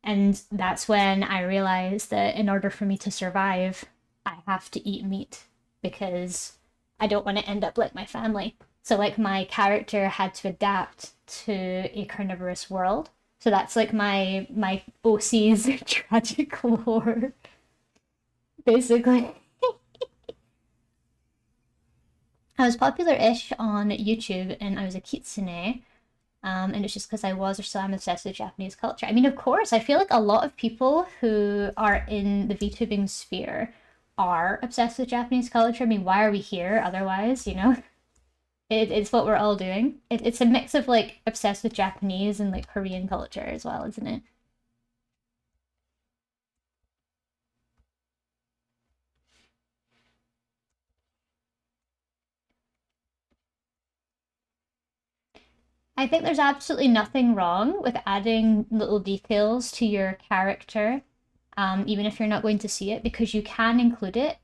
And that's when I realized that in order for me to survive, I have to eat meat because I don't want to end up like my family. So like my character had to adapt to a carnivorous world. So that's like my OC's tragic lore, basically. I was popular-ish on YouTube and I was a kitsune. And it's just because I was or still am obsessed with Japanese culture. I mean, of course, I feel like a lot of people who are in the VTubing sphere are obsessed with Japanese culture. I mean, why are we here otherwise, you know? It's what we're all doing. It's a mix of like obsessed with Japanese and like Korean culture as well, isn't it? I think there's absolutely nothing wrong with adding little details to your character, even if you're not going to see it, because you can include it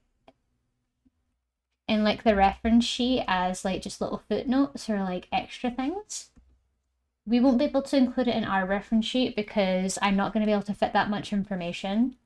in like the reference sheet as like just little footnotes or like extra things. We won't be able to include it in our reference sheet because I'm not going to be able to fit that much information.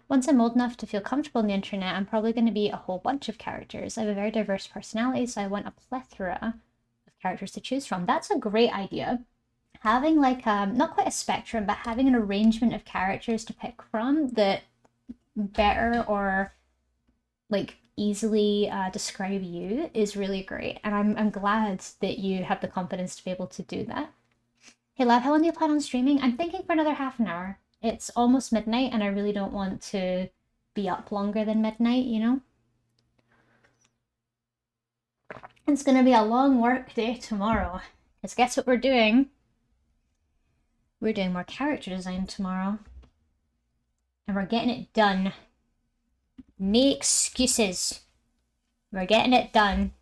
Once I'm old enough to feel comfortable on the internet, I'm probably going to be a whole bunch of characters. I have a very diverse personality, so I want a plethora of characters to choose from. That's a great idea. Having like not quite a spectrum, but having an arrangement of characters to pick from that better or like easily describe you is really great, and I'm glad that you have the confidence to be able to do that. Hey love, how long do you plan on streaming? I'm thinking for another half an hour. It's almost midnight, and I really don't want to be up longer than midnight, you know? It's gonna be a long work day tomorrow. Because guess what we're doing? We're doing more character design tomorrow. And we're getting it done. No excuses. We're getting it done.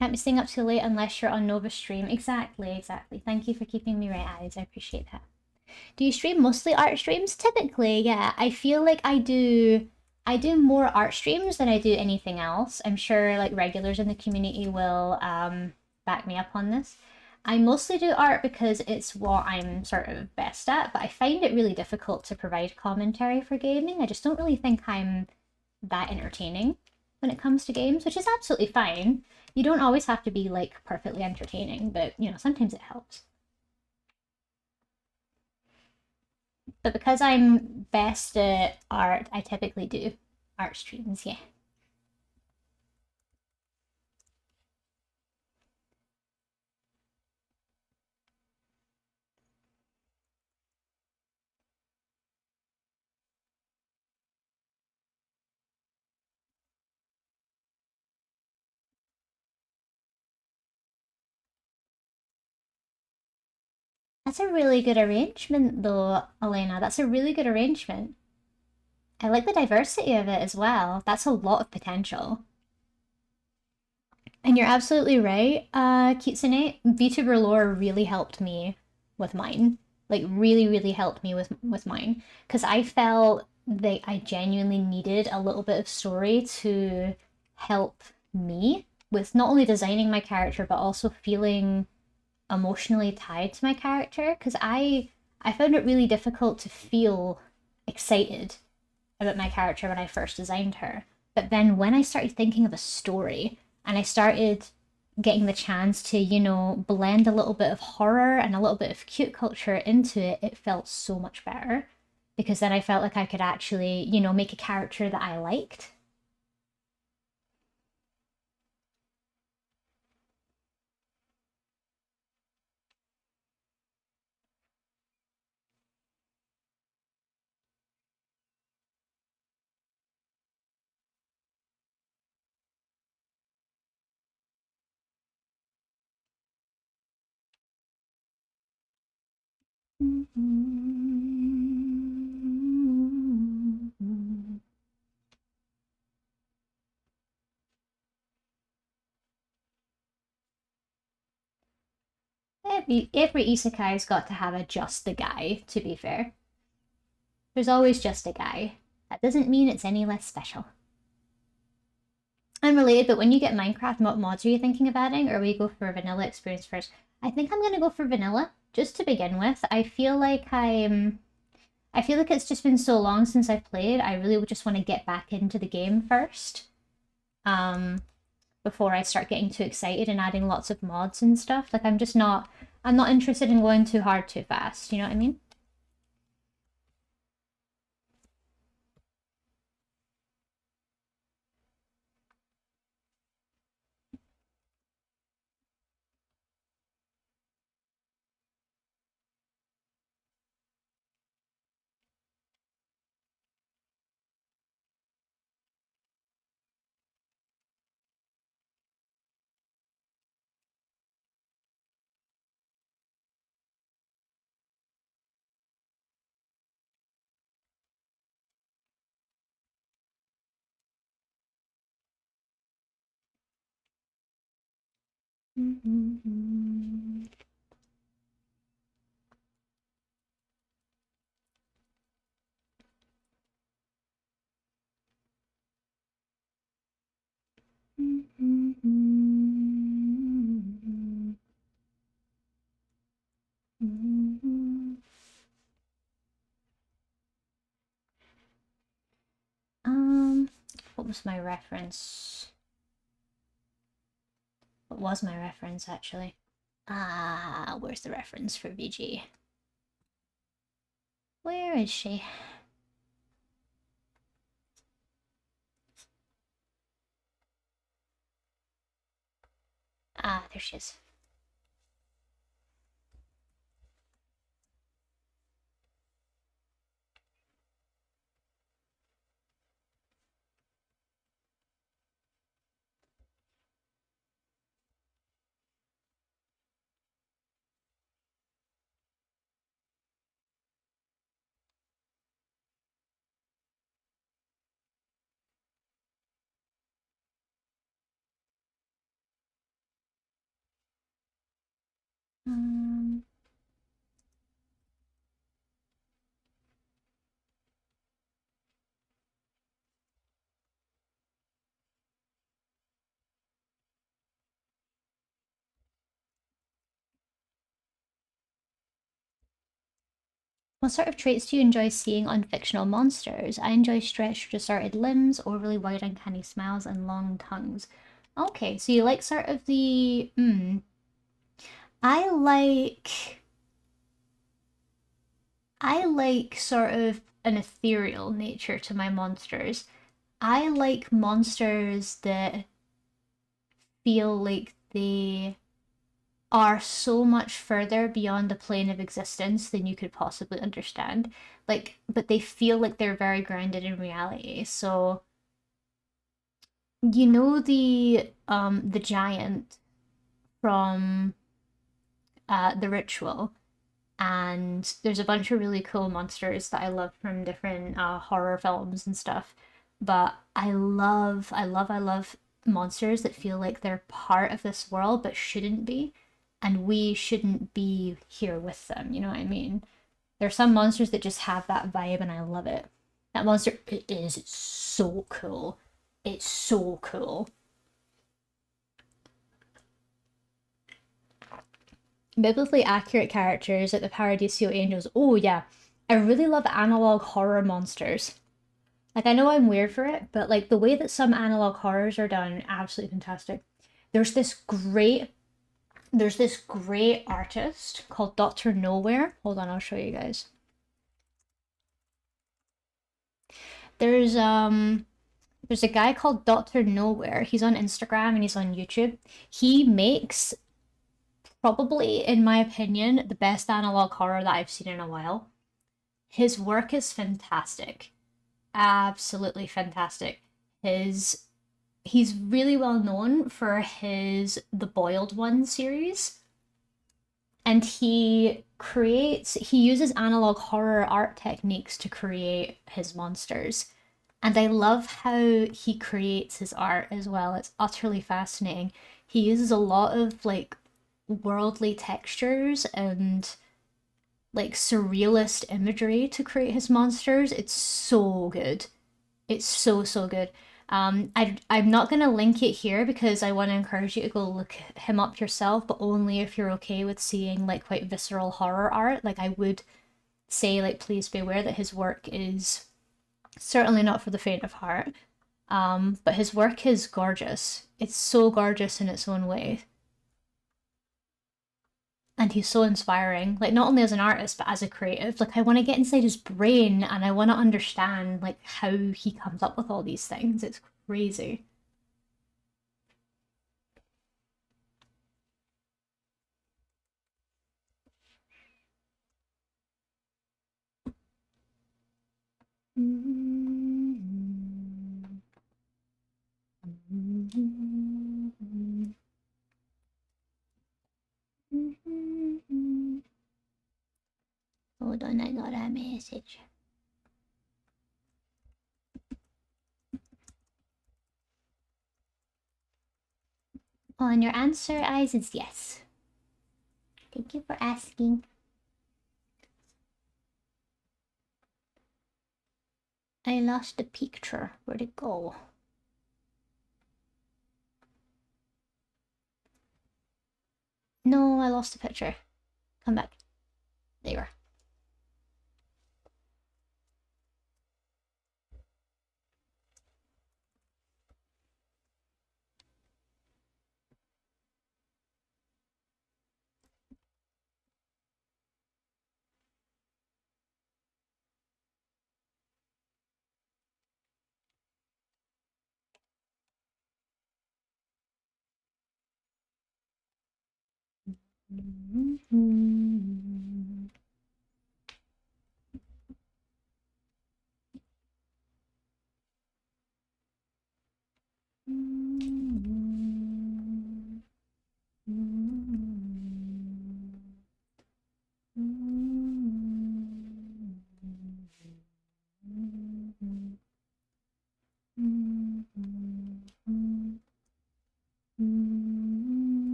Can't be staying up too late unless you're on Nova stream. Exactly, exactly. Thank you for keeping me right, eyes. I appreciate that. Do you stream mostly art streams? Typically, yeah. I feel like I do more art streams than I do anything else. I'm sure like regulars in the community will back me up on this. I mostly do art because it's what I'm sort of best at, but I find it really difficult to provide commentary for gaming. I just don't really think I'm that entertaining when it comes to games, which is absolutely fine. You don't always have to be like perfectly entertaining, but you know, sometimes it helps. But because I'm best at art, I typically do art streams, yeah. That's a really good arrangement, though, Elena. That's a really good arrangement. I like the diversity of it as well. That's a lot of potential. And you're absolutely right, Kitsune. VTuber lore really helped me with mine. Like, really, really helped me with mine. Because I felt that I genuinely needed a little bit of story to help me with not only designing my character, but also feeling emotionally tied to my character. Because I found it really difficult to feel excited about my character when I first designed her. But then when I started thinking of a story and I started getting the chance to, blend a little bit of horror and a little bit of cute culture into it, it felt so much better because then I felt like I could actually, make a character that I liked. Every isekai's got to have a just the guy, to be fair. There's always just a guy. That doesn't mean it's any less special. Unrelated, but when you get Minecraft, what mods are you thinking of adding, or will you go for a vanilla experience first? I think I'm gonna go for vanilla, just to begin with. I feel like it's just been so long since I've played. I really just want to get back into the game first. Before I start getting too excited and adding lots of mods and stuff. Like I'm not interested in going too hard too fast, you know what I mean? What was my reference? What was my reference actually? Where's the reference for VG? Where is she? There she is. Um, what sort of traits do you enjoy seeing on fictional monsters? I enjoy stretched, distorted limbs, overly wide, uncanny smiles, and long tongues. Okay, so you like sort of the. I like. I like sort of an ethereal nature to my monsters. I like monsters that feel like they are so much further beyond the plane of existence than you could possibly understand. Like, but they feel like they're very grounded in reality. So, the giant from the ritual, and there's a bunch of really cool monsters that I love from different horror films and stuff. But I love monsters that feel like they're part of this world but shouldn't be, and we shouldn't be here with them. You know what I mean? There's some monsters that just have that vibe, and I love it. That monster, it is so cool. It's so cool. Biblically accurate characters like the Paradiso Angels. Oh yeah, I really love analog horror monsters. Like I know I'm weird for it, but like the way that some analog horrors are done, absolutely fantastic. there's this great artist called Dr. Nowhere. Hold on, I'll show you guys. There's a guy called Dr. Nowhere. He's on Instagram and he's on YouTube. He makes probably, in my opinion, the best analog horror that I've seen in a while. His work is fantastic. Absolutely fantastic. He's really well known for his The Boiled One series. And he uses analog horror art techniques to create his monsters. And I love how he creates his art as well. It's utterly fascinating. He uses a lot of like worldly textures and like surrealist imagery to create his monsters. It's so good. It's so good. I'm not gonna link it here because I want to encourage you to go look him up yourself, but only if you're okay with seeing like quite visceral horror art. Like I would say, like please be aware that his work is certainly not for the faint of heart. But his work is gorgeous. It's so gorgeous in its own way. And he's so inspiring, like not only as an artist but as a creative. Like I want to get inside his brain and I want to understand like how he comes up with all these things. It's crazy. Hold on, I got a message. Oh, and your answer, Eyes, is yes. Thank you for asking. I lost the picture. Where'd it go? No, I lost the picture. Come back. There you are.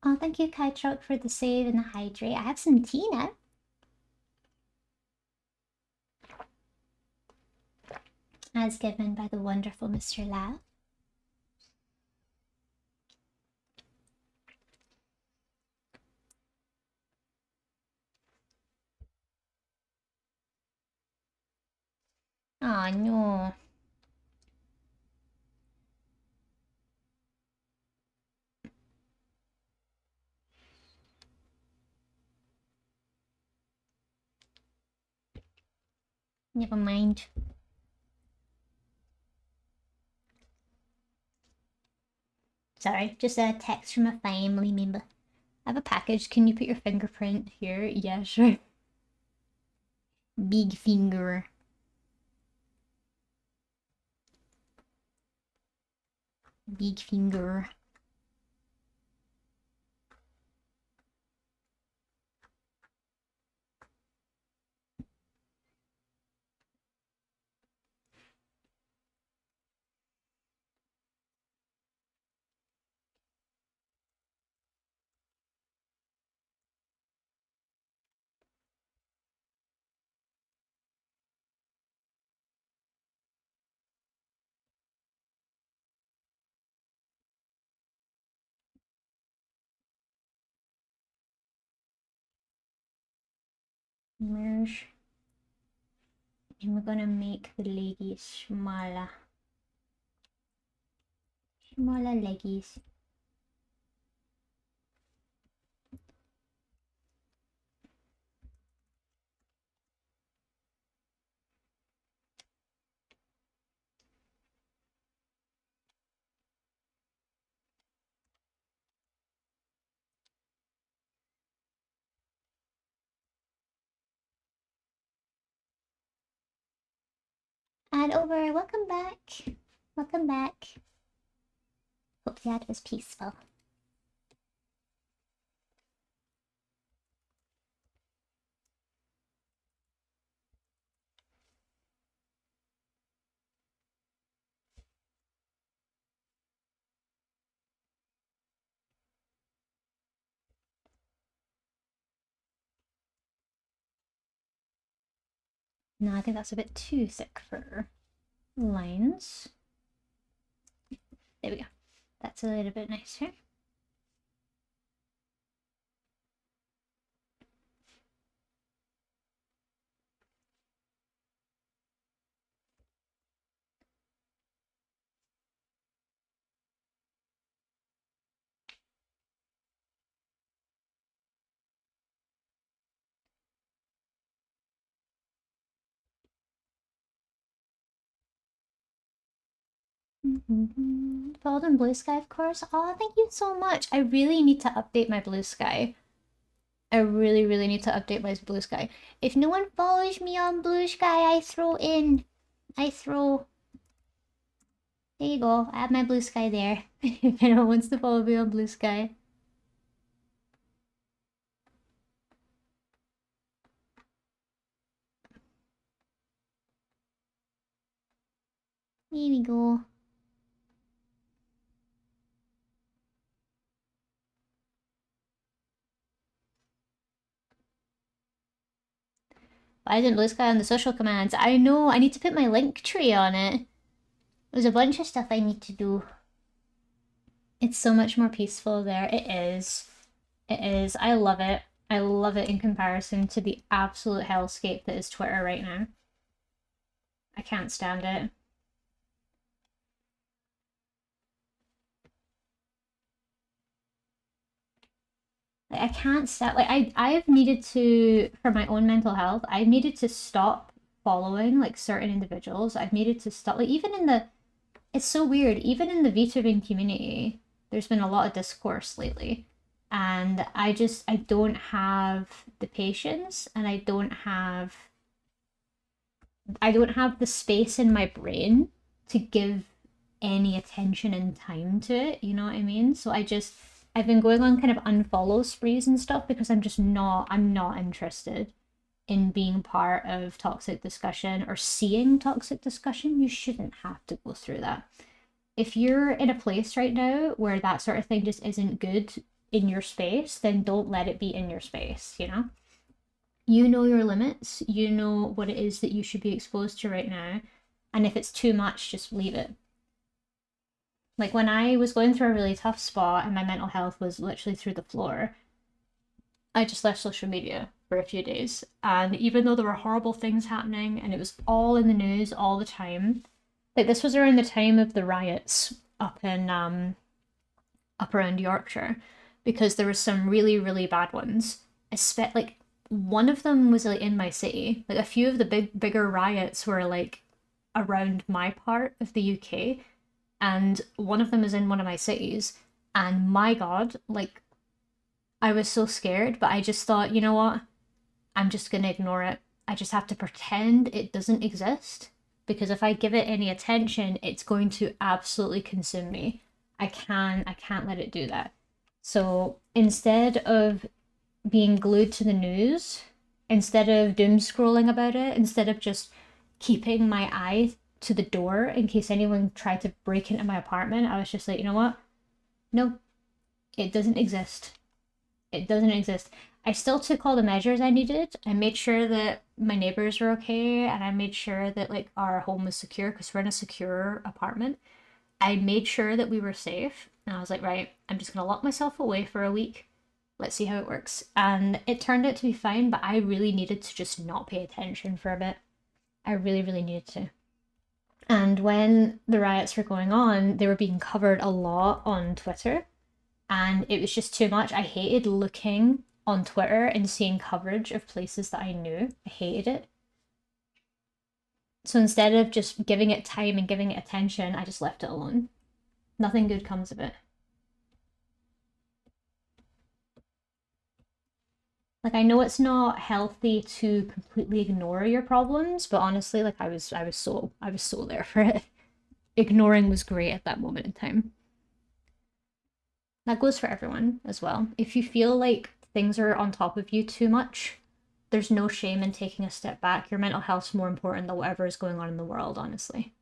Oh, thank you, Kai Truck, for the save and the hydrate. I have some tea now. As given by the wonderful Mr. Lau. Oh no. Never mind. Sorry, just a text from a family member. I have a package. Can you put your fingerprint here? Yeah, sure. Big finger. Big finger. Merge. And we're gonna make the leggies smaller. Smaller leggies. Add over. Welcome back. Welcome back. Hope the ad was peaceful. No, I think that's a bit too thick for lines. There we go. That's a little bit nicer. Followed in Blue Sky, of course. Oh, thank you so much. I really need to update my Blue Sky. I really, really need to update my Blue Sky. If no one follows me on Blue Sky, I throw in. I throw. There you go. I have my Blue Sky there. If anyone wants to follow me on Blue Sky. Here we go. Why isn't Blue Sky on the social commands? I know, I need to put my link tree on it. There's a bunch of stuff I need to do. It's so much more peaceful there. It is. It is. I love it. I love it in comparison to the absolute hellscape that is Twitter right now. I can't stand it. Like, I can't stand, like, I've needed to, for my own mental health, I've needed to stop following, like, certain individuals. I've needed to stop, like, even in the, it's so weird, even in the VTubing community, there's been a lot of discourse lately. And I don't have the patience, and I don't have the space in my brain to give any attention and time to it, you know what I mean? So I've been going on kind of unfollow sprees and stuff because I'm not interested in being part of toxic discussion or seeing toxic discussion. You shouldn't have to go through that. If you're in a place right now where that sort of thing just isn't good in your space, then don't let it be in your space, you know? You know your limits, you know what it is that you should be exposed to right now, and if it's too much, just leave it. Like when I was going through a really tough spot and my mental health was literally through the floor, I just left social media for a few days. And even though there were horrible things happening and it was all in the news all the time, like this was around the time of the riots up around Yorkshire, because there was some really, really bad ones. Like one of them was like in my city. Like a few of the bigger riots were like around my part of the UK, and one of them is in one of my cities. And my God, like, I was so scared, but I just thought, you know what? I'm just going to ignore it. I just have to pretend it doesn't exist because if I give it any attention, it's going to absolutely consume me. I can't let it do that. So instead of being glued to the news, instead of doom scrolling about it, instead of just keeping my eye to the door in case anyone tried to break into my apartment, I was just like, you know what? No, it doesn't exist. It doesn't exist. I still took all the measures I needed. I made sure that my neighbors were okay, and I made sure that like our home was secure because we're in a secure apartment. I made sure that we were safe, and I was like, right, I'm just gonna lock myself away for a week. Let's see how it works. And it turned out to be fine, but I really needed to just not pay attention for a bit. I really, really needed to. And when the riots were going on, they were being covered a lot on Twitter, and it was just too much. I hated looking on Twitter and seeing coverage of places that I knew. I hated it. So instead of just giving it time and giving it attention, I just left it alone. Nothing good comes of it. Like I know it's not healthy to completely ignore your problems, but honestly, like I was so there for it. Ignoring was great at that moment in time. That goes for everyone as well. If you feel like things are on top of you too much, there's no shame in taking a step back. Your mental health's more important than whatever is going on in the world, honestly.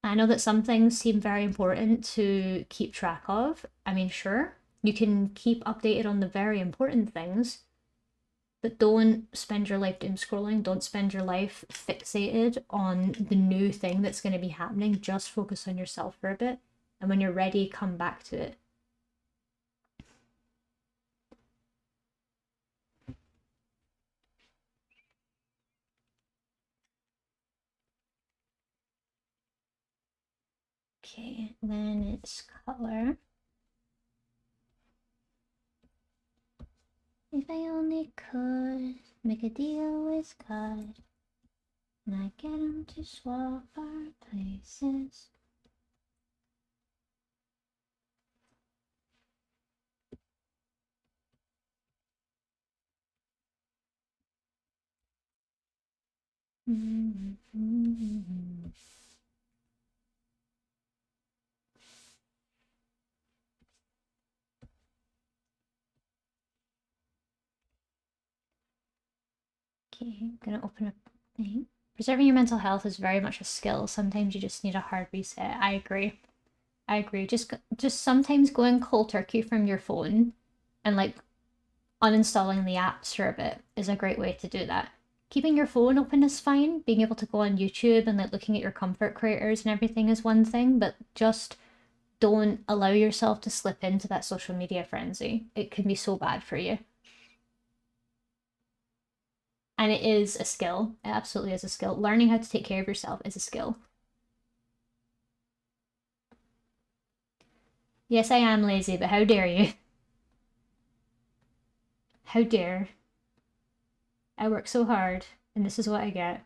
I know that some things seem very important to keep track of. I mean, sure, you can keep updated on the very important things, but don't spend your life doom scrolling. Don't spend your life fixated on the new thing that's going to be happening. Just focus on yourself for a bit. And when you're ready, come back to it. Okay, then it's color. If I only could make a deal with God, and I get him to swap our places. Okay, I'm gonna open up the thing. Preserving your mental health is very much a skill. Sometimes you just need a hard reset. I agree. I agree. Just sometimes going cold turkey from your phone and like uninstalling the apps for a bit is a great way to do that. Keeping your phone open is fine. Being able to go on YouTube and like looking at your comfort creators and everything is one thing, but just don't allow yourself to slip into that social media frenzy. It can be so bad for you. And it is a skill. It absolutely is a skill. Learning how to take care of yourself is a skill. Yes, I am lazy, but how dare you? How dare? I work so hard, and this is what I get.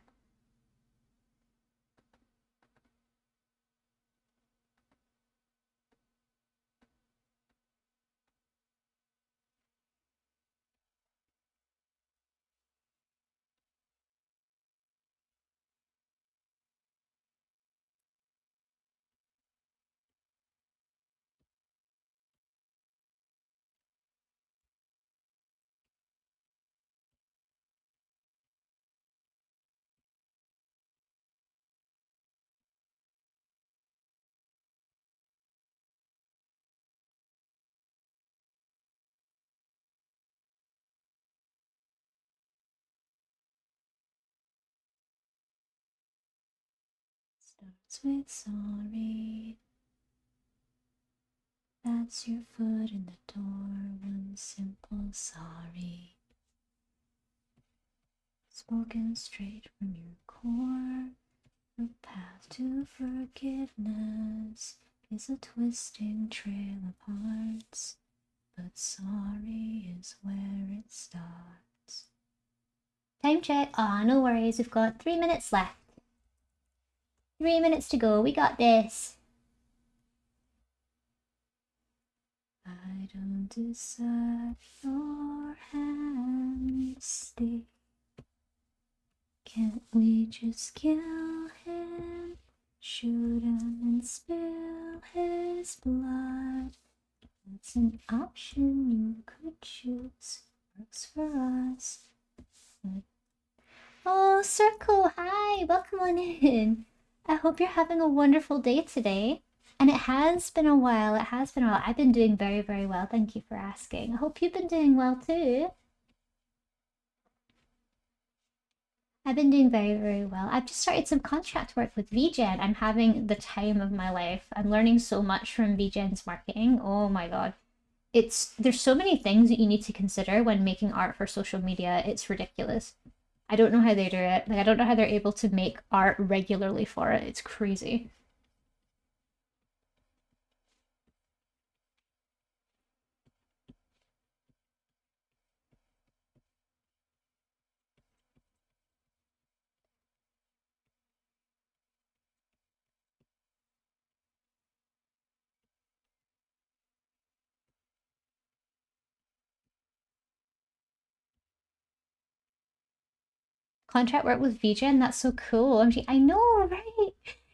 Starts with sorry. That's your foot in the door. One simple sorry. Spoken straight from your core. The path to forgiveness is a twisting trail of hearts, but sorry is where it starts. Time check. Ah, no worries. We've got 3 minutes left. 3 minutes to go. We got this. I don't decide your hand stay. Can't we just kill him? Shoot him and spill his blood. It's an option you could choose. Works for us. Oh, Circle, hi! Welcome on in. I hope you're having a wonderful day today. And it has been a while. It has been a while. I've been doing very, very well. Thank you for asking. I hope you've been doing well too. I've been doing very, very well. I've just started some contract work with VGen. I'm having the time of my life. I'm learning so much from VGen's marketing. Oh my god. There's so many things that you need to consider when making art for social media. It's ridiculous. I don't know how they do it. Like I don't know how they're able to make art regularly for it. It's crazy. Contract work with VGen, that's so cool. I know, right?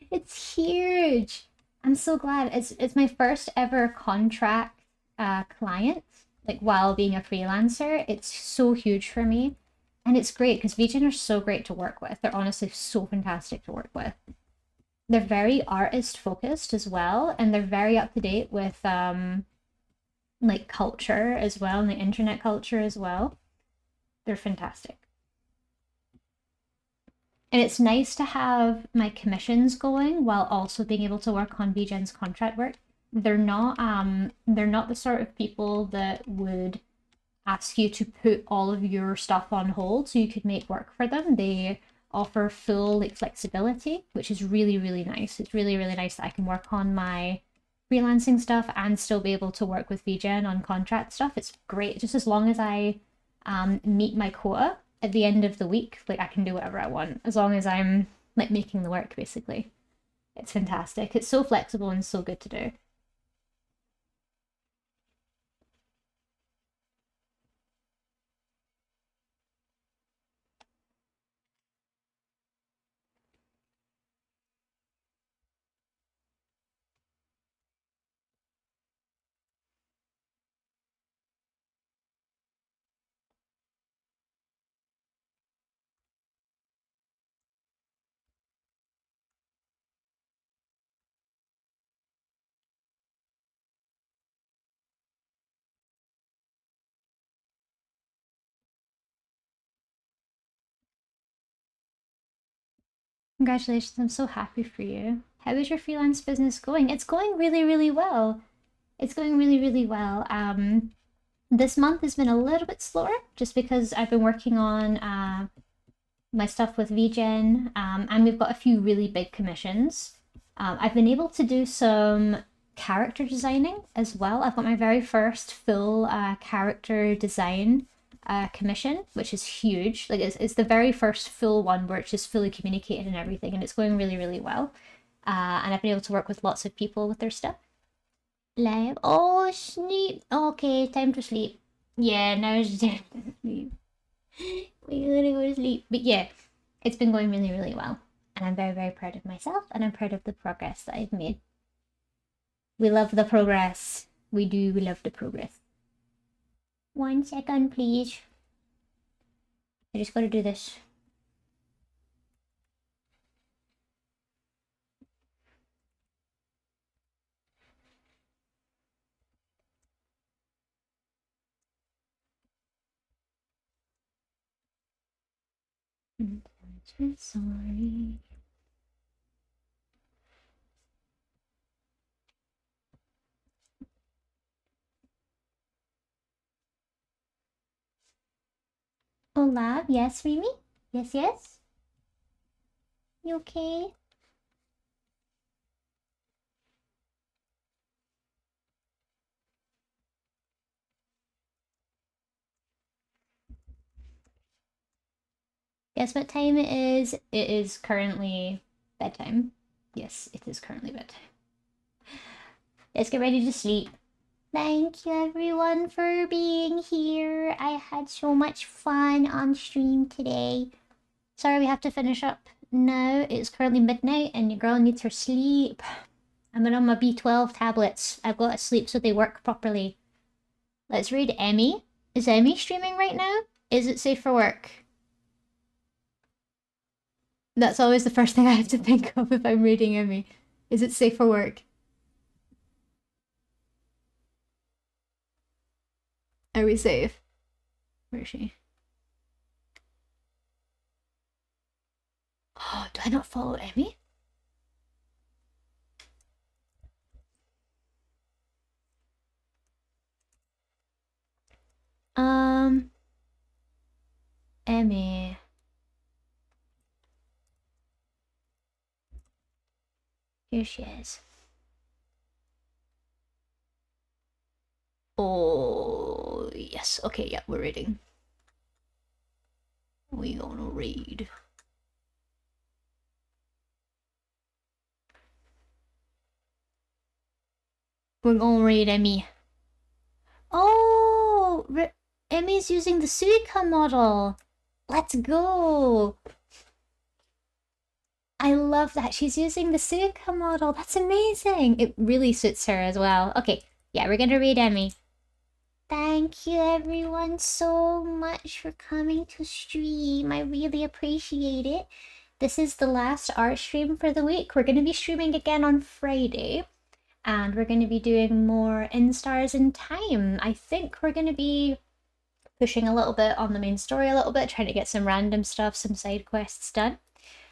It's huge. I'm so glad. It's my first ever contract client, like while being a freelancer. It's so huge for me. And it's great because VGen are so great to work with. They're honestly so fantastic to work with. They're very artist focused as well, and they're very up to date with like culture as well, and the internet culture as well. They're fantastic. And it's nice to have my commissions going while also being able to work on VGen's contract work. They're not the sort of people that would ask you to put all of your stuff on hold so you could make work for them. They offer full like flexibility, which is really, really nice. It's really, really nice that I can work on my freelancing stuff and still be able to work with VGen on contract stuff. It's great. Just as long as I meet my quota at the end of the week, like I can do whatever I want as long as I'm like making the work basically. It's fantastic. It's so flexible and so good to do. Congratulations. I'm so happy for you. How is your freelance business going? It's going really, really well. It's going really, really well. This month has been a little bit slower just because I've been working on my stuff with VGen, and we've got a few really big commissions. I've been able to do some character designing as well. I've got my very first full character design commission, which is huge. Like it's the very first full one where it's just fully communicated and everything, and it's going really, really well. And I've been able to work with lots of people with their stuff. Live. Oh, sleep. Okay, time to sleep. Yeah, now it's time to sleep. We're gonna go to sleep. But yeah, it's been going really, really well. And I'm very, very proud of myself and I'm proud of the progress that I've made. We love the progress. We do, we love the progress. 1 second, please. I just gotta do this. I'm sorry. Hola, yes, Remy? Yes, yes? You okay? Guess what time it is? It is currently bedtime. Yes, it is currently bedtime. Let's get ready to sleep. Thank you everyone for being here. I had so much fun on stream today. Sorry we have to finish up now. It's currently midnight and your girl needs her sleep. I'm on my B12 tablets. I've got to sleep so they work properly. Let's read Emmy. Is Emmy streaming right now? Is it safe for work? That's always the first thing I have to think of if I'm reading Emmy. Is it safe for work? Are we safe? Where is she? Oh, do I not follow Emmy? Emmy. Here she is. Oh, yes. Okay, yeah, we're reading. We gonna read. We're gonna read Emmy. Oh, Emmy's using the Suica model. Let's go. I love that. She's using the Suica model. That's amazing. It really suits her as well. Okay, yeah, we're gonna read Emmy. Thank you everyone so much for coming to stream. I really appreciate it. This is the last art stream for the week. We're going to be streaming again on Friday. And we're going to be doing more Instars in Time. I think we're going to be pushing a little bit on the main story a little bit, trying to get some random stuff, some side quests done.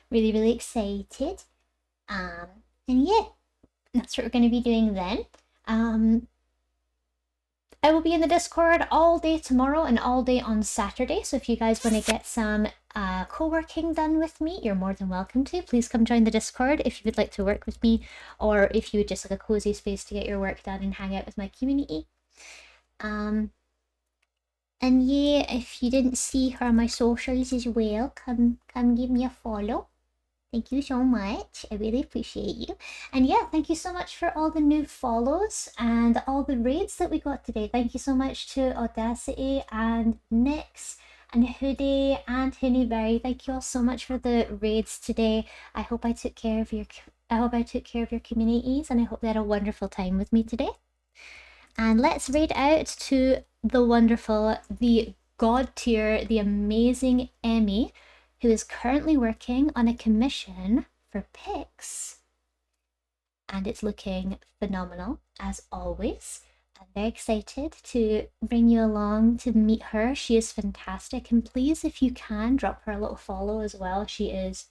Really, really excited. And yeah, that's what we're going to be doing then. I will be in the Discord all day tomorrow and all day on Saturday. So if you guys want to get some co-working done with me, you're more than welcome to. Please come join the Discord if you would like to work with me, or if you would just like a cozy space to get your work done and hang out with my community. And yeah, if you didn't see her on my socials as well, come give me a follow. Thank you so much. I really appreciate you. And yeah, thank you so much for all the new follows and all the raids that we got today. Thank you so much to Audacity and Nyx and Hoodie and Honeyberry. Thank you all so much for the raids today. I hope I took care of your communities, and I hope they had a wonderful time with me today. And let's raid out to the wonderful, the god tier, the amazing Emmy, who is currently working on a commission for Pix. And it's looking phenomenal, as always. I'm very excited to bring you along to meet her. She is fantastic. And please, if you can, drop her a little follow as well. She is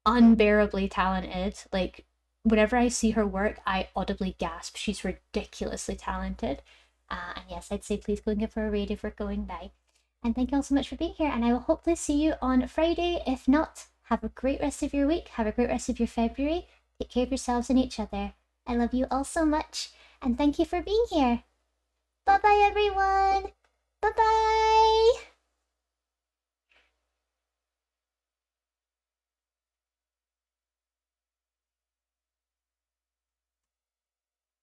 unbearably talented. Like, whenever I see her work, I audibly gasp. She's ridiculously talented. And yes, I'd say please go and give her a raid if we're going by. And thank you all so much for being here. And I will hopefully see you on Friday. If not, have a great rest of your week. Have a great rest of your February. Take care of yourselves and each other. I love you all so much. And thank you for being here. Bye-bye, everyone. Bye-bye.